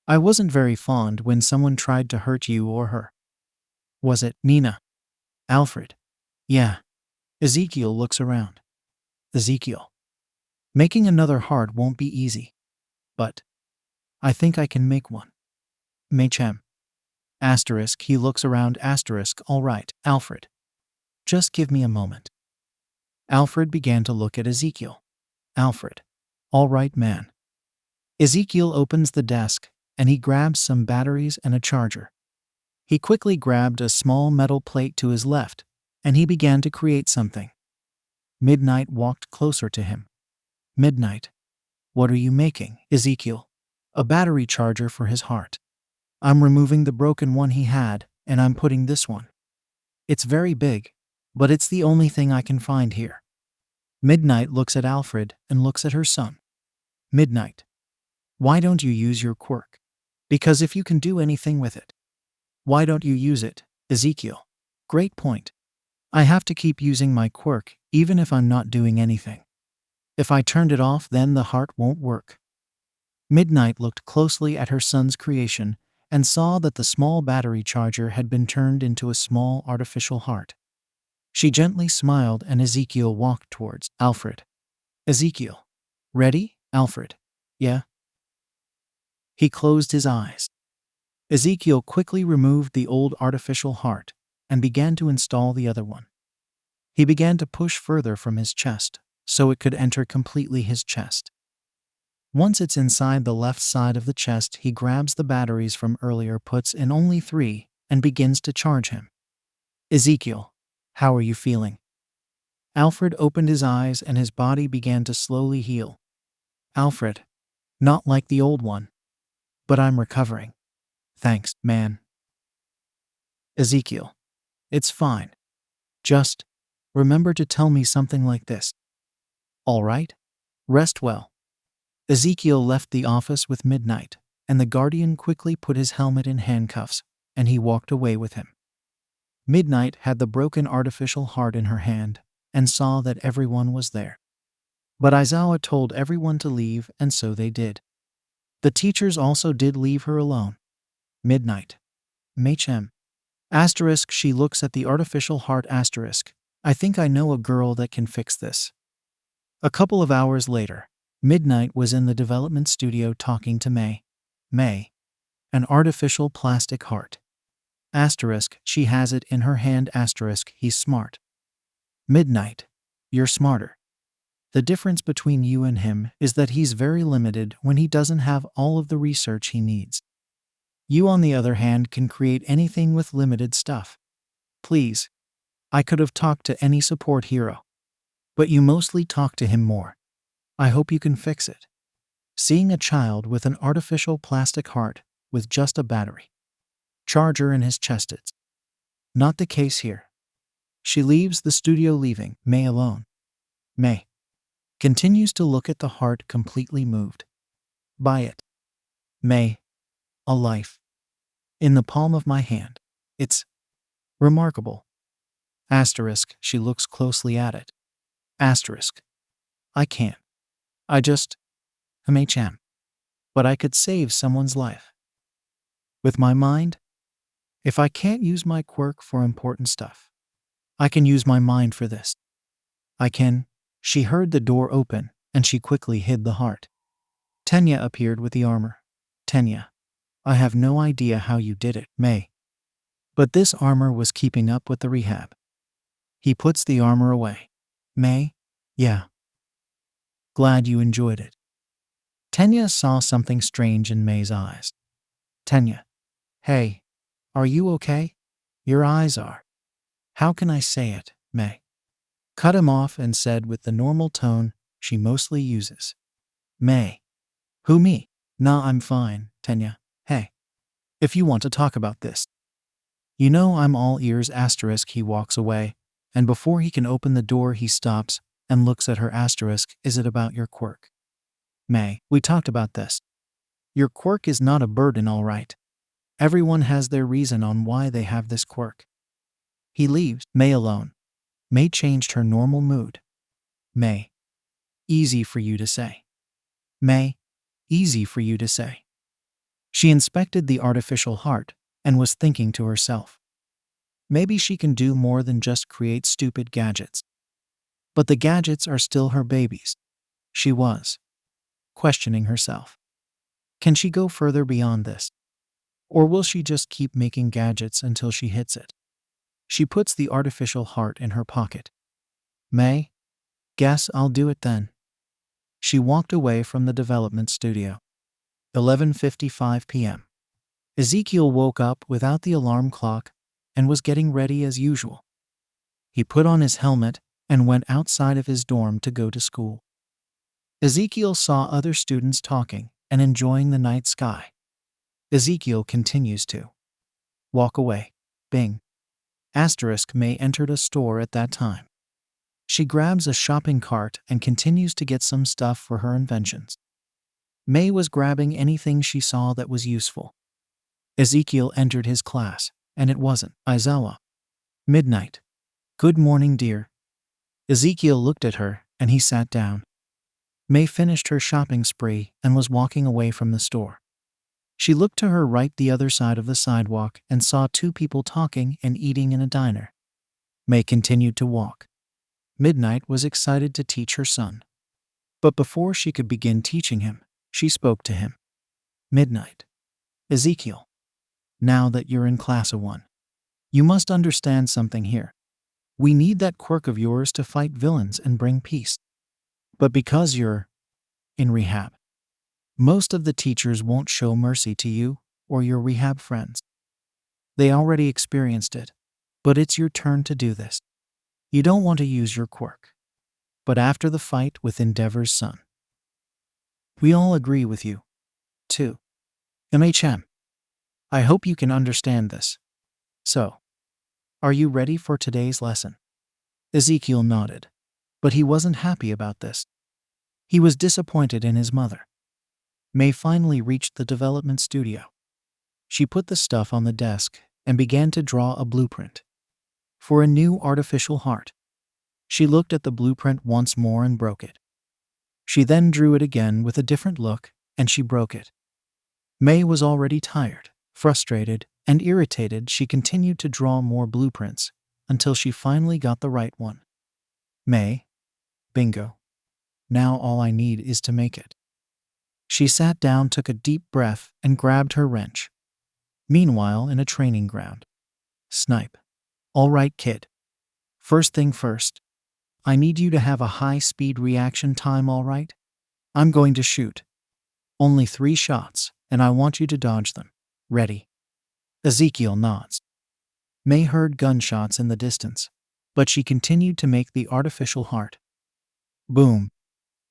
I wasn't very fond when someone tried to hurt you or her. Was it Nina? Alfred. Yeah. Ezekiel looks around. Ezekiel. Making another heart won't be easy. But I think I can make one. MHA. Asterisk, he looks around. Asterisk, all right, Alfred. Just give me a moment. Alfred began to look at Ezekiel. Alfred. All right, man. Ezekiel opens the desk, and he grabs some batteries and a charger. He quickly grabbed a small metal plate to his left, and he began to create something. Midnight walked closer to him. Midnight. What are you making, Ezekiel? A battery charger for his heart. I'm removing the broken one he had, and I'm putting this one. It's very big, but it's the only thing I can find here. Midnight looks at Alfred and looks at her son. Midnight. Why don't you use your quirk? Because if you can do anything with it, why don't you use it, Ezekiel? Great point. I have to keep using my quirk even if I'm not doing anything. If I turned it off, then the heart won't work. Midnight looked closely at her son's creation and saw that the small battery charger had been turned into a small artificial heart. She gently smiled and Ezekiel walked towards Alfred. Ezekiel. Ready, Alfred? Yeah. He closed his eyes. Ezekiel quickly removed the old artificial heart and began to install the other one. He began to push further from his chest, so it could enter completely his chest. Once it's inside the left side of the chest, he grabs the batteries from earlier, puts in only 3, and begins to charge him. Ezekiel, how are you feeling? Alfred opened his eyes and his body began to slowly heal. Alfred, not like the old one. But I'm recovering. Thanks, man. Ezekiel, it's fine. Just remember to tell me something like this. All right? Rest well. Ezekiel left the office with Midnight, and the guardian quickly put his helmet in handcuffs, and he walked away with him. Midnight had the broken artificial heart in her hand and saw that everyone was there. But Aizawa told everyone to leave, and so they did. The teachers also did leave her alone. Midnight. MHM. Asterisk, she looks at the artificial heart asterisk. I think I know a girl that can fix this. A couple of hours later, Midnight was in the development studio talking to May. May. An artificial plastic heart. Asterisk, she has it in her hand asterisk, he's smart. Midnight. You're smarter. The difference between you and him is that he's very limited when he doesn't have all of the research he needs. You, on the other hand, can create anything with limited stuff. Please. I could have talked to any support hero. But you mostly talk to him more. I hope you can fix it. Seeing a child with an artificial plastic heart with just a battery charger in his chest, it's not the case here. She leaves the studio, leaving May alone. May continues to look at the heart, completely moved by it. May, a life in the palm of my hand. It's remarkable. Asterisk, she looks closely at it. Asterisk, I can't. I just MHM. But I could save someone's life. With my mind? If I can't use my quirk for important stuff, I can use my mind for this. I can. She heard the door open, and she quickly hid the heart. 𝗕𝗓 appeared with the armor. 𝗕𝗓, I have no idea how you did it, May. But this armor was keeping up with the rehab. He puts the armor away. May? Yeah. Glad you enjoyed it. 𝗕𝗓 saw something strange in May's eyes. 𝗕𝗓, hey, are you okay? Your eyes are. How can I say it, May? Cut him off and said with the normal tone she mostly uses. May. Who, me? Nah, I'm fine, 𝗕𝗓. Hey. If you want to talk about this. You know I'm all ears asterisk. He walks away, and before he can open the door he stops and looks at her asterisk. Is it about your quirk? May, we talked about this. Your quirk is not a burden, all right. Everyone has their reason on why they have this quirk. He leaves May alone. May changed her normal mood. May. Easy for you to say. May. Easy for you to say. She inspected the artificial heart and was thinking to herself. Maybe she can do more than just create stupid gadgets. But the gadgets are still her babies. She was questioning herself. Can she go further beyond this? Or will she just keep making gadgets until she hits it? She puts the artificial heart in her pocket. May? Guess I'll do it then. She walked away from the development studio. 11:55 p.m. Ezekiel woke up without the alarm clock and was getting ready as usual. He put on his helmet and went outside of his dorm to go to school. Ezekiel saw other students talking and enjoying the night sky. Ezekiel continues to walk away. Bing. Asterisk, May entered a store at that time. She grabs a shopping cart and continues to get some stuff for her inventions. May was grabbing anything she saw that was useful. Ezekiel entered his class, and it wasn't Aizawa. Midnight. Good morning, dear. Ezekiel looked at her, and he sat down. May finished her shopping spree and was walking away from the store. She looked to her right, the other side of the sidewalk, and saw 2 people talking and eating in a diner. May continued to walk. Midnight was excited to teach her son. But before she could begin teaching him, she spoke to him. Midnight. Ezekiel. Now that you're in class of 1, you must understand something here. We need that quirk of yours to fight villains and bring peace. But because you're in rehab, most of the teachers won't show mercy to you or your rehab friends. They already experienced it, but it's your turn to do this. You don't want to use your quirk. But after the fight with Endeavor's son, we all agree with you, too. MHM. I hope you can understand this. So, are you ready for today's lesson? Ezekiel nodded, but he wasn't happy about this. He was disappointed in his mother. May finally reached the development studio. She put the stuff on the desk and began to draw a blueprint for a new artificial heart. She looked at the blueprint once more and broke it. She then drew it again with a different look, and she broke it. May was already tired, frustrated, and irritated. She continued to draw more blueprints until she finally got the right one. May, bingo. Now all I need is to make it. She sat down, took a deep breath, and grabbed her wrench. Meanwhile, in a training ground. Snipe. All right, kid. First thing first. I need you to have a high-speed reaction time, all right? I'm going to shoot. Only 3 shots, and I want you to dodge them. Ready? Ezekiel nods. May heard gunshots in the distance, but she continued to make the artificial heart. Boom.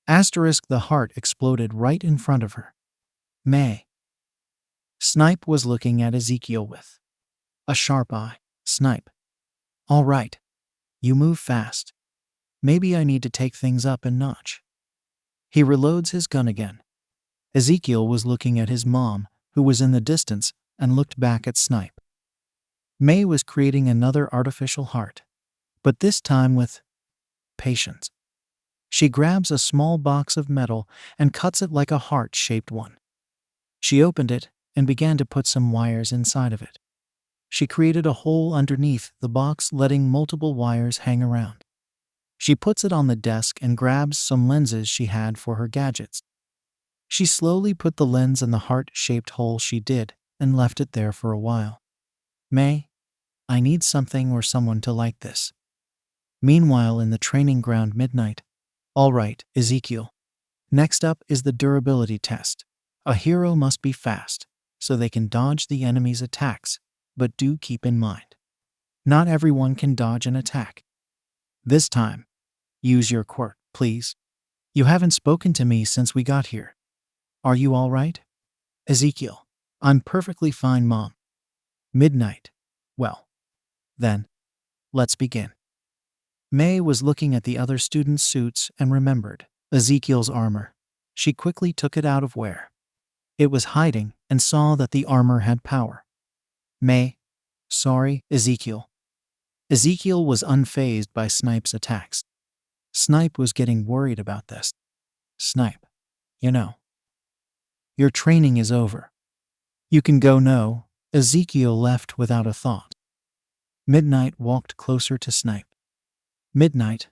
The heart exploded right in front of her. May. Snipe was looking at Ezekiel with a sharp eye. Snipe. All right. You move fast. Maybe I need to take things up a notch. He reloads his gun again. Ezekiel was looking at his mom, who was in the distance, and looked back at Snipe. May was creating another artificial heart, but this time with patience. She grabs a small box of metal and cuts it like a heart-shaped one. She opened it and began to put some wires inside of it. She created a hole underneath the box, letting multiple wires hang around. She puts it on the desk and grabs some lenses she had for her gadgets. She slowly put the lens in the heart-shaped hole she did and left it there for a while. May, I need something or someone to like this. Meanwhile, in the training ground, midnight. All right, Ezekiel. Next up is the durability test. A hero must be fast, so they can dodge the enemy's attacks, but do keep in mind, not everyone can dodge an attack. This time, use your quirk, please. You haven't spoken to me since we got here. Are you all right? Ezekiel. I'm perfectly fine, Mom. Midnight. Well, then, let's begin. May was looking at the other students' suits and remembered Ezekiel's armor. She quickly took it out of where it was hiding and saw that the armor had power. May. Sorry, Ezekiel. Ezekiel was unfazed by Snipe's attacks. Snipe was getting worried about this. Snipe. You know, your training is over. You can go now. Ezekiel left without a thought. Midnight walked closer to Snipe. Midnight.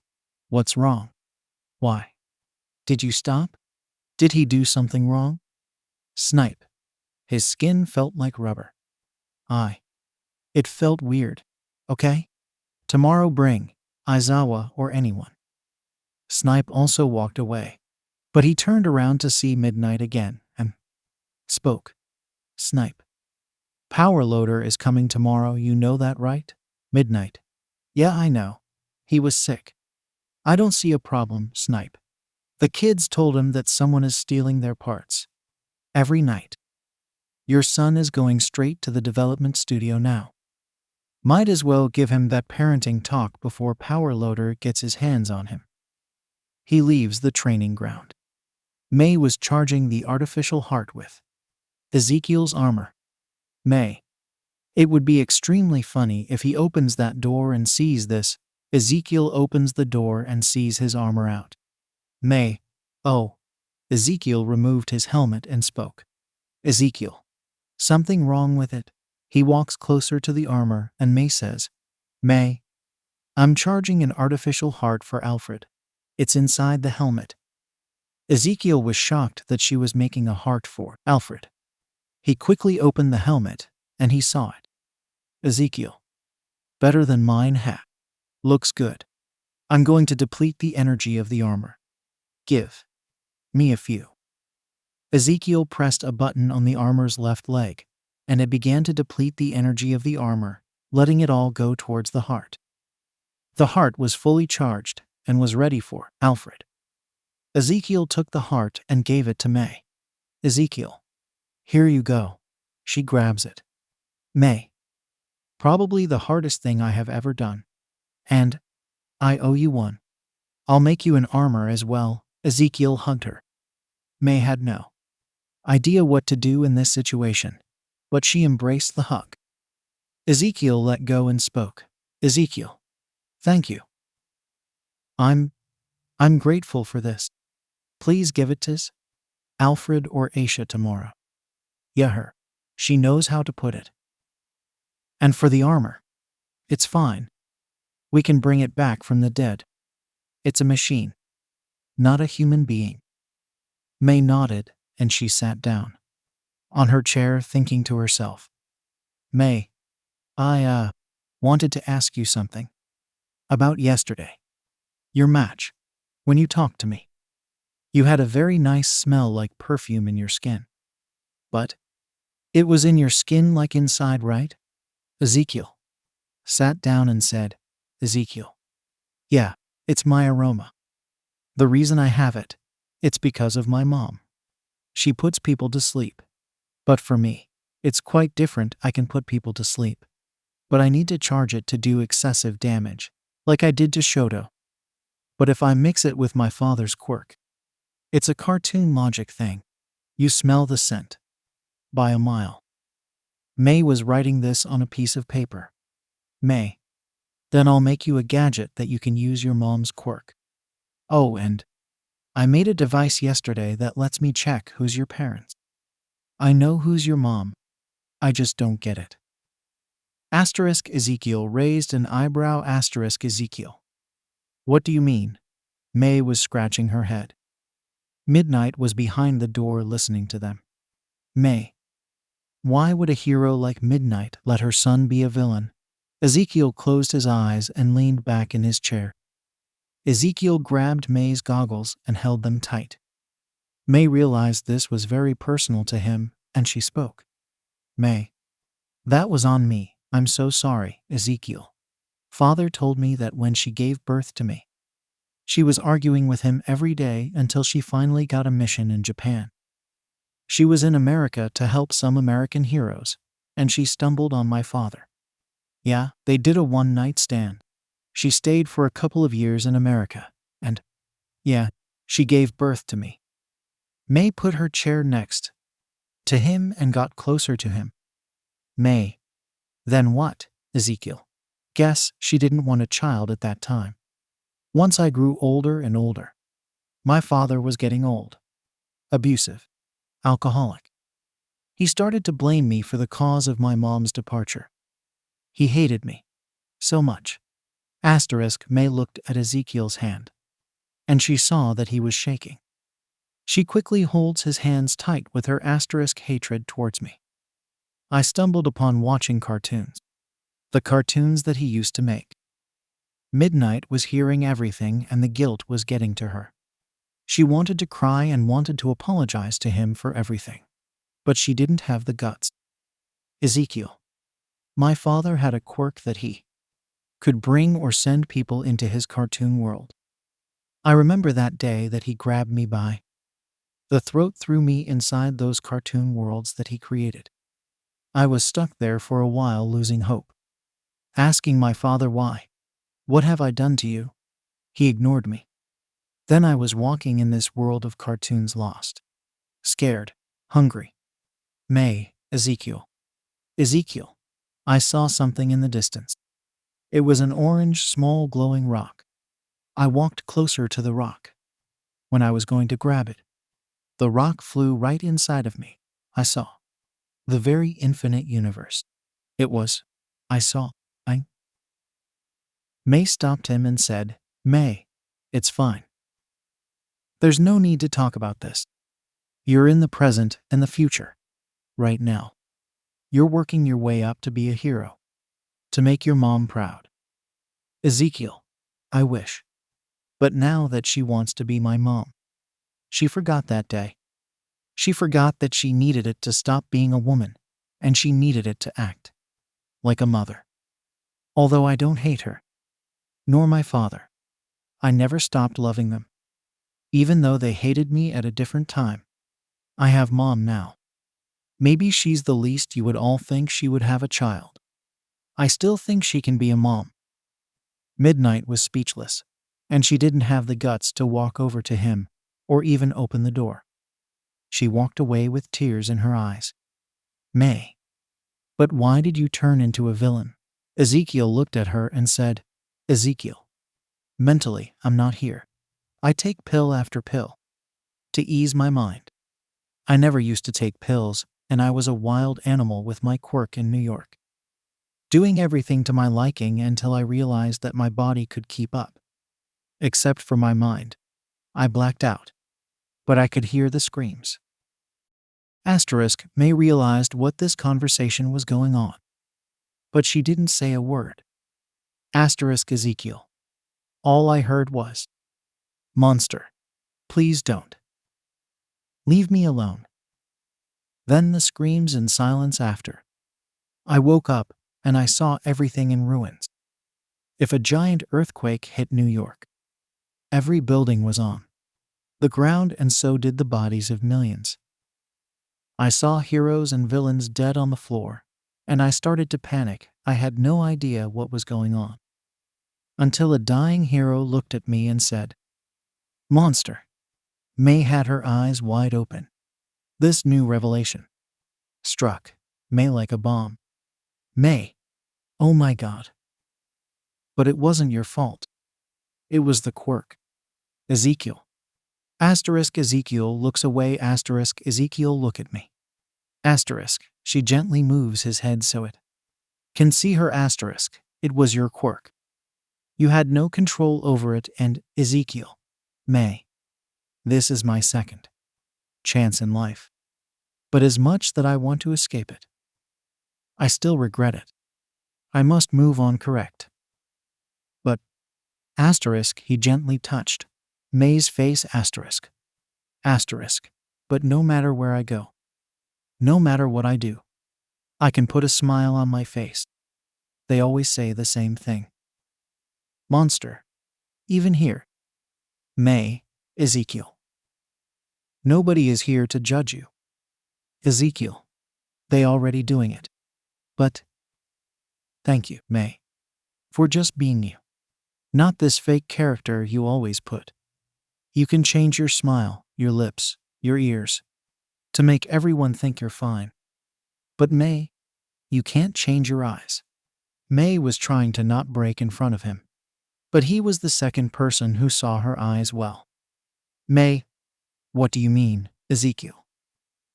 What's wrong? Why? Did you stop? Did he do something wrong? Snipe. His skin felt like rubber. It felt weird. Okay? Tomorrow bring Aizawa or anyone. Snipe also walked away, but he turned around to see Midnight again and spoke. Snipe. Power Loader is coming tomorrow, you know that, right? Midnight. Yeah, I know. He was sick. I don't see a problem, Snipe. The kids told him that someone is stealing their parts. Every night. Your son is going straight to the development studio now. Might as well give him that parenting talk before Power Loader gets his hands on him. He leaves the training ground. May was charging the artificial heart with Ezekiel's armor. May. It would be extremely funny if he opens that door and sees this. Ezekiel opens the door and sees his armor out. May. Oh. Ezekiel removed his helmet and spoke. Ezekiel. Something wrong with it? He walks closer to the armor and May says, May. I'm charging an artificial heart for Alfred. It's inside the helmet. Ezekiel was shocked that she was making a heart for Alfred. He quickly opened the helmet and he saw it. Ezekiel. Better than mine, ha. Looks good. I'm going to deplete the energy of the armor. Give me a few. Ezekiel pressed a button on the armor's left leg, and it began to deplete the energy of the armor, letting it all go towards the heart. The heart was fully charged and was ready for Alfred. Ezekiel took the heart and gave it to May. Ezekiel, here you go. She grabs it. May, probably the hardest thing I have ever done. And I owe you one. I'll make you an armor as well. Ezekiel hugged her. May had no idea what to do in this situation, but she embraced the hug. Ezekiel let go and spoke. Ezekiel, thank you. I'm grateful for this. Please give it to Alfred or Aisha tomorrow. Yeah, her. She knows how to put it. And for the armor, it's fine. We can bring it back from the dead. It's a machine, not a human being. May nodded, and she sat down on her chair, thinking to herself. May, I wanted to ask you something about yesterday. Your match. When you talked to me, you had a very nice smell like perfume in your skin. But it was in your skin like inside, right? Ezekiel sat down and said, Ezekiel, yeah, it's my aroma. The reason I have it, it's because of my mom. She puts people to sleep. But for me, it's quite different. I can put people to sleep, but I need to charge it to do excessive damage, like I did to Shoto. But if I mix it with my father's quirk, it's a cartoon logic thing. You smell the scent by a mile. May was writing this on a piece of paper. May, then I'll make you a gadget that you can use your mom's quirk. Oh, and I made a device yesterday that lets me check who's your parents. I know who's your mom. I just don't get it. Asterisk Ezekiel raised an eyebrow. Asterisk Ezekiel. What do you mean? May was scratching her head. Midnight was behind the door listening to them. May. Why would a hero like Midnight let her son be a villain? Ezekiel closed his eyes and leaned back in his chair. Ezekiel grabbed May's goggles and held them tight. May realized this was very personal to him, and she spoke. May. That was on me. I'm so sorry, Ezekiel. Father told me that when she gave birth to me, she was arguing with him every day until she finally got a mission in Japan. She was in America to help some American heroes, and she stumbled on my father. Yeah, they did a one-night stand. She stayed for a couple of years in America, and, yeah, she gave birth to me. May put her chair next to him and got closer to him. May. Then what, Ezekiel? Guess she didn't want a child at that time. Once I grew older and older, my father was getting old, abusive, alcoholic. He started to blame me for the cause of my mom's departure. He hated me so much. Asterisk May looked at Ezekiel's hand, and she saw that he was shaking. She quickly holds his hands tight with her asterisk hatred towards me. I stumbled upon watching cartoons, the cartoons that he used to make. Midnight was hearing everything, and the guilt was getting to her. She wanted to cry and wanted to apologize to him for everything, but she didn't have the guts. Ezekiel. My father had a quirk that he could bring or send people into his cartoon world. I remember that day that he grabbed me by the throat, threw me inside those cartoon worlds that he created. I was stuck there for a while, losing hope, asking my father why. What have I done to you? He ignored me. Then I was walking in this world of cartoons, lost, scared, hungry. May, Ezekiel. Ezekiel. I saw something in the distance. It was an orange, small, glowing rock. I walked closer to the rock. When I was going to grab it, the rock flew right inside of me. I saw the very infinite universe. I saw. May stopped him and said, May, it's fine. There's no need to talk about this. You're in the present and the future. Right now. You're working your way up to be a hero. To make your mom proud. 𝗂𝐭𝐴Z𝐵, I wish. But now that she wants to be my mom. She forgot that day. She forgot that she needed it to stop being a woman, and she needed it to act like a mother. Although I don't hate her, nor my father. I never stopped loving them. Even though they hated me at a different time. I have mom now. Maybe she's the least you would all think she would have a child. I still think she can be a mom. Midnight was speechless, and she didn't have the guts to walk over to him or even open the door. She walked away with tears in her eyes. May. But why did you turn into a villain? 𝗂𝐭𝐴Z𝐵 looked at her and said, 𝗂𝐭𝐴Z𝐵, mentally, I'm not here. I take pill after pill to ease my mind. I never used to take pills, and I was a wild animal with my quirk in New York. Doing everything to my liking until I realized that my body could keep up. Except for my mind. I blacked out. But I could hear the screams. May realized what this conversation was going on. But she didn't say a word. *𝗧𝗵𝗲. All I heard was, monster, please don't. Leave me alone. Then the screams and silence after. I woke up and I saw everything in ruins. If a giant earthquake hit New York, every building was on the ground, and so did the bodies of millions. I saw heroes and villains dead on the floor, and I started to panic. I had no idea what was going on. Until a dying hero looked at me and said, monster. May had her eyes wide open. This new revelation struck May like a bomb. May, oh my God. But it wasn't your fault. It was the quirk. 𝗂𝐭𝐴Z𝐵. *𝗧𝗵𝗲 looks away. *𝗧𝗵𝗲 look at me. She gently moves his head so it can see her. It was your quirk. You had no control over it, and 𝗂𝐭𝐴Z𝐵. May. This is my second chance in life. But as much that I want to escape it, I still regret it. I must move on, correct. But he gently touched May's face. But no matter where I go, no matter what I do, I can put a smile on my face. They always say the same thing. Monster. Even here. May. 𝗂𝐭𝐴Z𝐵. Nobody is here to judge you. 𝗂𝐭𝐴Z𝐵. They already doing it. But thank you, May, for just being you. Not this fake character you always put. You can change your smile, your lips, your ears, to make everyone think you're fine. But May, you can't change your eyes. May was trying to not break in front of him, but he was the second person who saw her eyes well. May, what do you mean, 𝗂𝐭𝐴Z𝐵?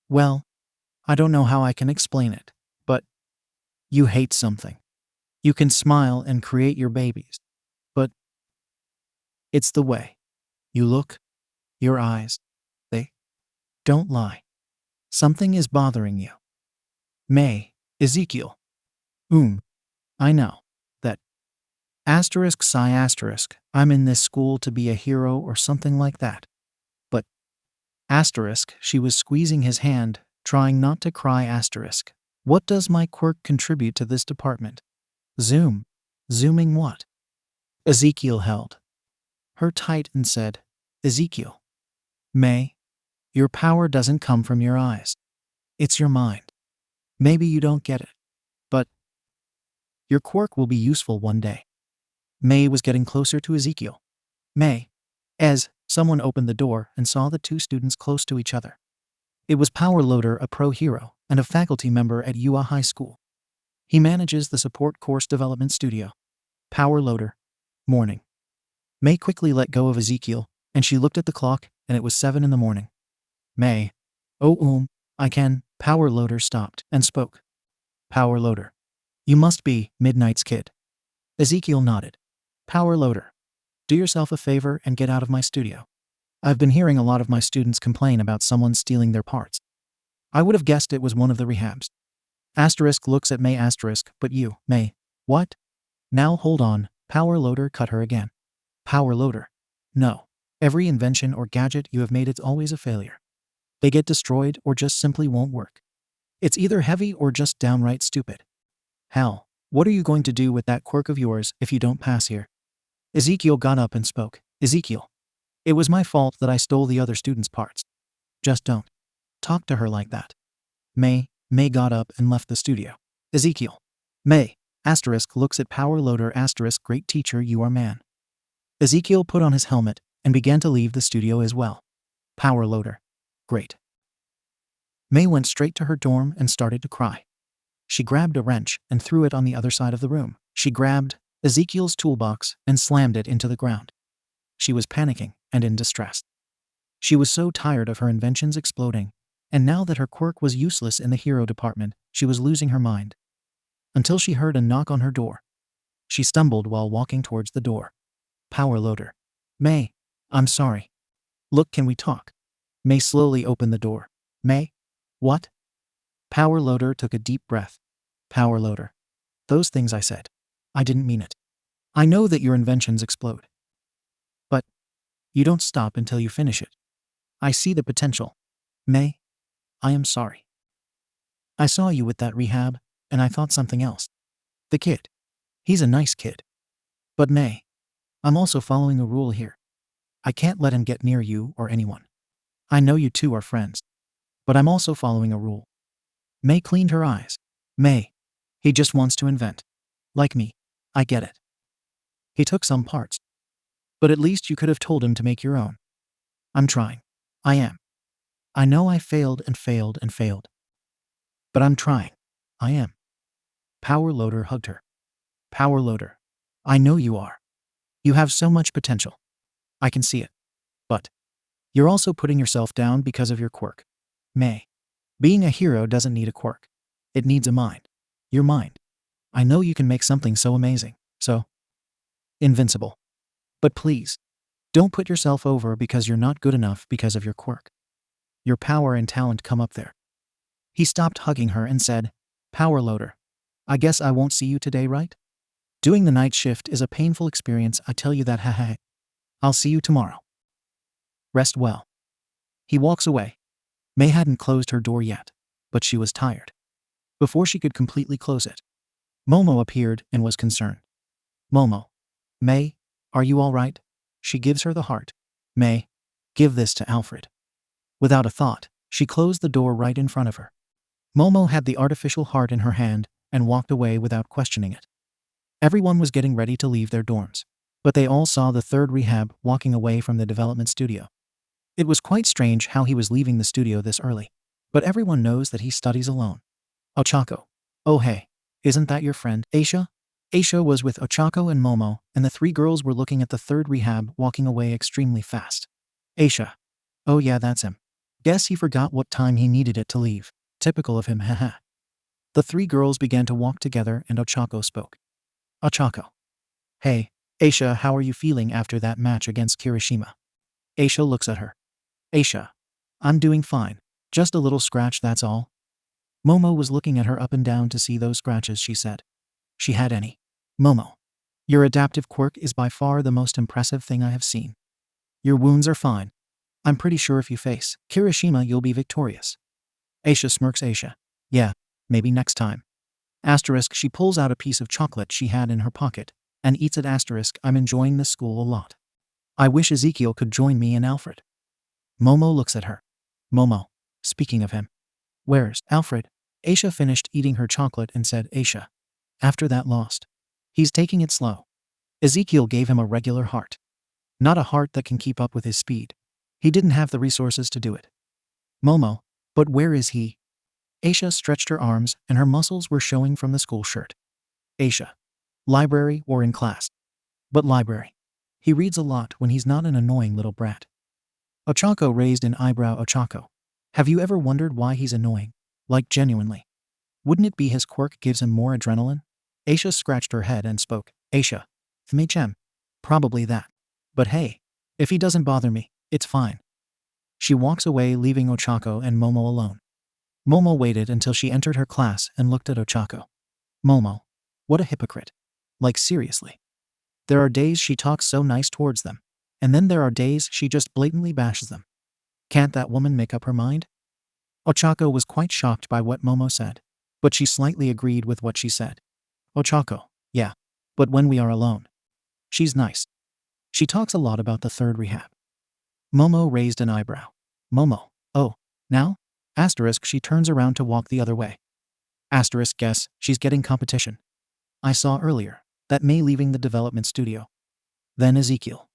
Well, I don't know how I can explain it, but you hate something. You can smile and create your babies, but it's the way you look, your eyes, they don't lie. Something is bothering you. May, 𝗂𝐭𝐴Z𝐵. I know that. *𝗧𝗵𝗲. I'm in this school to be a hero or something like that. But she was squeezing his hand, trying not to cry. What does my quirk contribute to this department? Zooming what? 𝗂𝐭𝐴Z𝐵 held her tight and said, 𝗂𝐭𝐴Z𝐵. May, your power doesn't come from your eyes. It's your mind. Maybe you don't get it, but your quirk will be useful one day. May was getting closer to 𝗂𝐭𝐴Z𝐵. May, as someone opened the door and saw the two students close to each other. It was 𝗵𝗃, a pro hero and a faculty member at UA High School. He manages the support course development studio. 𝗵𝗃, morning. May quickly let go of 𝗂𝐭𝐴Z𝐵, and she looked at the clock, and it was 7 in the morning. May, oh, I can. 𝗵𝗃 stopped and spoke. 𝗵𝗃, you must be Midnight's kid. 𝗂𝐭𝐴Z𝐵 nodded. 𝗵𝗃, do yourself a favor and get out of my studio. I've been hearing a lot of my students complain about someone stealing their parts. I would have guessed it was one of the rehabs. *, looks at May *, but you, May, what? Now hold on, 𝗵𝗃𝗧𝗏 cut her again. 𝗵𝗃𝗧𝗏. No. Every invention or gadget you have made it's always a failure. They get destroyed or just simply won't work. It's either heavy or just downright stupid. Hell, what are you going to do with that quirk of yours if you don't pass here? 𝗧𝗍𝐿 got up and spoke. 𝗧𝗍𝐿. It was my fault that I stole the other students' parts. Just don't talk to her like that. May got up and left the studio. 𝗧𝗍𝐿. May, * looks at 𝗵𝗃𝗧𝗏, great teacher you are man. 𝗧𝗍𝐿 put on his helmet and began to leave the studio as well. 𝗵𝗃𝗧𝗏. Great. May went straight to her dorm and started to cry. She grabbed a wrench and threw it on the other side of the room. She grabbed 𝗧𝗍𝐿's toolbox and slammed it into the ground. She was panicking and in distress. She was so tired of her inventions exploding, and now that her quirk was useless in the hero department, she was losing her mind. Until she heard a knock on her door. She stumbled while walking towards the door. 𝗵𝗃𝗧𝗏. May, I'm sorry. Look, can we talk? May slowly opened the door. May? What? 𝗵𝗃𝗧𝗏 took a deep breath. 𝗵𝗃𝗧𝗏. Those things I said. I didn't mean it. I know that your inventions explode. But you don't stop until you finish it. I see the potential. May, I am sorry. I saw you with that rehab, and I thought something else. The kid. He's a nice kid. But May, I'm also following a rule here. I can't let him get near you or anyone. I know you two are friends. But I'm also following a rule. May cleaned her eyes. May, he just wants to invent. Like me. I get it. He took some parts. But at least you could have told him to make your own. I'm trying. I am. I know I failed and failed and failed. But I'm trying. I am. 𝗵𝗃𝗧𝗏 hugged her. 𝗵𝗃𝗧𝗏. I know you are. You have so much potential. I can see it. But you're also putting yourself down because of your quirk. May. Being a hero doesn't need a quirk. It needs a mind. Your mind. I know you can make something so amazing, so invincible. But please, don't put yourself over because you're not good enough because of your quirk. Your power and talent come up there. He stopped hugging her and said, 𝗵𝗃𝗧𝗏. I guess I won't see you today, right? Doing the night shift is a painful experience, I tell you that, 𝐎𝐻𝐻. I'll see you tomorrow. Rest well. He walks away. May hadn't closed her door yet, but she was tired. Before she could completely close it, Momo appeared and was concerned. Momo. May, are you all right? She gives her the heart. May, give this to Alfred. Without a thought, she closed the door right in front of her. Momo had the artificial heart in her hand and walked away without questioning it. Everyone was getting ready to leave their dorms, but they all saw the third rehab walking away from the development studio. It was quite strange how he was leaving the studio this early, but everyone knows that he studies alone. 𝗧𝗏𝗏. Oh hey, isn't that your friend, 𝗧𝗏? 𝗧𝗏 was with 𝗧𝗏 and Momo, and the three girls were looking at the third rehab walking away extremely fast. 𝗧𝗏. Oh yeah, that's him. Guess he forgot what time he needed it to leave. Typical of him, haha. The three girls began to walk together and 𝗧𝗏 spoke. 𝗧𝗏. Hey, 𝗧𝗏, how are you feeling after that match against Kirishima? 𝗧𝗏 looks at her. 𝗧𝗏. I'm doing fine. Just a little scratch, that's all. Momo was looking at her up and down to see those scratches, she said. She had any. Momo. Your adaptive quirk is by far the most impressive thing I have seen. Your wounds are fine. I'm pretty sure if you face Kirishima, you'll be victorious. 𝗧𝗏 smirks. 𝗧𝗏. Yeah, maybe next time. * She pulls out a piece of chocolate she had in her pocket and eats it. * I'm enjoying this school a lot. I wish 𝗧𝗍𝐿 could join me and Alfred. Momo looks at her. Momo. Speaking of him. Where's Alfred? 𝗧𝗏 finished eating her chocolate and said, 𝗧𝗏. After that lost. He's taking it slow. 𝗧𝗍𝐿 gave him a regular heart. Not a heart that can keep up with his speed. He didn't have the resources to do it. Momo. But where is he? 𝗧𝗏 stretched her arms and her muscles were showing from the school shirt. 𝗧𝗏. Library or in class? But library. He reads a lot when he's not an annoying little brat. 𝗧𝗏 raised an eyebrow. 𝗧𝗏. Have you ever wondered why he's annoying? Like genuinely. Wouldn't it be his quirk gives him more adrenaline? 𝗧𝗏 scratched her head and spoke. 𝗧𝗏. 𝗬𝗏𝗏. Probably that. But hey, if he doesn't bother me, it's fine. She walks away leaving 𝗧𝗏 and Momo alone. Momo waited until she entered her class and looked at 𝗧𝗏. Momo. What a hypocrite. Like seriously. There are days she talks so nice towards them, and then there are days she just blatantly bashes them. Can't that woman make up her mind? Ochako was quite shocked by what Momo said, but she slightly agreed with what she said. Ochako, yeah, but when we are alone. She's nice. She talks a lot about the third rehab. Momo raised an eyebrow. Momo, oh, now? Asterisk, she turns around to walk the other way. Asterisk, guess, she's getting competition. I saw earlier that May leaving the development studio. Then Ezekiel.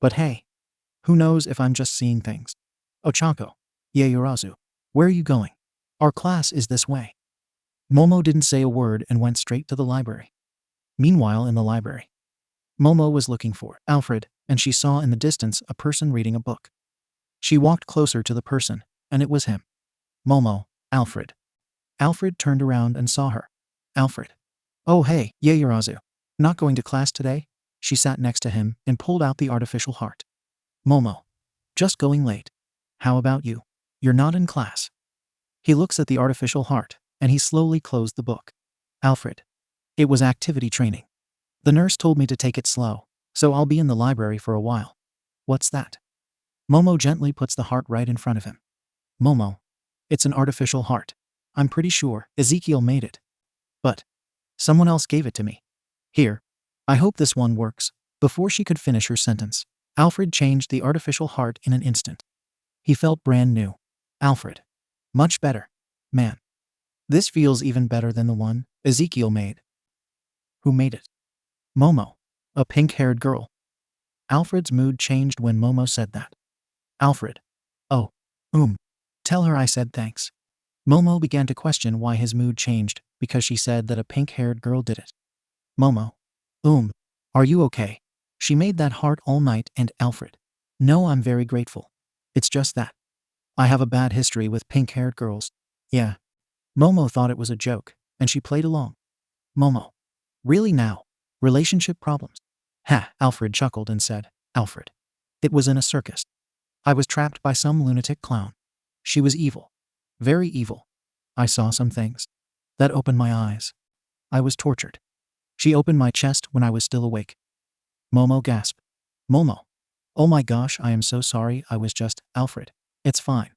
But hey, who knows if I'm just seeing things. Ochako, Ieyasu, where are you going? Our class is this way. Momo didn't say a word and went straight to the library. Meanwhile, in the library, Momo was looking for Alfred, and she saw in the distance a person reading a book. She walked closer to the person, and it was him. Momo, Alfred. Alfred turned around and saw her. Alfred. Oh hey, Ieyasu. Not going to class today? She sat next to him and pulled out the artificial heart. Momo. Just going late. How about you? You're not in class. He looks at the artificial heart, and he slowly closed the book. Alfred. It was activity training. The nurse told me to take it slow, so I'll be in the library for a while. What's that? Momo gently puts the heart right in front of him. Momo. It's an artificial heart. I'm pretty sure Ezekiel made it. But someone else gave it to me. Here. I hope this one works. Before she could finish her sentence, Alfred changed the artificial heart in an instant. He felt brand new. Alfred. Much better. Man. This feels even better than the one Ezekiel made. Who made it? Momo. A pink-haired girl. Alfred's mood changed when Momo said that. Alfred. Oh. Tell her I said thanks. Momo began to question why his mood changed because she said that a pink-haired girl did it. Momo. Are you okay? She made that heart all night and Alfred. No, I'm very grateful. It's just that I have a bad history with pink-haired girls. Yeah. Momo thought it was a joke, and she played along. Momo. Really now? Relationship problems? Ha, Alfred chuckled and said, Alfred. It was in a circus. I was trapped by some lunatic clown. She was evil. Very evil. I saw some things that opened my eyes. I was tortured. She opened my chest when I was still awake. Momo gasped. Momo. Oh my gosh, I am so sorry, I was just, Alfred. It's fine.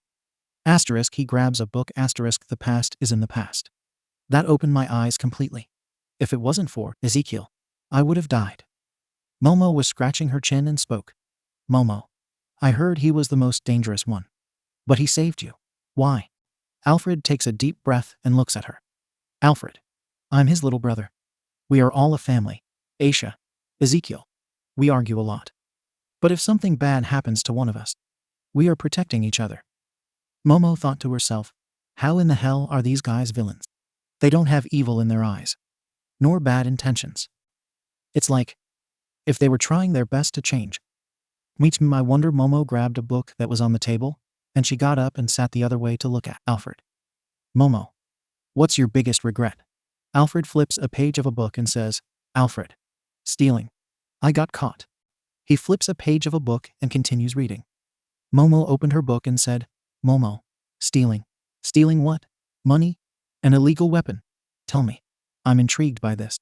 Asterisk, he grabs a book, asterisk, the past is in the past. That opened my eyes completely. If it wasn't for Ezekiel, I would have died. Momo was scratching her chin and spoke. Momo. I heard he was the most dangerous one. But he saved you. Why? Alfred takes a deep breath and looks at her. Alfred. I'm his little brother. We are all a family. Aisha. Ezekiel. We argue a lot. But if something bad happens to one of us, we are protecting each other. Momo thought to herself, how in the hell are these guys villains? They don't have evil in their eyes, nor bad intentions. It's like if they were trying their best to change. I wonder. Momo grabbed a book that was on the table, and she got up and sat the other way to look at Alfred. Momo. What's your biggest regret? Alfred flips a page of a book and says, Alfred. Stealing. I got caught. He flips a page of a book and continues reading. Momo opened her book and said, Momo. Stealing. Stealing what? Money? An illegal weapon? Tell me. I'm intrigued by this.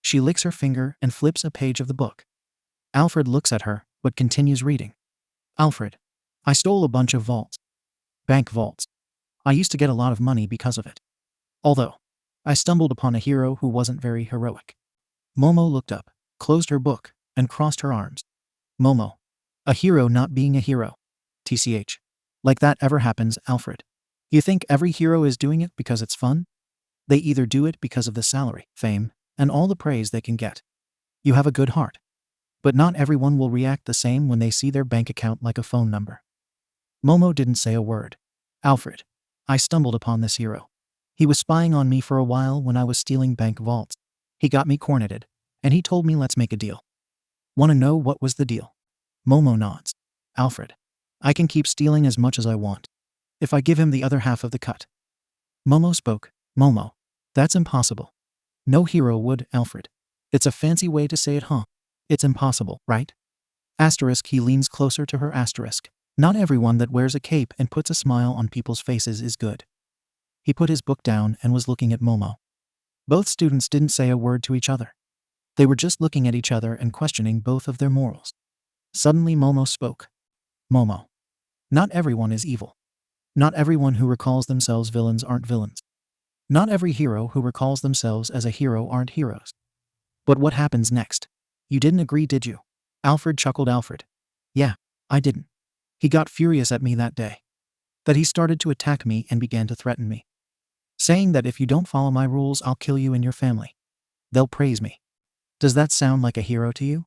She licks her finger and flips a page of the book. Alfred looks at her, but continues reading. Alfred. I stole a bunch of vaults. Bank vaults. I used to get a lot of money because of it. Although, I stumbled upon a hero who wasn't very heroic. Momo looked up, closed her book, and crossed her arms. Momo. A hero not being a hero. TCH. Like that ever happens, Alfred. You think every hero is doing it because it's fun? They either do it because of the salary, fame, and all the praise they can get. You have a good heart. But not everyone will react the same when they see their bank account like a phone number. Momo didn't say a word. Alfred. I stumbled upon this hero. He was spying on me for a while when I was stealing bank vaults. He got me corneted, and he told me let's make a deal. Want to know what was the deal? Momo nods. Alfred. I can keep stealing as much as I want, if I give him the other half of the cut. Momo spoke. Momo. That's impossible. No hero would, Alfred. It's a fancy way to say it, huh? It's impossible, right? Asterisk, he leans closer to her, asterisk. Not everyone that wears a cape and puts a smile on people's faces is good. He put his book down and was looking at Momo. Both students didn't say a word to each other. They were just looking at each other and questioning both of their morals. Suddenly Momo spoke. Momo. Not everyone is evil. Not everyone who recalls themselves villains aren't villains. Not every hero who recalls themselves as a hero aren't heroes. But what happens next? You didn't agree, did you? Alfred chuckled. Alfred. Yeah, I didn't. He got furious at me that day. That he started to attack me and began to threaten me. Saying that if you don't follow my rules, I'll kill you and your family. They'll praise me. Does that sound like a hero to you?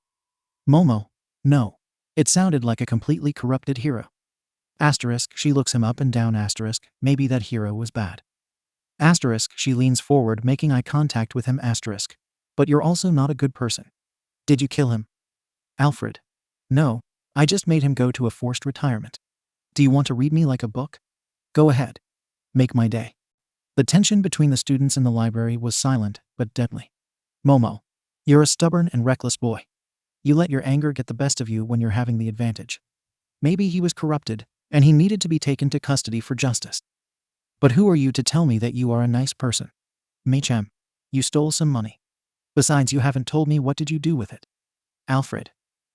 Momo. No. It sounded like a completely corrupted hero. Asterisk, she looks him up and down. Asterisk, maybe that hero was bad. Asterisk, she leans forward, making eye contact with him. Asterisk, but you're also not a good person. Did you kill him? Alfred. No, I just made him go to a forced retirement. Do you want to read me like a book? Go ahead. Make my day. The tension between the students in the library was silent, but deadly. Momo. You're a stubborn and reckless boy. You let your anger get the best of you when you're having the advantage. Maybe he was corrupted, and he needed to be taken to custody for justice. But who are you to tell me that you are a nice person? MHA, you stole some money. Besides, you haven't told me what did you do with it. Alfred.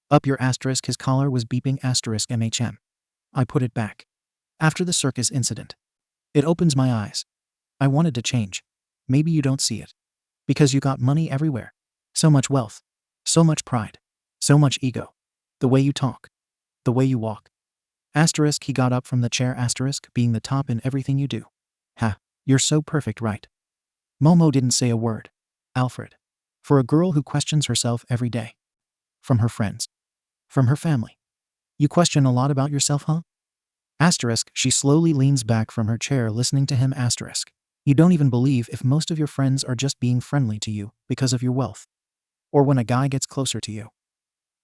Up your asterisk, his collar was beeping. Asterisk MHA. I put it back. After the circus incident. It opens my eyes. I wanted to change. Maybe you don't see it. Because you got money everywhere. So much wealth. So much pride. So much ego. The way you talk. The way you walk. Asterisk, he got up from the chair. Asterisk, being the top in everything you do. Ha, you're so perfect, right? Momo didn't say a word. Alfred. For a girl who questions herself every day. From her friends. From her family. You question a lot about yourself, huh? Asterisk, she slowly leans back from her chair listening to him. Asterisk. You don't even believe if most of your friends are just being friendly to you because of your wealth. Or when a guy gets closer to you.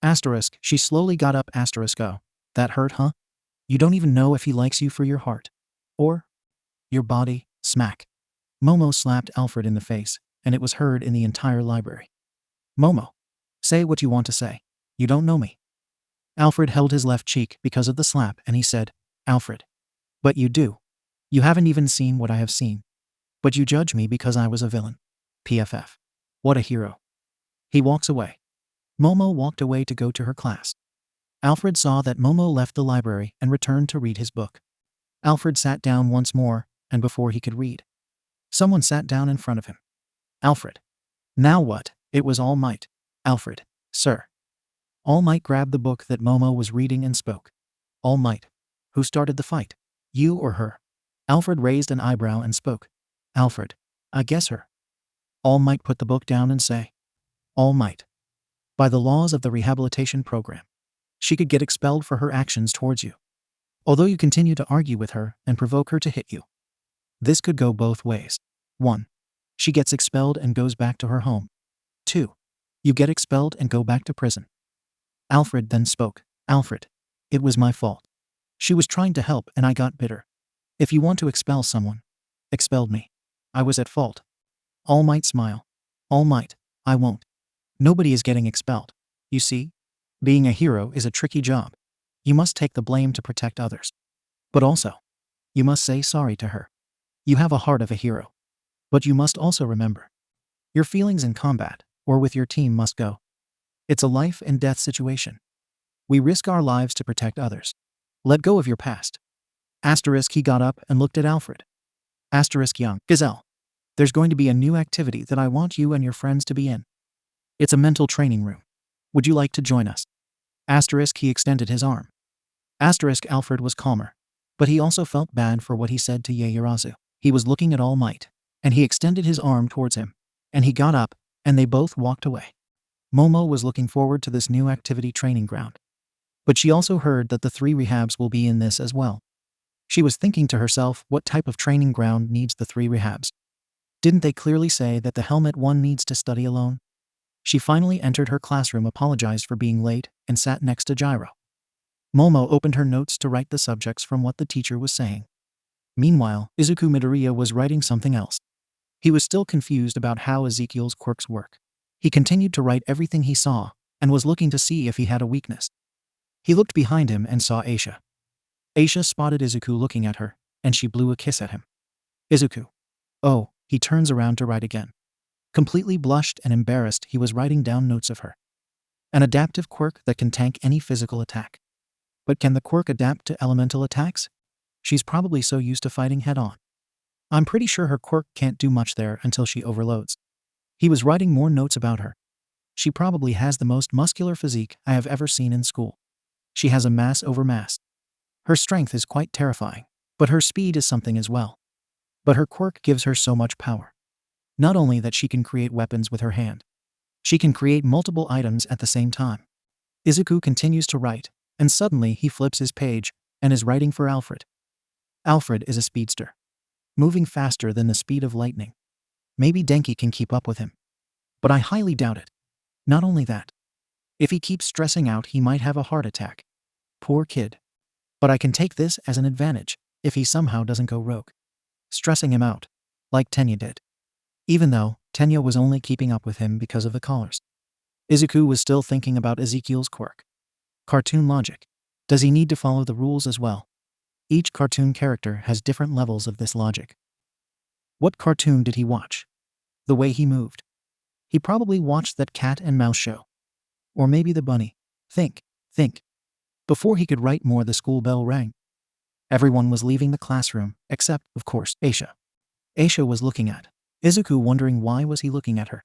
Asterisk, she slowly got up. Asterisk, oh, that hurt, huh? You don't even know if he likes you for your heart. Or your body. Smack. Momo slapped Alfred in the face, and it was heard in the entire library. Momo. Say what you want to say. You don't know me. Alfred held his left cheek because of the slap, and he said, Alfred. But you do. You haven't even seen what I have seen. But you judge me because I was a villain. PFF. What a hero. He walks away. Momo walked away to go to her class. Alfred saw that Momo left the library and returned to read his book. Alfred sat down once more, and before he could read, someone sat down in front of him. Alfred. Now what? It was All Might. Alfred. Sir. All Might grabbed the book that Momo was reading and spoke. All Might. Who started the fight? You or her? Alfred raised an eyebrow and spoke. Alfred. I guess her. All Might put the book down and say. All Might. By the laws of the rehabilitation program, she could get expelled for her actions towards you. Although you continue to argue with her and provoke her to hit you. This could go both ways. 1. She gets expelled and goes back to her home. 2. You get expelled and go back to prison. Alfred then spoke. Alfred. It was my fault. She was trying to help and I got bitter. If you want to expel someone, expelled me. I was at fault. All Might smile. All Might, I won't. Nobody is getting expelled. You see? Being a hero is a tricky job. You must take the blame to protect others. But also, you must say sorry to her. You have a heart of a hero. But you must also remember, your feelings in combat or with your team must go. It's a life and death situation. We risk our lives to protect others. Let go of your past. Asterisk, he got up and looked at Alfred. Asterisk, young gazelle. There's going to be a new activity that I want you and your friends to be in. It's a mental training room. Would you like to join us? Asterisk, he extended his arm. Asterisk, Alfred was calmer. But he also felt bad for what he said to Ieyasu. He was looking at All Might, and he extended his arm towards him. And he got up, and they both walked away. Momo was looking forward to this new activity training ground. But she also heard that the 3 rehabs will be in this as well. She was thinking to herself, what type of training ground needs the 3 rehabs? Didn't they clearly say that the helmet one needs to study alone? She finally entered her classroom, apologized for being late, and sat next to Gyro. Momo opened her notes to write the subjects from what the teacher was saying. Meanwhile, Izuku Midoriya was writing something else. He was still confused about how Ezekiel's quirks work. He continued to write everything he saw, and was looking to see if he had a weakness. He looked behind him and saw Aisha. Aisha spotted Izuku looking at her, and she blew a kiss at him. Izuku. Oh, he turns around to write again. Completely blushed and embarrassed, he was writing down notes of her. An adaptive quirk that can tank any physical attack. But can the quirk adapt to elemental attacks? She's probably so used to fighting head-on. I'm pretty sure her quirk can't do much there until she overloads. He was writing more notes about her. She probably has the most muscular physique I have ever seen in school. She has a mass over mass. Her strength is quite terrifying, but her speed is something as well. But her quirk gives her so much power. Not only that she can create weapons with her hand, she can create multiple items at the same time. Izuku continues to write, and suddenly he flips his page and is writing for Alfred. Alfred is a speedster, moving faster than the speed of lightning. Maybe Denki can keep up with him, but I highly doubt it. Not only that, if he keeps stressing out, he might have a heart attack. Poor kid. But I can take this as an advantage if he somehow doesn't go rogue, stressing him out, like Tenya did. Even though Tenya was only keeping up with him because of the collars. Izuku was still thinking about Ezekiel's quirk. Cartoon logic. Does he need to follow the rules as well? Each cartoon character has different levels of this logic. What cartoon did he watch? The way he moved. He probably watched that cat and mouse show. Or maybe the bunny. Think. Before he could write more, the school bell rang. Everyone was leaving the classroom, except, of course, Aisha. Aisha was looking at Izuku, wondering why was he looking at her.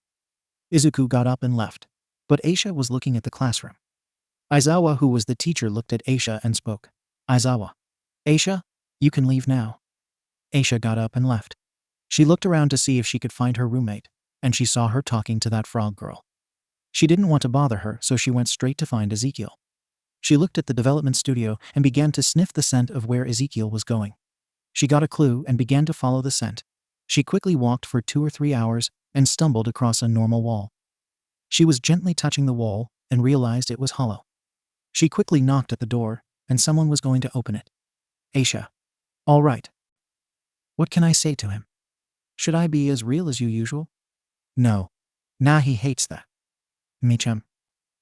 Izuku got up and left, but Aisha was looking at the classroom. Aizawa, who was the teacher, looked at Aisha and spoke. Aizawa. Aisha, you can leave now. Aisha got up and left. She looked around to see if she could find her roommate, and she saw her talking to that frog girl. She didn't want to bother her, so she went straight to find Ezekiel. She looked at the development studio and began to sniff the scent of where Ezekiel was going. She got a clue and began to follow the scent. She quickly walked for 2 or 3 hours and stumbled across a normal wall. She was gently touching the wall and realized it was hollow. She quickly knocked at the door, and someone was going to open it. Aisha. All right. What can I say to him? Should I be as real as usual? No. Nah, he hates that. Michem.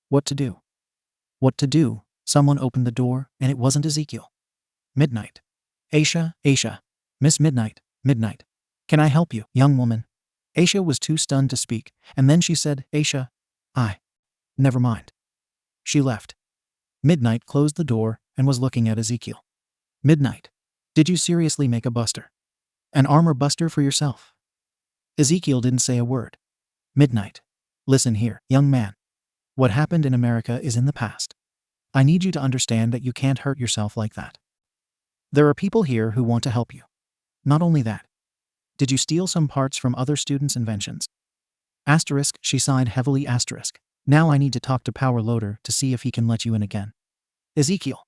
What to do? What to do? Someone opened the door, and it wasn't Ezekiel. Midnight. Aisha. Miss Midnight. Can I help you, young woman? Aisha was too stunned to speak, and then she said, Aisha, never mind. She left. Midnight closed the door and was looking at Ezekiel. Midnight. Did you seriously make a buster? An armor buster for yourself? Ezekiel didn't say a word. Midnight. Listen here, young man. What happened in America is in the past. I need you to understand that you can't hurt yourself like that. There are people here who want to help you. Not only that. Did you steal some parts from other students' inventions? Asterisk, she sighed heavily, asterisk. Now I need to talk to Power Loader to see if he can let you in again. Ezekiel.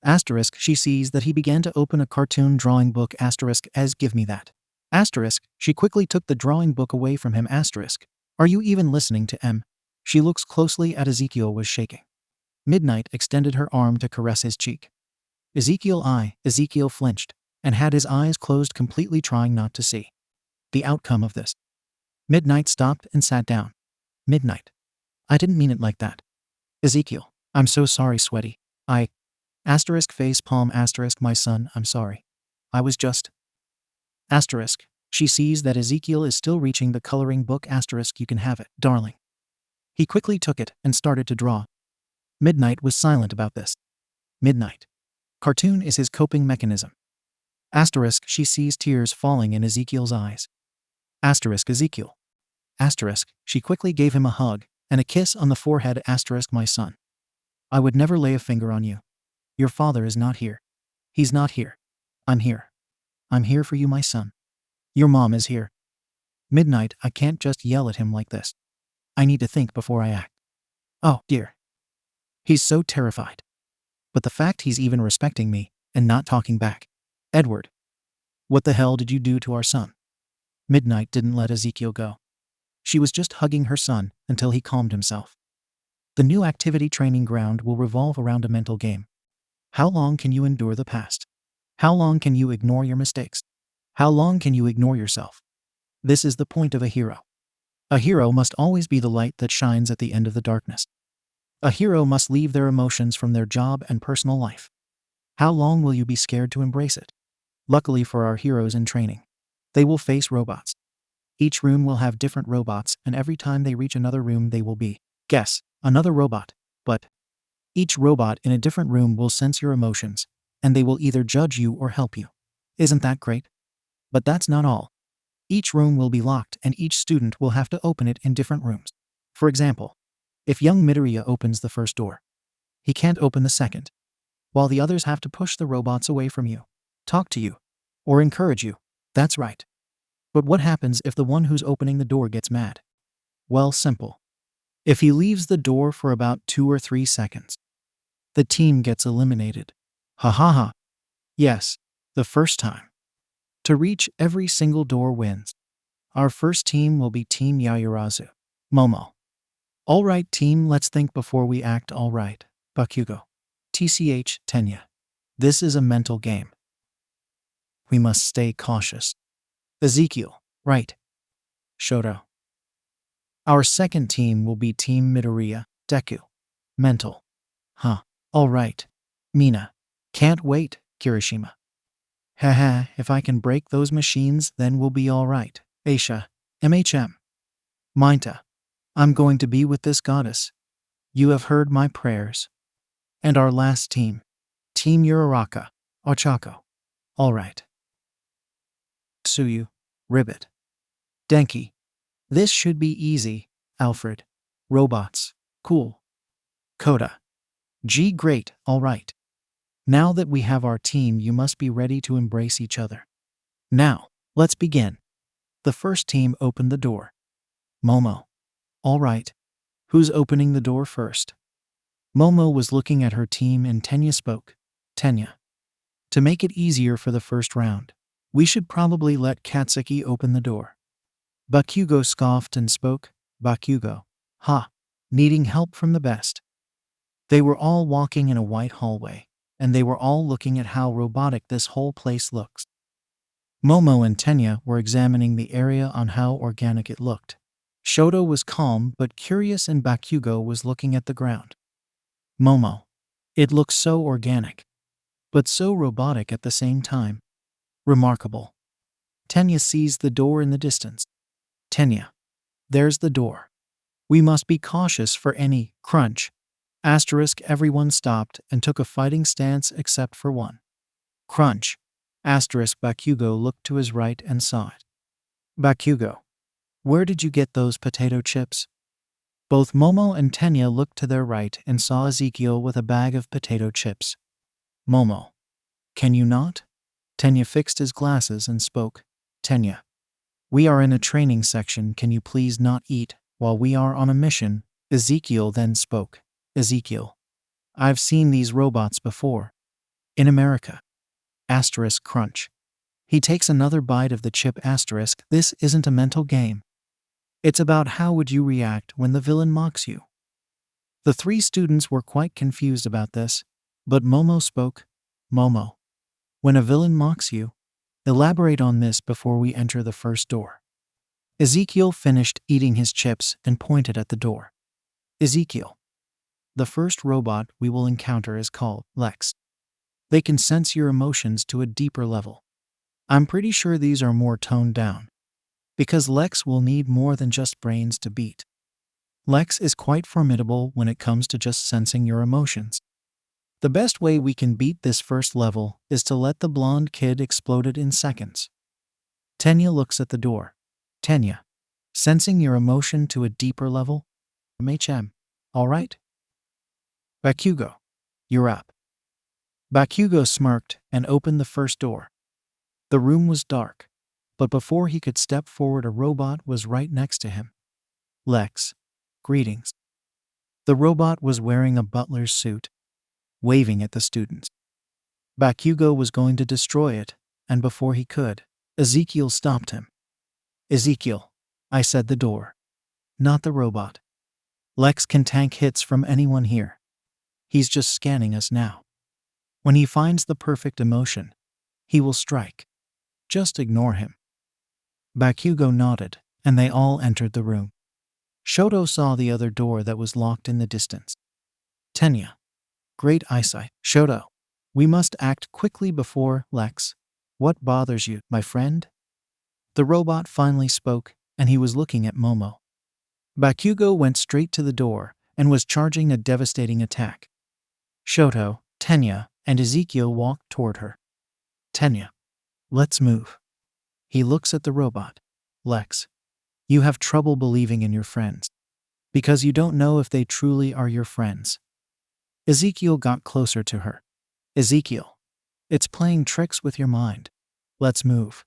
Asterisk, she sees that he began to open a cartoon drawing book, asterisk, as give me that. Asterisk, she quickly took the drawing book away from him, asterisk. Are you even listening to M? She looks closely at Ezekiel was shaking. Midnight extended her arm to caress his cheek. Ezekiel flinched and had his eyes closed, completely trying not to see the outcome of this. Midnight stopped and sat down. Midnight. I didn't mean it like that. Ezekiel, I'm so sorry, sweaty. Asterisk face palm asterisk my son, I'm sorry. I was just. Asterisk. She sees that Ezekiel is still reaching the coloring book, asterisk, you can have it, darling. He quickly took it and started to draw. Midnight was silent about this. Midnight. Cartoon is his coping mechanism. Asterisk, she sees tears falling in Ezekiel's eyes. Asterisk, Ezekiel. Asterisk, she quickly gave him a hug and a kiss on the forehead, asterisk, my son. I would never lay a finger on you. Your father is not here. He's not here. I'm here. I'm here for you, my son. Your mom is here. Midnight, I can't just yell at him like this. I need to think before I act. Oh, dear. He's so terrified. But the fact he's even respecting me and not talking back. Edward. What the hell did you do to our son? Midnight didn't let Ezekiel go. She was just hugging her son until he calmed himself. The new activity training ground will revolve around a mental game. How long can you endure the past? How long can you ignore your mistakes? How long can you ignore yourself? This is the point of a hero. A hero must always be the light that shines at the end of the darkness. A hero must leave their emotions from their job and personal life. How long will you be scared to embrace it? Luckily for our heroes in training, they will face robots. Each room will have different robots, and every time they reach another room they will be, guess, another robot. But each robot in a different room will sense your emotions, and they will either judge you or help you. Isn't that great? But that's not all. Each room will be locked and each student will have to open it in different rooms. For example, if young 𝗵𝗲𝗍 opens the first door, he can't open the second, while the others have to push the robots away from you, talk to you, or encourage you. That's right. But what happens if the one who's opening the door gets mad? Well, simple. If he leaves the door for about 2 or 3 seconds, the team gets eliminated. Ha ha ha. Yes, the first time. To reach every single door wins. Our first team will be Team 𝐒𝐬𝐢𝐵𝗀𝗍𝗍. Alright team, let's think before we act. Alright, 𝗵𝘃𝗁. 𝗕𝐻 𝗵𝗲. This is a mental game. We must stay cautious. 𝗬𝗍𝐿, right. 𝗕𝗏. Our second team will be Team 𝗵𝗲𝗍, Deku. Mental. Huh. Alright. Mina. Can't wait, Kirishima. Haha, if I can break those machines, then we'll be alright. Aisha. MHA Fanfic. I'm going to be with this goddess. You have heard my prayers. And our last team. Team 𝗬𝗏𝗧𝗏, 𝗎𝗏𝗏. Alright. 𝗬𝗏, Ribbit. Denki. This should be easy, Alfred. Robots. Cool. Coda. 𝗔𝗂𝘁𝗵𝗆, alright. Now that we have our team, you must be ready to embrace each other. Now, let's begin. The first team opened the door. Momo. Alright. Who's opening the door first? Momo was looking at her team and 𝗕𝗏 spoke. 𝗕𝗏. To make it easier for the first round, we should probably let Katsuki open the door. 𝗵𝘃𝗁𝗏 scoffed and spoke. 𝗵𝘃𝗁𝗏. Ha. Needing help from the best. They were all walking in a white hallway, and they were all looking at how robotic this whole place looks. Momo and 𝗕𝗏 were examining the area on how organic it looked. Shoto was calm but curious, and 𝗵𝘃𝗁𝗏 was looking at the ground. Momo. It looks so organic, but so robotic at the same time. Remarkable. 𝗕𝗏 sees the door in the distance. 𝗕𝗏. There's the door. We must be cautious for any crunch. Asterisk. Everyone stopped and took a fighting stance except for one. Crunch. Asterisk. 𝗵𝘃𝗁𝗏 looked to his right and saw it. 𝗵𝘃𝗁𝗏. Where did you get those potato chips? Both Momo and 𝗕𝗏 looked to their right and saw 𝗬𝗑𝗁 with a bag of potato chips. Momo. Can you not? 𝗕𝗏 fixed his glasses and spoke. 𝗕𝗏. We are in a training section, can you please not eat while we are on a mission? 𝗬𝗑𝗁 then spoke. 𝗬𝗑𝗁. I've seen these robots before. In America. Asterisk. Crunch. He takes another bite of the chip. Asterisk. This isn't a mental game. It's about how would you react when the villain mocks you. The 3 students were quite confused about this, but Momo spoke. Momo. When a villain mocks you, elaborate on this before we enter the first door. 𝗬𝗑𝗁 finished eating his chips and pointed at the door. 𝗬𝗑𝗁. The first robot we will encounter is called 𝗬𝗏𝗋. They can sense your emotions to a deeper level. I'm pretty sure these are more toned down, because 𝗬𝗋 will need more than just brains to beat. 𝗬𝗋 is quite formidable when it comes to just sensing your emotions. The best way we can beat this first level is to let the blonde kid explode it in seconds. 𝗕𝗏 looks at the door. 𝗕𝗏. Sensing your emotion to a deeper level? MHM. Alright? 𝗵𝘃𝗁𝗏. You're up. 𝗵𝘃𝗁𝗏 smirked and opened the first door. The room was dark, but before he could step forward, a robot was right next to him. 𝗬𝗋. Greetings. The robot was wearing a butler's suit, waving at the students. 𝗵𝘃𝗁𝗏 was going to destroy it, and before he could, 𝗬𝗑𝗁 stopped him. 𝗬𝗑𝗁. I said the door, not the robot. 𝗬𝗋 can tank hits from anyone here. He's just scanning us now. When he finds the perfect emotion, he will strike. Just ignore him. 𝗵𝘃𝗁𝗏 nodded, and they all entered the room. Shoto saw the other door that was locked in the distance. 𝗕𝗏. Great eyesight. Shoto. We must act quickly before 𝗬𝗋. What bothers you, my friend? The robot finally spoke. and he was looking at Momo. 𝗵𝘃𝗁 went straight to the door and was charging a devastating attack. Shoto, 𝗕𝗫, and Ezekiel walked toward her. 𝗕𝗫, let's move. He looks at the robot. Lex, you have trouble believing in your friends, because you don't know if they truly are your friends. Ezekiel got closer to her. Ezekiel, it's playing tricks with your mind. Let's move.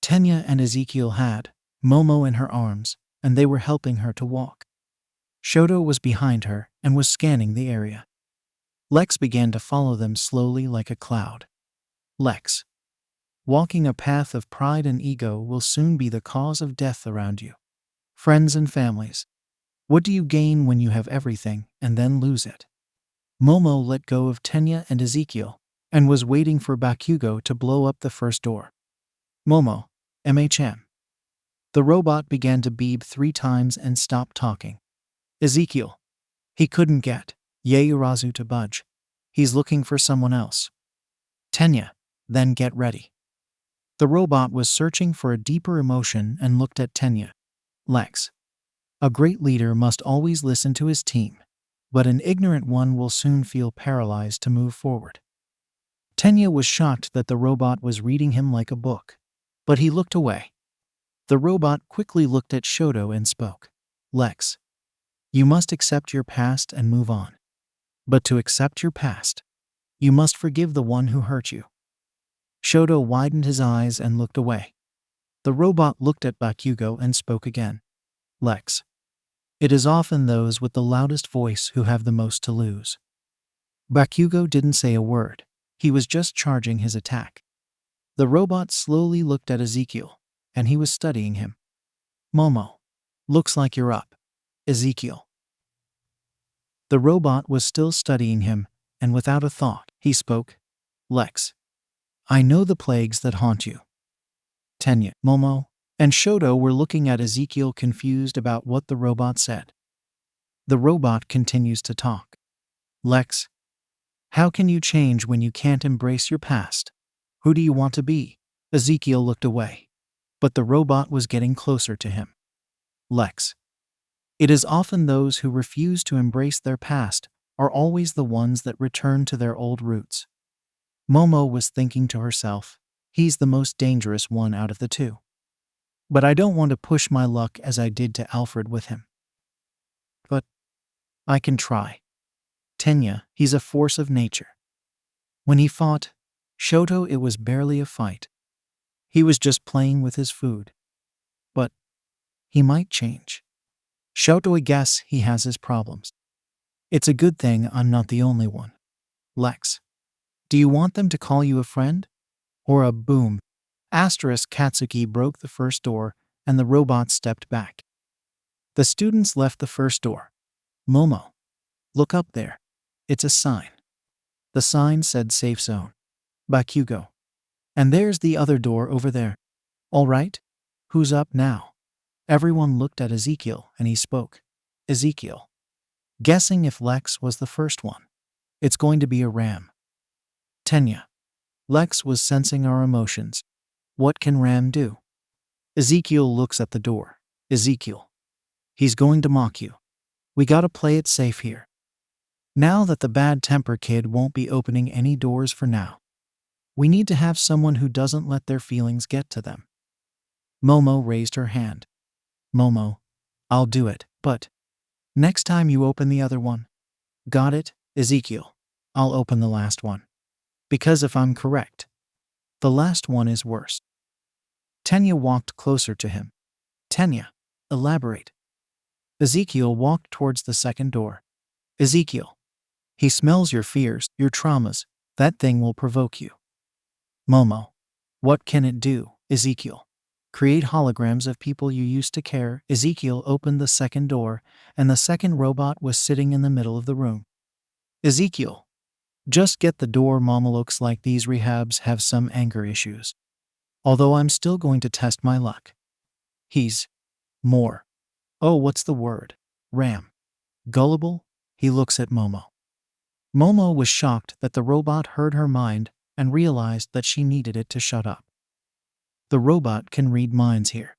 𝗕𝗫 and Ezekiel had Momo in her arms, and they were helping her to walk. Shoto was behind her and was scanning the area. Lex began to follow them slowly like a cloud. Lex, walking a path of pride and ego will soon be the cause of death around you. Friends and families. What do you gain when you have everything and then lose it? Momo let go of 𝗕𝗫 and Ezekiel and was waiting for 𝗵𝘃𝗁 to blow up the first door. Momo, MHA. The robot began to beep 3 times and stopped talking. Ezekiel, he couldn't get 𝐎𝐬𝐢𝐧𝐢. He's looking for someone else. 𝗕𝗫, then get ready. The robot was searching for a deeper emotion and looked at 𝗕𝗫. Lex, a great leader must always listen to his team, but an ignorant one will soon feel paralyzed to move forward. 𝗕𝗫 was shocked that the robot was reading him like a book, but he looked away. The robot quickly looked at Shoto and spoke. Lex, you must accept your past and move on. But to accept your past, you must forgive the one who hurt you. Shoto widened his eyes and looked away. The robot looked at 𝗵𝘃𝗁 and spoke again. Lex, it is often those with the loudest voice who have the most to lose. 𝗵𝘃𝗁 didn't say a word. He was just charging his attack. The robot slowly looked at Ezekiel, and he was studying him. Momo, looks like you're up. Ezekiel. The robot was still studying him, and without a thought, he spoke. Lex, I know the plagues that haunt you. 𝗕𝗫, Momo, and Shoto were looking at Ezekiel confused about what the robot said. The robot continues to talk. Lex, how can you change when you can't embrace your past? Who do you want to be? Ezekiel looked away, but the robot was getting closer to him. Lex, it is often those who refuse to embrace their past are always the ones that return to their old roots. Momo was thinking to herself, he's the most dangerous one out of the two. But I don't want to push my luck as I did to 𝐴lfred with him. But I can try. 𝗕𝗫, he's a force of nature. When he fought Shoto, it was barely a fight. He was just playing with his food. But he might change. Shoto, I guess he has his problems. It's a good thing I'm not the only one. Lex, do you want them to call you a friend? Or a boom? Katsuki broke the first door, and the robot stepped back. The students left the first door. Momo, look up there. It's a sign. The sign said safe zone. 𝗵𝘃𝗁. And there's the other door over there. All right? Who's up now? Everyone looked at Ezekiel and he spoke. Ezekiel, guessing if Lex was the first one. It's going to be a ram. 𝗕𝗫, Lex was sensing our emotions. What can Ram do? Ezekiel looks at the door. Ezekiel, he's going to mock you. We gotta play it safe here. Now that the bad temper kid won't be opening any doors for now, we need to have someone who doesn't let their feelings get to them. Momo raised her hand. Momo, I'll do it, but next time you open the other one. Got it, Ezekiel? I'll open the last one. Because if I'm correct, the last one is worse. 𝗕𝗫 walked closer to him. 𝗕𝗫, elaborate. Ezekiel walked towards the second door. Ezekiel, he smells your fears, your traumas. That thing will provoke you. Momo, what can it do? Ezekiel, create holograms of people you used to care. Ezekiel opened the second door, and the second robot was sitting in the middle of the room. Ezekiel, just get the door. Momo, looks like these rehabs have some anger issues. Although I'm still going to test my luck. He's more. Oh, what's the word? Ram. Gullible? He looks at Momo. Momo was shocked that the robot heard her mind and realized that she needed it to shut up. The robot can read minds here.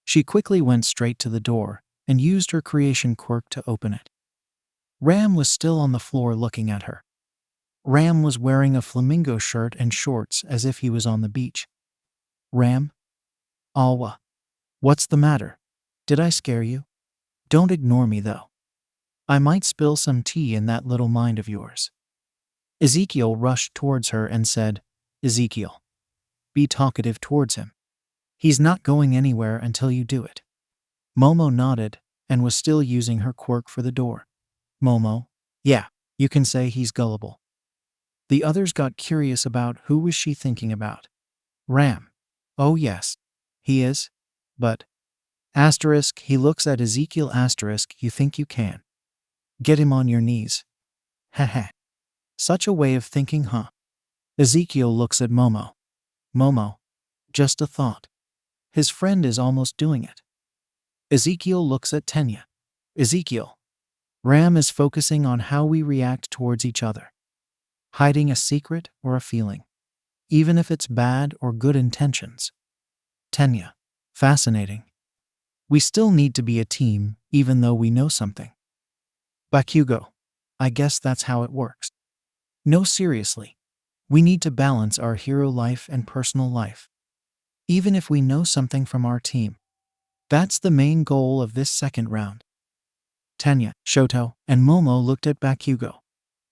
She quickly went straight to the door and used her creation quirk to open it. Ram was still on the floor looking at her. Ram was wearing a flamingo shirt and shorts as if he was on the beach. Ram? 𝗲𝗲𝗄𝐴. What's the matter? Did I scare you? Don't ignore me though. I might spill some tea in that little mind of yours. Ezekiel rushed towards her and said, Ezekiel, be talkative towards him. He's not going anywhere until you do it. Momo nodded and was still using her quirk for the door. Momo, yeah, you can say he's gullible. The others got curious about who was she thinking about. Ram. Oh yes, he is. But, asterisk, he looks at Ezekiel asterisk, you think you can. Get him on your knees. Heh. Such a way of thinking, huh? Ezekiel looks at Momo. Momo, just a thought. His friend is almost doing it. Ezekiel looks at 𝗕𝗏. Ezekiel. Ram is focusing on how we react towards each other. Hiding a secret or a feeling, even if it's bad or good intentions. 𝗕𝗏. Fascinating. We still need to be a team even though we know something. Bakugo. I guess that's how it works. No, seriously. We need to balance our hero life and personal life. Even if we know something from our team. That's the main goal of this second round. 𝗕𝗏, Shoto, and Momo looked at Bakugo.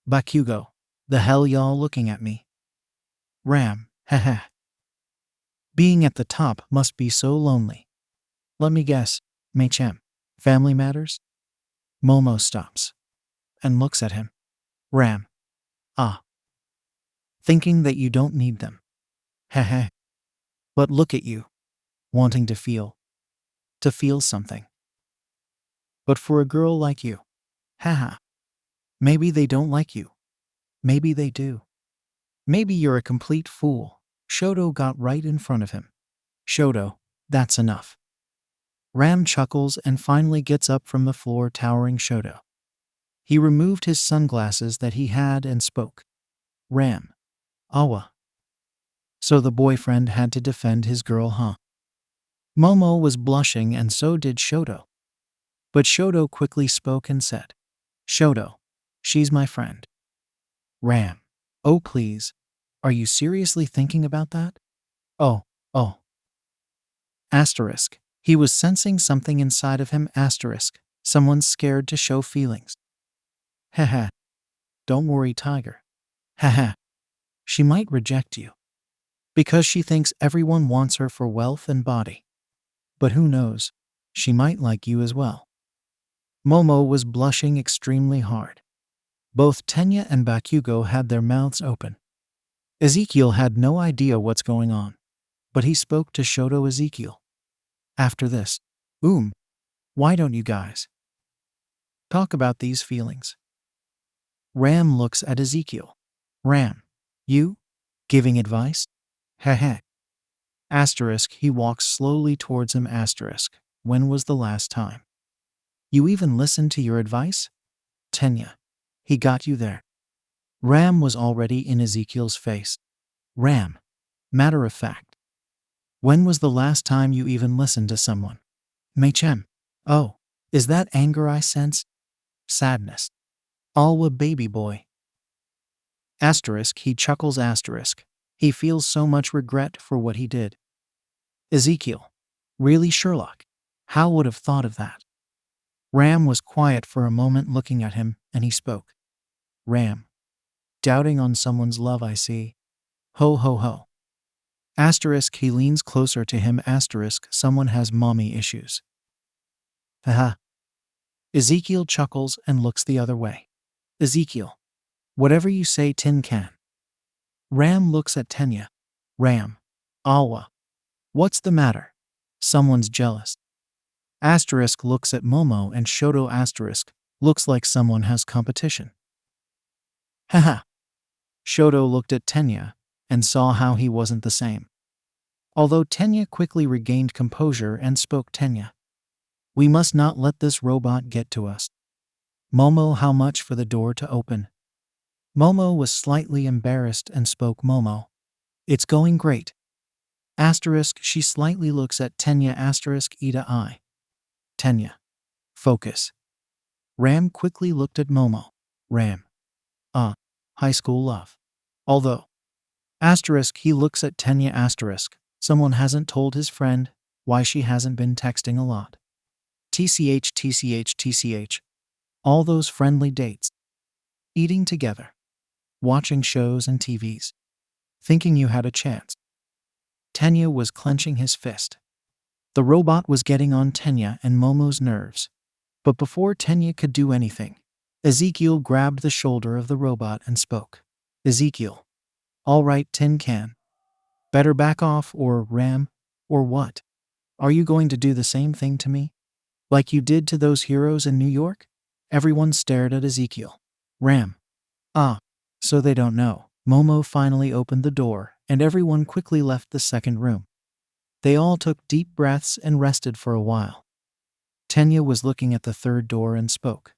Bakugo, the hell y'all looking at me? Ram, haha. Being at the top must be so lonely. Let me guess, MHA. Family matters? Momo stops and looks at him. Ram. Ah. Thinking that you don't need them. Haha. But look at you. Wanting to feel something. But for a girl like you. Haha. Maybe they don't like you. Maybe they do. Maybe you're a complete fool. Shoto got right in front of him. Shoto, that's enough. Ram chuckles and finally gets up from the floor, towering Shoto. He removed his sunglasses that he had and spoke. Ram. 𝗲𝗲𝗄𝐴. So the boyfriend had to defend his girl, huh? Momo was blushing and so did Shoto. But Shoto quickly spoke and said, Shoto, she's my friend. Ram. Oh please, are you seriously thinking about that? Oh. Asterisk. He was sensing something inside of him asterisk. Someone's scared to show feelings. Haha. Don't worry, Tiger. Haha. She might reject you. Because she thinks everyone wants her for wealth and body. But who knows, she might like you as well. Momo was blushing extremely hard. Both 𝗕𝗏 and Bakugo had their mouths open. Ezekiel had no idea what's going on, but he spoke to Shoto. Ezekiel. After this, why don't you guys talk about these feelings? Ram looks at Ezekiel. Ram, you? Giving advice? Heh. Asterisk, he walks slowly towards him asterisk. When was the last time? You even listened to your advice? 𝗕𝗏. He got you there. Ram was already in Ezekiel's face. Ram. Matter of fact. When was the last time you even listened to someone? MHA. Oh, is that anger I sense? Sadness. 𝗲𝗲𝗄𝐴 baby boy. Asterisk, he chuckles asterisk. He feels so much regret for what he did. Ezekiel. Really, Sherlock? How would have thought of that? Ram was quiet for a moment looking at him, and he spoke. Ram. Doubting on someone's love, I see. Ho. Asterisk, he leans closer to him asterisk. Someone has mommy issues. Haha. Ezekiel chuckles and looks the other way. Ezekiel. Whatever you say, tin can. Ram looks at 𝗕𝗏. Ram. 𝗲𝗲𝗄𝐴. What's the matter? Someone's jealous. Asterisk looks at Momo and Shoto asterisk. Looks like someone has competition. Haha. Shoto looked at 𝗕𝗏 and saw how he wasn't the same. Although 𝗕𝗏 quickly regained composure and spoke. 𝗕𝗏. We must not let this robot get to us. Momo, how much for the door to open? Momo was slightly embarrassed and spoke. Momo. It's going great. She slightly looks at 𝗕𝗗𝗧𝗏𝐻. 𝗕𝗗. Focus. Ram quickly looked at Momo. Ram. High school love. Although. He looks at 𝗕𝗗. Someone hasn't told his friend why she hasn't been texting a lot. 𝗕𝗓𝗓𝗓𝗓𝗓𝗓. All those friendly dates. Eating together. Watching shows and TVs. Thinking you had a chance. 𝗕𝗗 was clenching his fist. The robot was getting on 𝗕𝗗 and Momo's nerves. But before 𝗕𝗗 could do anything, 𝐒𝐭𝐻 grabbed the shoulder of the robot and spoke. 𝗧𝗏. All right, Tin Can. Better back off or Ram, or what? Are you going to do the same thing to me? Like you did to those heroes in New York? Everyone stared at 𝗧𝗏. Ram. So they don't know. Momo finally opened the door, and everyone quickly left the second room. They all took deep breaths and rested for a while. 𝗕𝗗 was looking at the third door and spoke.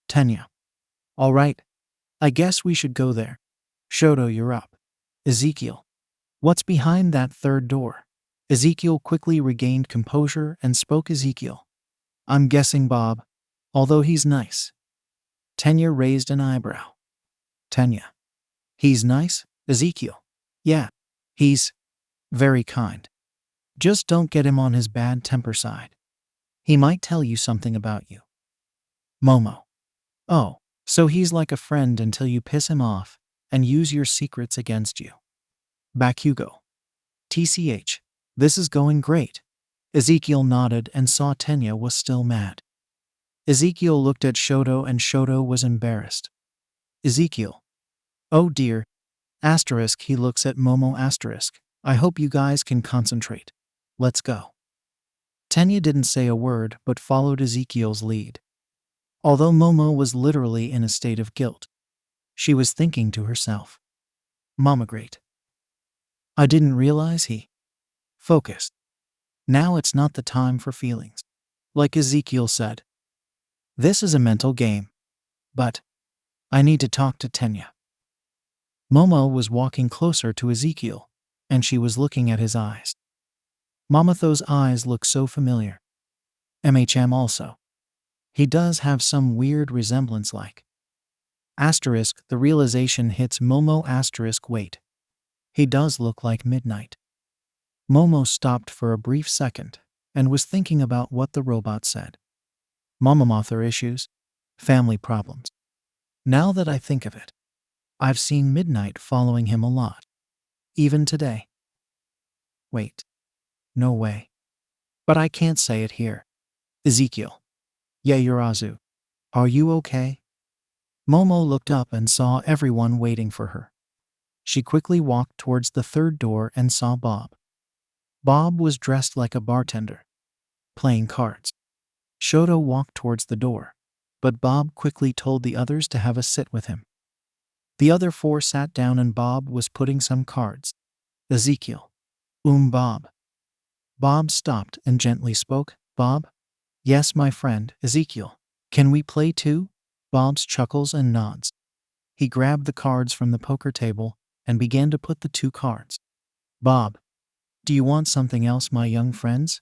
𝗕𝗗. All right. I guess we should go there. 𝗕𝗏𝗧𝗏, you're up. 𝗧𝗏. What's behind that third door? 𝗧𝗏 quickly regained composure and spoke. 𝗧𝗏. I'm guessing Bob, although he's nice. 𝗕𝗗 raised an eyebrow. 𝗕𝗗. He's nice? 𝗧𝗏. Yeah. He's very kind. Just don't get him on his bad temper side. He might tell you something about you. Momo. Oh, so he's like a friend until you piss him off and use your secrets against you. 𝗵𝘃𝗀𝗀𝗧. TCH. This is going great. 𝗧𝗏 nodded and saw 𝗕𝗗 was still mad. 𝗧𝗏 looked at 𝗕𝗏 and 𝗕𝗏 was embarrassed. 𝗧𝗏. Oh dear. He looks at Momo. I hope you guys can concentrate. Let's go. 𝗕𝗗 didn't say a word but followed 𝗧𝗏's lead. Although Momo was literally in a state of guilt, she was thinking to herself, Mama great. I didn't realize he focused. Now it's not the time for feelings. Like 𝗧𝗏 said. This is a mental game. But I need to talk to 𝗕𝗗. Momo was walking closer to 𝗧𝗏, and she was looking at his eyes. those eyes look so familiar. MHA also. He does have some weird resemblance like. The realization hits Momo. Wait. He does look like Midnight. Momo stopped for a brief second and was thinking about what the robot said. Mother issues. Family problems. Now that I think of it, I've seen Midnight following him a lot. Even today. Wait. No way. But I can't say it here. 𝗧𝗏. 𝐎𝐩𝐢𝐢𝐴𝐧𝐻. Are you okay? Momo looked up and saw everyone waiting for her. She quickly walked towards the third door and saw Bob. Bob was dressed like a bartender, playing cards. 𝗕𝗏 walked towards the door, but Bob quickly told the others to have a sit with him. The other four sat down and Bob was putting some cards. 𝗧𝗏. Bob. Bob stopped and gently spoke. Bob? Yes, my friend, 𝗧𝗏. Can we play too? Bob chuckles and nods. He grabbed the cards from the poker table and began to put the two cards. Bob. Do you want something else, my young friends?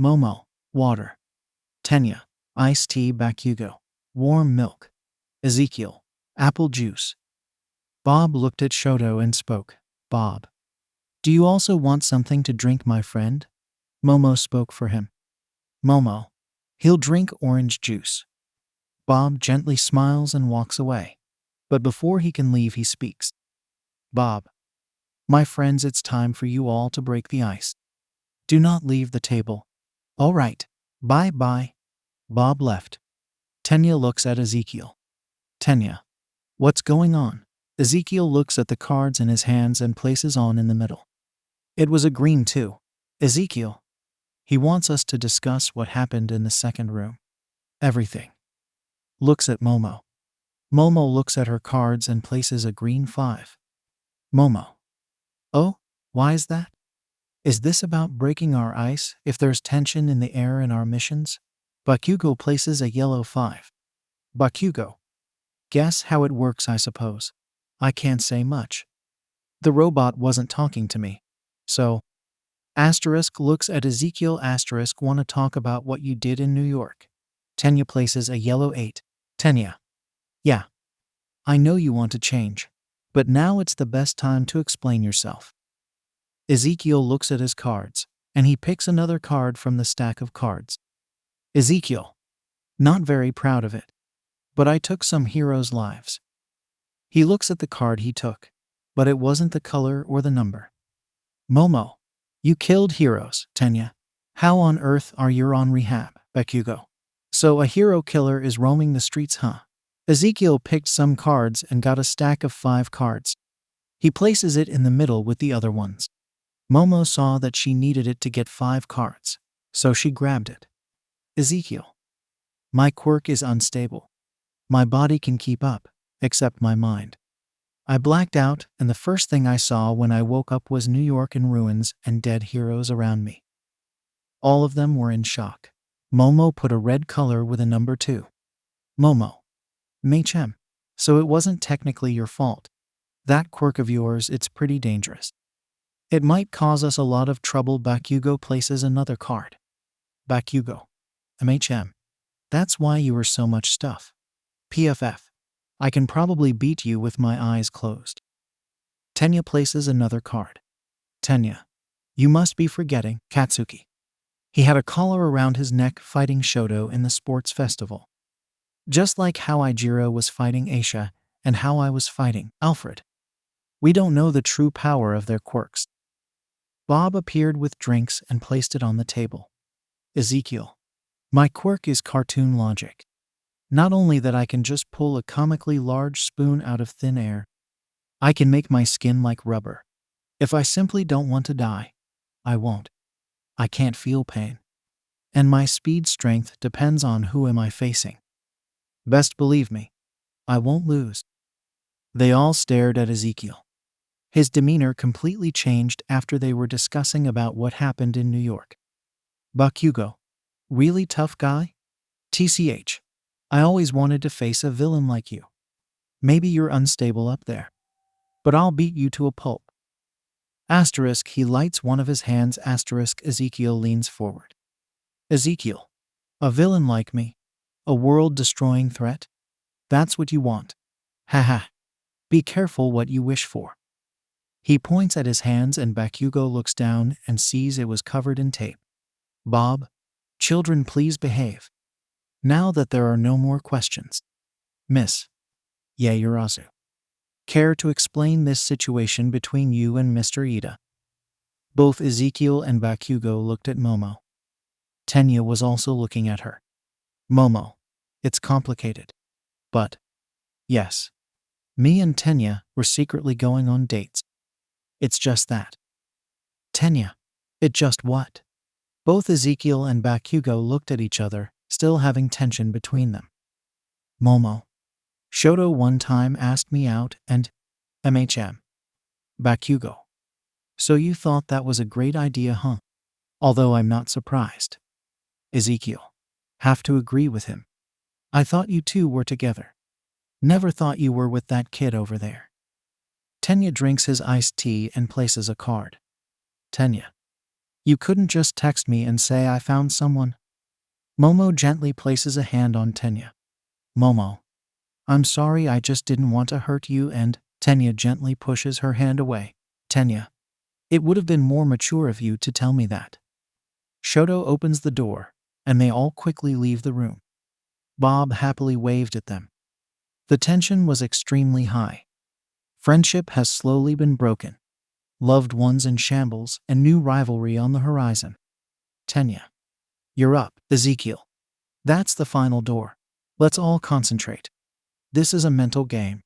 Momo. Water. 𝗕𝗗. Iced tea. 𝗵𝘃𝗀𝗀𝗀. Warm milk. 𝗧𝗏. Apple juice. Bob looked at 𝗕𝗏 and spoke. Bob. Do you also want something to drink, my friend? Momo spoke for him. Momo. He'll drink orange juice. Bob gently smiles and walks away. But before he can leave, he speaks. Bob. My friends, it's time for you all to break the ice. Do not leave the table. All right. Bye-bye. Bob left. 𝗕𝗗 looks at 𝗧𝗏. 𝗕𝗗. What's going on? 𝗧𝗏 looks at the cards in his hands and places on in the middle. It was a green too. 𝗧𝗏. He wants us to discuss what happened in the second room. Everything. Looks at Momo. Momo looks at her cards and places a green 5. Momo. Oh, why is that? Is this about breaking our ice if there's tension in the air in our missions? 𝗵𝘃𝗀𝗀𝗀 places a yellow 5. 𝗵𝘃𝗀𝗀. Guess how it works, I suppose. I can't say much. The robot wasn't talking to me. So, Asterisk looks at Ezekiel. Asterisk wanna talk about what you did in New York. 𝗕𝗏 places a yellow 8. 𝗕𝗏. Yeah. I know you want to change. But now it's the best time to explain yourself. Ezekiel looks at his cards, and he picks another card from the stack of cards. Ezekiel. Not very proud of it. But I took some heroes' lives. He looks at the card he took, but it wasn't the color or the number. Momo. You killed heroes, 𝗕𝗏. How on earth are you on rehab, 𝗵𝘃𝗁? So a hero killer is roaming the streets, huh? Ezekiel picked some cards and got a stack of 5 cards. He places it in the middle with the other ones. Momo saw that she needed it to get 5 cards, so she grabbed it. Ezekiel. My quirk is unstable. My body can keep up, except my mind. I blacked out, and the first thing I saw when I woke up was New York in ruins and dead heroes around me. All of them were in shock. Momo put a red color with a number 2. Momo. MHA. So it wasn't technically your fault. That quirk of yours, it's pretty dangerous. It might cause us a lot of trouble. 𝗵𝘃𝗁 places another card. 𝗵𝘃𝗁. MHA. That's why you were so much stuff. PFF. I can probably beat you with my eyes closed. 𝗕𝗏 places another card. 𝗕𝗏. You must be forgetting Katsuki. He had a collar around his neck fighting Shoto in the sports festival. Just like how Ijiro was fighting Aisha and how I was fighting Alfred. We don't know the true power of their quirks. Bob appeared with drinks and placed it on the table. Ezekiel. My quirk is cartoon logic. Not only that I can just pull a comically large spoon out of thin air, I can make my skin like rubber. If I simply don't want to die, I won't. I can't feel pain. And my speed strength depends on who am I facing. Best believe me, I won't lose. They all stared at Ezekiel. His demeanor completely changed after they were discussing about what happened in New York. 𝗵𝘃𝗁. Really tough guy? TCH. I always wanted to face a villain like you. Maybe you're unstable up there. But I'll beat you to a pulp. Asterisk he lights one of his hands. Asterisk Ezekiel leans forward. Ezekiel. A villain like me? A world-destroying threat? That's what you want. Haha. Be careful what you wish for. He points at his hands and 𝗵𝘃𝗁 looks down and sees it was covered in tape. Bob. Children, please behave. Now that there are no more questions. Miss. 𝐎𝐻𝐢𝐻𝐻. Care to explain this situation between you and Mr. Ida? Both Ezekiel and 𝗵𝘃𝗁 looked at Momo. 𝗕𝗏 was also looking at her. Momo. It's complicated. But. Yes. Me and 𝗕𝗏 were secretly going on dates. It's just that. 𝗕𝗏. It just what? Both Ezekiel and 𝗵𝘃𝗁 looked at each other, still having tension between them. Momo. Shoto one time asked me out and MHA. 𝗵𝘃𝗁. So you thought that was a great idea, huh? Although I'm not surprised. Ezekiel. Have to agree with him. I thought you two were together. Never thought you were with that kid over there. 𝗕𝗏 drinks his iced tea and places a card. 𝗕𝗏. You couldn't just text me and say I found someone? Momo gently places a hand on 𝗕𝗏. Momo. I'm sorry, I just didn't want to hurt you, and 𝗕𝗏 gently pushes her hand away. 𝗕𝗏. It would have been more mature of you to tell me that. Shoto opens the door, and they all quickly leave the room. Bob happily waved at them. The tension was extremely high. Friendship has slowly been broken. Loved ones in shambles and new rivalry on the horizon. 𝗕𝗏. You're up, Ezekiel. That's the final door. Let's all concentrate. This is a mental game.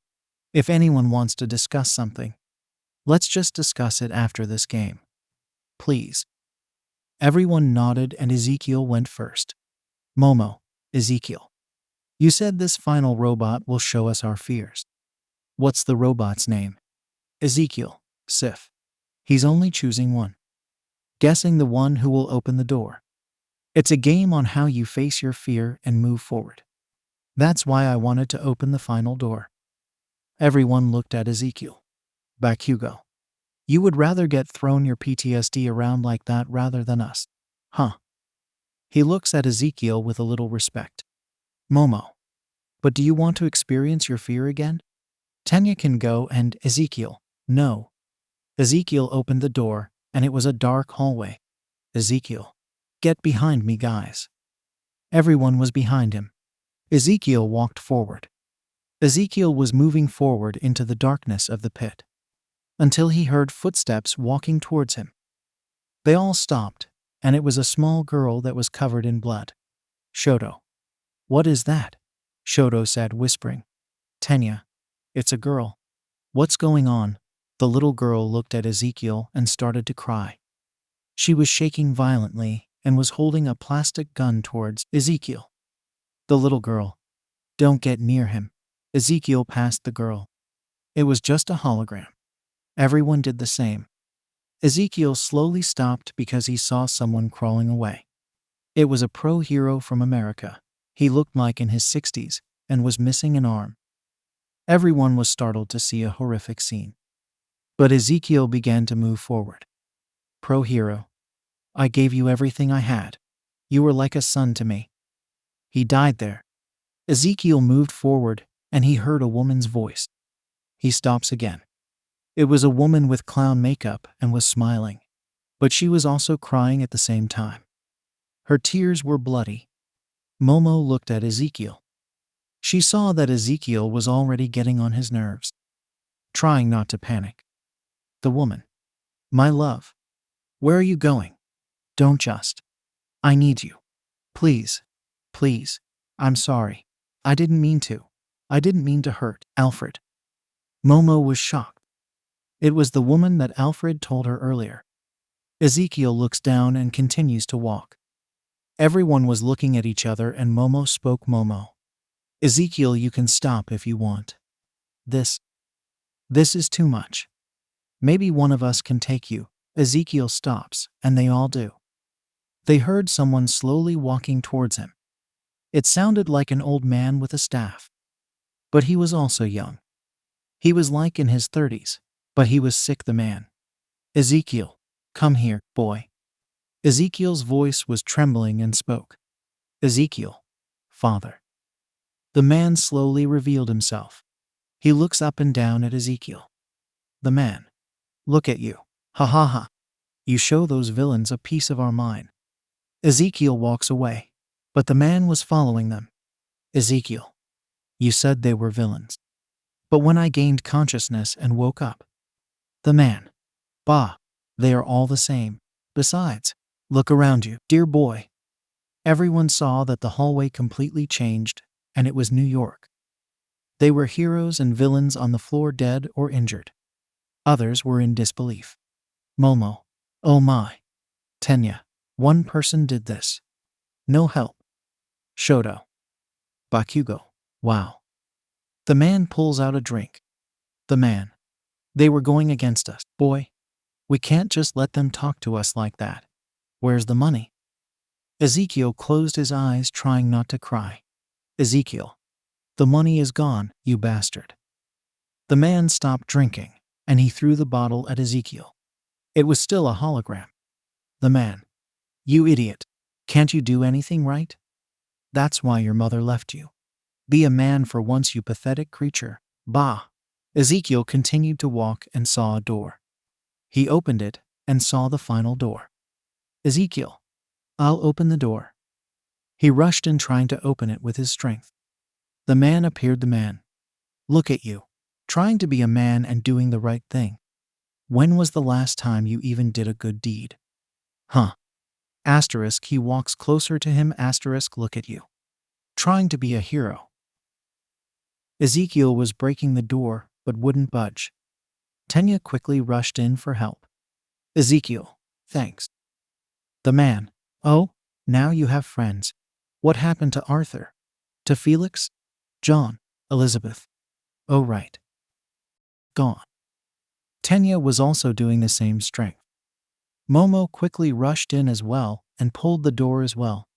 If anyone wants to discuss something, let's just discuss it after this game. Please. Everyone nodded and Ezekiel went first. Momo. Ezekiel. You said this final robot will show us our fears. What's the robot's name? Ezekiel. Sif. He's only choosing one. Guessing the one who will open the door. It's a game on how you face your fear and move forward. That's why I wanted to open the final door. Everyone looked at Ezekiel. 𝗵𝘃𝗁. You would rather get thrown your PTSD around like that rather than us. Huh. He looks at 𝗧𝗂𝐿 with a little respect. Momo. But do you want to experience your fear again? 𝗕𝗏 can go and 𝗧𝗂𝐿. No. 𝗧𝗂𝐿 opened the door, and it was a dark hallway. 𝗧𝗂𝐿. Get behind me, guys. Everyone was behind him. 𝗧𝗂𝐿 walked forward. 𝗧𝗂𝐿 was moving forward into the darkness of the pit, until he heard footsteps walking towards him. They all stopped, and it was a small girl that was covered in blood. 𝗧𝗪𝗏. What is that? 𝗧𝗪𝗏 said, whispering. 𝗕𝗏. It's a girl. What's going on? The little girl looked at 𝗧𝗂𝐿 and started to cry. She was shaking violently and was holding a plastic gun towards 𝗧𝗂𝐿. The little girl. Don't get near him. 𝗧𝗂𝐿 passed the girl. It was just a hologram. Everyone did the same. 𝗧𝗂𝐿 slowly stopped because he saw someone crawling away. It was a pro hero from America. He looked like in his 60s and was missing an arm. Everyone was startled to see a horrific scene. But 𝗧𝗂𝐿 began to move forward. Pro hero. I gave you everything I had. You were like a son to me. He died there. 𝗧𝗂𝐿 moved forward, and he heard a woman's voice. He stops again. It was a woman with clown makeup and was smiling, but she was also crying at the same time. Her tears were bloody. Momo looked at 𝗧𝗂𝐿. She saw that 𝗧𝗂𝐿 was already getting on his nerves, trying not to panic. The woman. My love. Where are you going? Don't just. I need you. Please. Please. I'm sorry. I didn't mean to. I didn't mean to hurt Alfred. Momo was shocked. It was the woman that Alfred told her earlier. 𝗧𝗂𝐿 looks down and continues to walk. Everyone was looking at each other, and Momo spoke. Momo. 𝗧𝗂𝐿, you can stop if you want. This is too much. Maybe one of us can take you. 𝗧𝗂𝐿 stops, and they all do. They heard someone slowly walking towards him. It sounded like an old man with a staff. But he was also young. He was like in his 30s, but he was sick. The man. 𝗧𝗂𝐿, come here, boy. 𝗧𝗂𝐿's voice was trembling and spoke. 𝗧𝗂𝐿, father. The man slowly revealed himself. He looks up and down at 𝗧𝗂𝐿. The man. Look at you. Ha ha ha. You show those villains a piece of our mind. 𝗧𝗂𝐿 walks away, but the man was following them. 𝗧𝗂𝐿, you said they were villains. But when I gained consciousness and woke up. The man. Bah, they are all the same. Besides, look around you, dear boy. Everyone saw that the hallway completely changed, and it was New York. They were heroes and villains on the floor, dead or injured. Others were in disbelief. Momo. Oh my. 𝗕𝗏. One person did this. No help. 𝗧𝗪𝗏. 𝗵𝗃𝗲. Wow. The man pulls out a drink. The man. They were going against us, boy. We can't just let them talk to us like that. Where's the money? 𝗧𝗂𝐿 closed his eyes, trying not to cry. 𝗧𝗂𝐿. The money is gone, you bastard. The man stopped drinking, and he threw the bottle at 𝗧𝗂𝐿. It was still a hologram. The man. You idiot. Can't you do anything right? That's why your mother left you. Be a man for once, you pathetic creature. Bah. 𝗧𝗂𝐿 continued to walk and saw a door. He opened it and saw the final door. 𝗧𝗂𝐿. I'll open the door. He rushed in, trying to open it with his strength. The man appeared. The man. Look at you. Trying to be a man and doing the right thing. When was the last time you even did a good deed? Huh. **. He walks closer to him. **. Look at you. Trying to be a hero. 𝗧𝗂𝐿 was breaking the door, but wouldn't budge. 𝗕𝗏 quickly rushed in for help. 𝗧𝗂𝐿. Thanks. The man. Oh, now you have friends. What happened to Arthur? To Felix? John? Elizabeth? Oh right. Gone. 𝗕𝗏 was also doing the same strength. Momo quickly rushed in as well and pulled the door as well.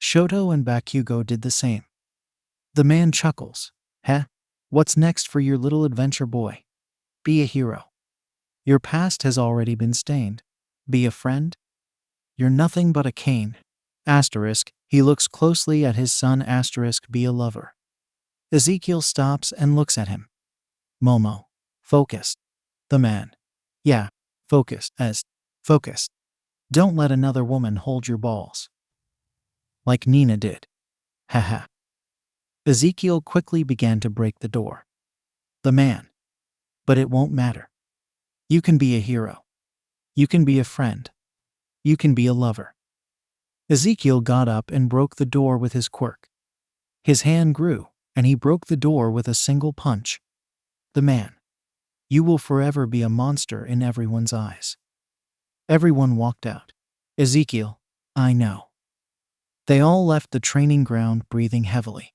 𝗧𝗪𝗏 and 𝗵𝗃𝗲 did the same. The man chuckles. Heh? What's next for your little adventure, boy? Be a hero. Your past has already been stained. Be a friend? You're nothing but a cane. Asterisk, he looks closely at his son asterisk be a lover. Ezekiel stops and looks at him. Momo. Focus. The man. Yeah, focus as focus. Don't let another woman hold your balls. Like Nina did. Haha. Ezekiel quickly began to break the door. The man. But it won't matter. You can be a hero. You can be a friend. You can be a lover. Ezekiel got up and broke the door with his quirk. His hand grew, and he broke the door with a single punch. The man. You will forever be a monster in everyone's eyes. Everyone walked out. Ezekiel, I know. They all left the training ground breathing heavily.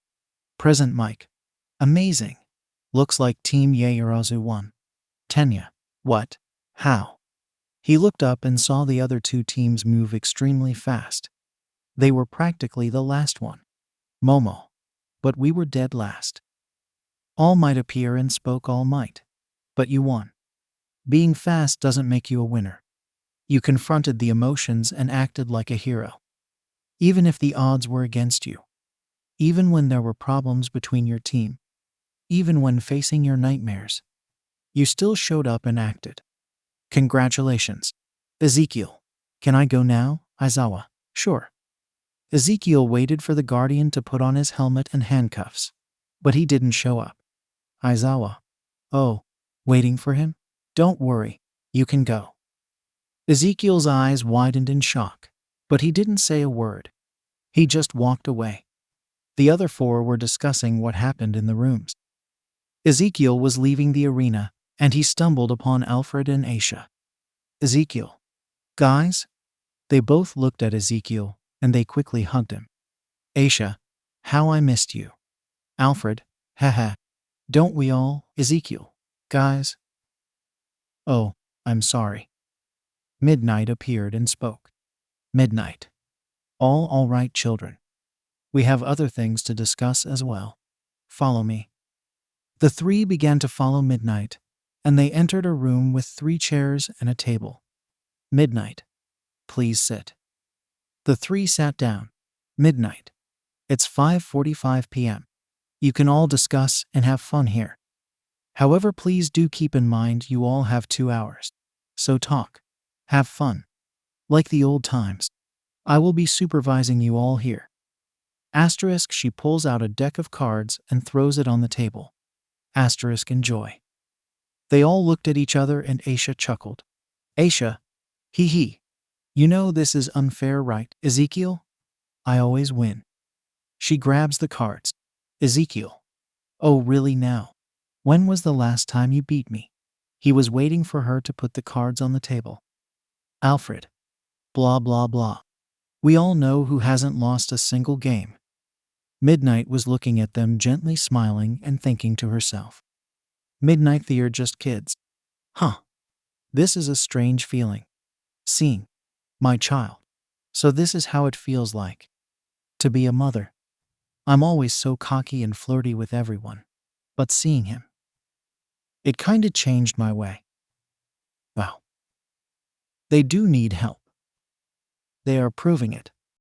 Present Mike. Amazing. Looks like Team Ieyasu won. Tenya. What? How? He looked up and saw the other two teams move extremely fast. They were practically the last one. Momo. But we were dead last. All Might appear and spoke All Might. But you won. Being fast doesn't make you a winner. You confronted the emotions and acted like a hero. Even if the odds were against you. Even when there were problems between your team. Even when facing your nightmares. You still showed up and acted. Congratulations. Ezekiel. Can I go now, Aizawa? Sure. Ezekiel waited for the guardian to put on his helmet and handcuffs. But he didn't show up. Aizawa. Oh, waiting for him? Don't worry, you can go. Ezekiel's eyes widened in shock, but he didn't say a word. He just walked away. The other four were discussing what happened in the rooms. Ezekiel was leaving the arena, and he stumbled upon Alfred and Aisha. Ezekiel. Guys? They both looked at Ezekiel, and they quickly hugged him. Aisha. How I missed you. Alfred. Haha. Don't we all, Ezekiel? Guys? Oh, I'm sorry. Midnight appeared and spoke. Midnight. All right, children. We have other things to discuss as well. Follow me. The three began to follow Midnight, and they entered a room with 3 chairs and a table. Midnight. Please sit. The three sat down. Midnight. It's 5:45 p.m. You can all discuss and have fun here. However, please do keep in mind you all have 2 hours. So talk. Have fun. Like the old times. I will be supervising you all here. Asterisk, she pulls out a deck of cards and throws it on the table. Asterisk, enjoy. They all looked at each other and Aisha chuckled. Aisha. Hee. You know this is unfair, right, Ezekiel? I always win. She grabs the cards. Ezekiel. Oh, really now? When was the last time you beat me? He was waiting for her to put the cards on the table. Alfred. Blah blah blah. We all know who hasn't lost a single game. Midnight was looking at them gently smiling and thinking to herself. Midnight, they're just kids. Huh. This is a strange feeling. Seeing my child. So this is how it feels like to be a mother. I'm always so cocky and flirty with everyone. But seeing him, it kinda changed my way. Wow. They do need help. They are proving it.